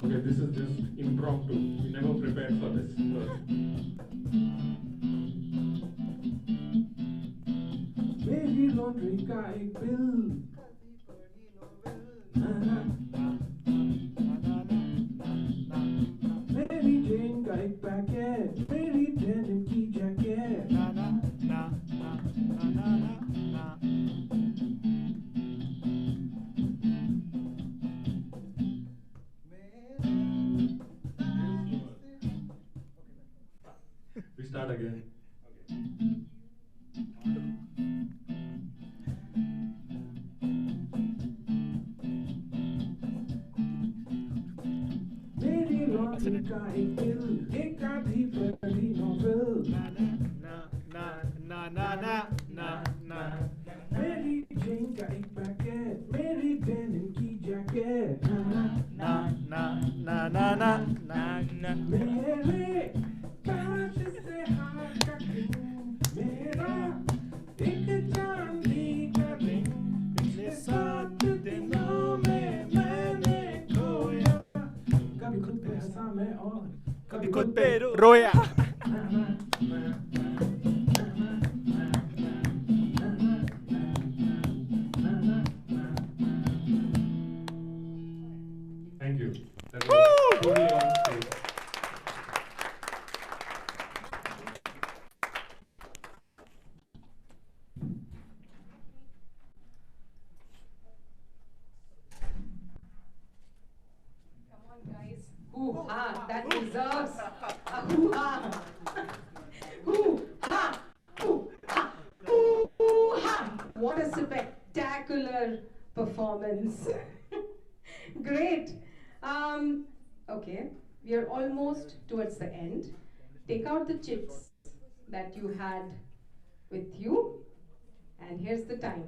Okay, this is just impromptu. We never prepared for this. मेरी lottery का एक bill मेरी जेन का एक packet मेरी denim की jacket We start again. मेरी lottery का एक बिल एक आधी पढ़ी नॉवेल मेरी जेन का एक पैकेट मेरी डेनिम की जैकेट मेरे कांच से हाथ का किंग मेरा एक चांदी का रिंग पिछले 7 दिनों में मैंने खोया कभी खुद पे हंसा मैं और कभी खुद पे रोया Thank you. That was totally on stage. Come on, guys. Hoo-ha, that deserves a hoo-ha. Hoo-ha, hoo-ha, hoo-ha. What a spectacular performance. Great. Okay, we are almost towards the end. Take out the chips that you had with you. And here's the time.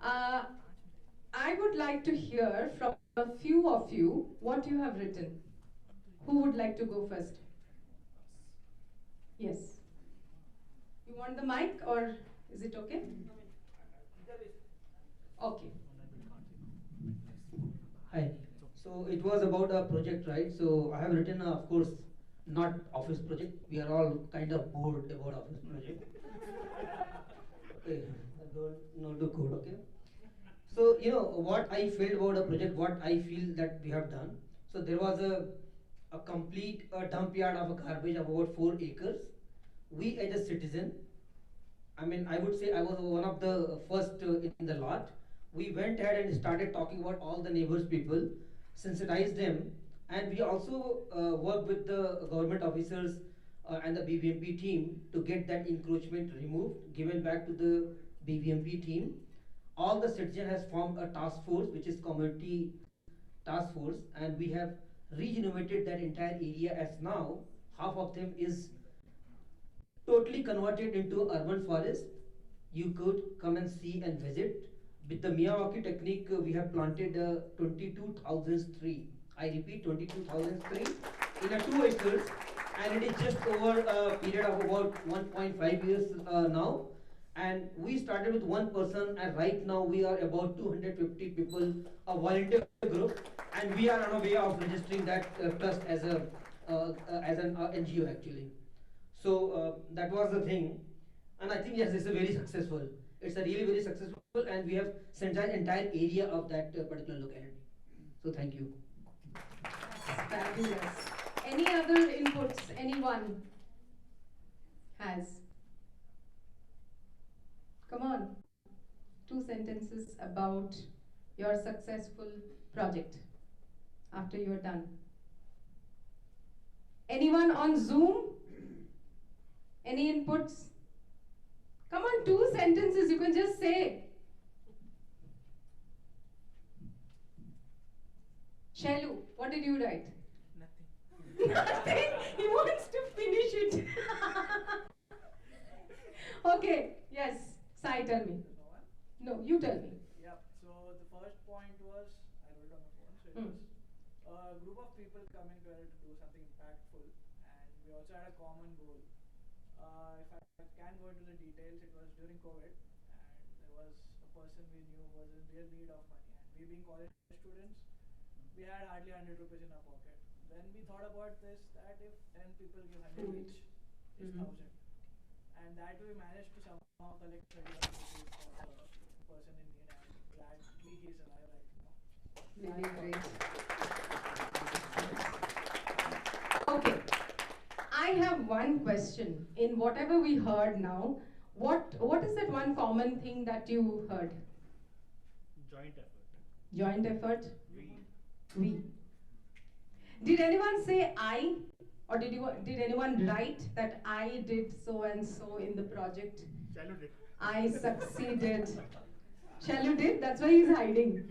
I would like to hear from a few of you what you have written. Who would like to go first? Yes. You want the mic or is it okay? Okay. Hi. So it was about a project, right? So I have written, of course, not office project. We are all kind of bored about office project. Okay, don't do code, okay? So, you know, what I felt about a project, what I feel that we have done. So there was a complete dump yard of a garbage of about 4 acres. We as a citizen, I mean, I would say I was one of the first in the lot. We went ahead and started talking about all the neighbors people, sensitized them, and we also worked with the government officers and the BVMP team to get that encroachment removed, given back to the BVMP team. All the citizen has formed a task force, which is community task force, and we have regenerated that entire area. As now half of them is totally converted into urban forest. You could come and see and visit. With the Miyawaki technique, we have planted 22,000 tree. I repeat, 22,000 tree in a 2 acres, and it is just over a period of about 1.5 years now. And we started with one person, and right now we are about 250 people, a volunteer group, and we are on a way of registering that trust as a as an NGO actually. So that was the thing, and I think yes, it's a very successful. It's a really very successful, and we have sensitized entire area of that particular locality. So thank you. Fabulous. Any other inputs anyone has? Come on. 2 sentences about your successful project after you're done. Anyone on Zoom? Any inputs? Come on, 2 sentences, you can just say. Shailu, what did you write? Nothing. Nothing? He wants to finish it. Okay, yes. Sai, tell me. No, you tell me. Yep. So the first point was, I wrote it on my phone. So it was a group of people coming together to do something impactful, and we also had a common goal. If I can go into the details, it was during COVID, and there was a person we knew was in real need of money, and we being college students, we had hardly 100 rupees in our pocket. Then we thought about this, that if 10 people give 100 each, is 1000. And that we managed to somehow collect 31 rupees for the person in need, and gladly he's alive right now. Really great. Okay. I have one question. In whatever we heard now, what is that one common thing that you heard? Joint effort. Joint effort? We. Did anyone say I? Or did anyone write that I did so and so in the project? Shalu did. I succeeded. Shalu did? That's why he's hiding.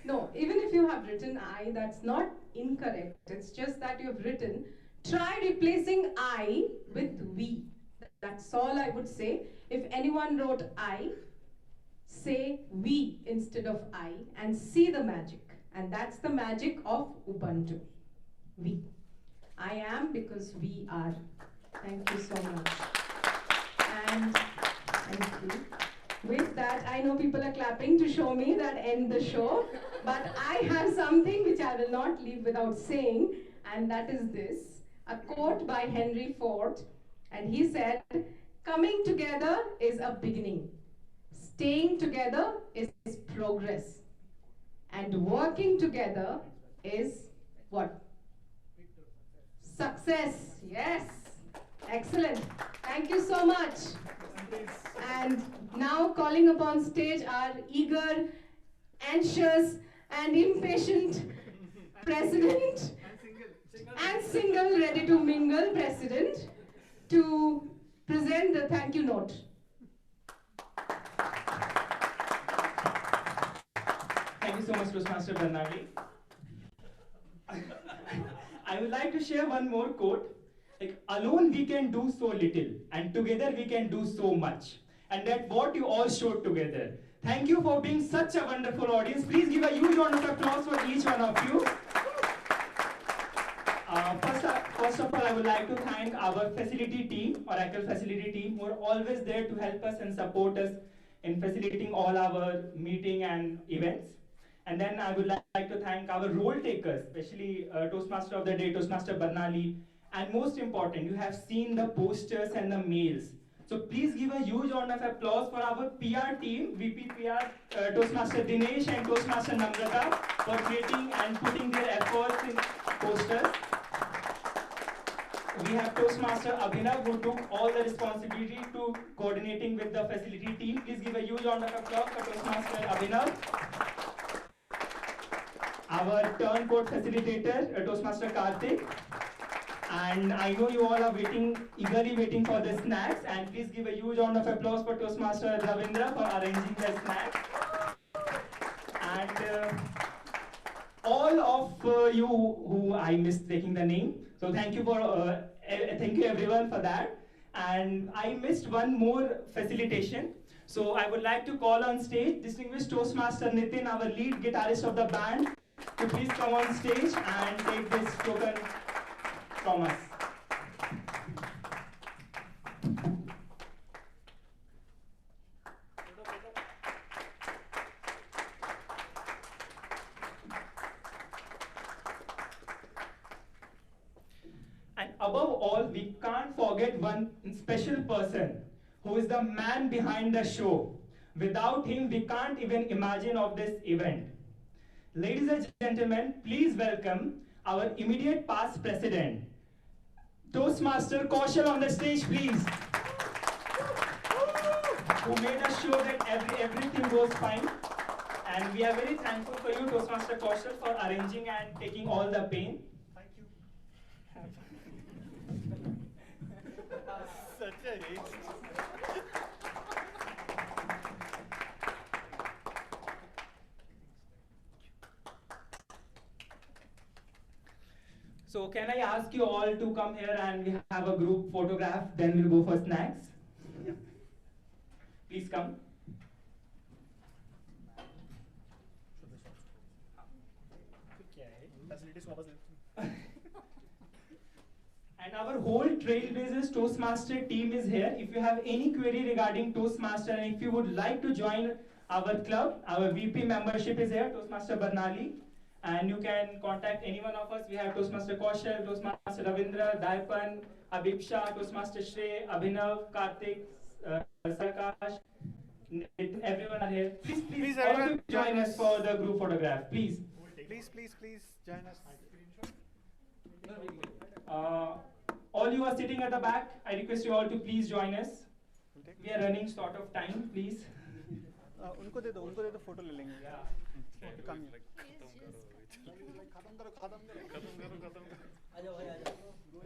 No, even if you have written I, that's not incorrect. It's just that you've written, try replacing I with we. That's all I would say. If anyone wrote I, say we instead of I and see the magic. And that's the magic of Ubuntu. We. I am because we are. Thank you so much. And thank you. With that, I know people are clapping to show me that end the show, but I have something which I will not leave without saying, and that is this. A quote by Henry Ford, and he said, coming together is a beginning. Staying together is progress. And working together is what? Success. Yes. Excellent. Thank you so much. And now calling upon stage our eager, anxious, and impatient president and single, ready to mingle president to present the thank you note. Thank you so much, Toastmaster Bernardi. I would like to share one more quote. Like, alone we can do so little, and together we can do so much. And that's what you all showed together. Thank you for being such a wonderful audience. Please give a huge round of applause for each one of you. First of all, I would like to thank our facility team, Oracle facility team, who are always there to help us and support us in facilitating all our meeting and events. And then I would like to thank our role takers, especially Toastmaster of the Day, Toastmaster Barnali. And most important, you have seen the posters and the mails. So please give a huge round of applause for our PR team, VP PR, Toastmaster Dinesh and Toastmaster Namrata for creating and putting their efforts in posters. We have Toastmaster Abhinav who took all the responsibility to coordinating with the facility team. Please give a huge round of applause for Toastmaster Abhinav. Our turncoat facilitator, Toastmaster Karthik. And I know you all are eagerly waiting for the snacks. And please give a huge round of applause for Toastmaster Ravindra for arranging the snacks. And all of you who I missed taking the name. So thank you everyone for that. And I missed one more facilitation. So I would like to call on stage distinguished Toastmaster Nitin, our lead guitarist of the band, to please come on stage and take this token from us. we can't forget one special person who is the man behind the show. Without him, we can't even imagine of this event. Ladies and gentlemen, please welcome our immediate past president, Toastmaster Kaushal on the stage, please. Who made us sure that everything goes fine. And we are very thankful for you, Toastmaster Kaushal, for arranging and taking all the pain. Thank you. Such a race. So can I ask you all to come here and we have a group photograph, then we'll go for snacks? Please come. And our whole Trailblazers Toastmaster team is here. If you have any query regarding Toastmaster and if you would like to join our club, our VP membership is here, Toastmaster Barnali. And you can contact any one of us. We have Toastmaster Kaushal, Toastmaster Ravindra, Daipan, Abib Shah, Toastmaster Shrey, Abhinav, Karthik, Sarkash. Everyone are here. Please all of you join us for the group photograph. Please. Please join us. All you are sitting at the back, I request you all to please join us. We are running short of time, please. उनको दे दो photo ले लेंगे कम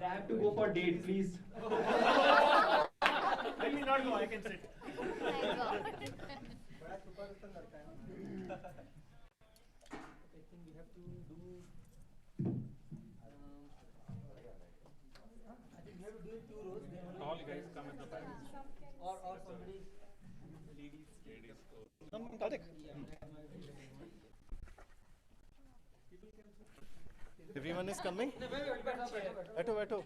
I have to go for date, please. Let me not go, I can sit. All guys come at the back. Or somebody. Karthik. Everyone is coming? बैठो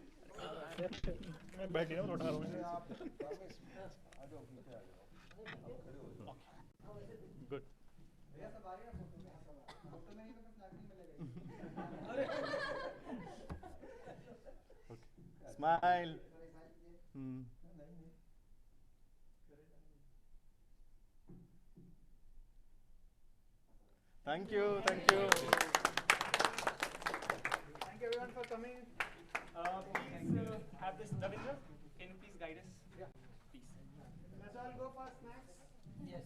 मैं बैठ ही उठा रहा हूँ good smile Thank you. Thank you everyone for coming. Please have this, Ravindra. Can you please guide us? Yeah. Please. Let's all go for snacks. Yes.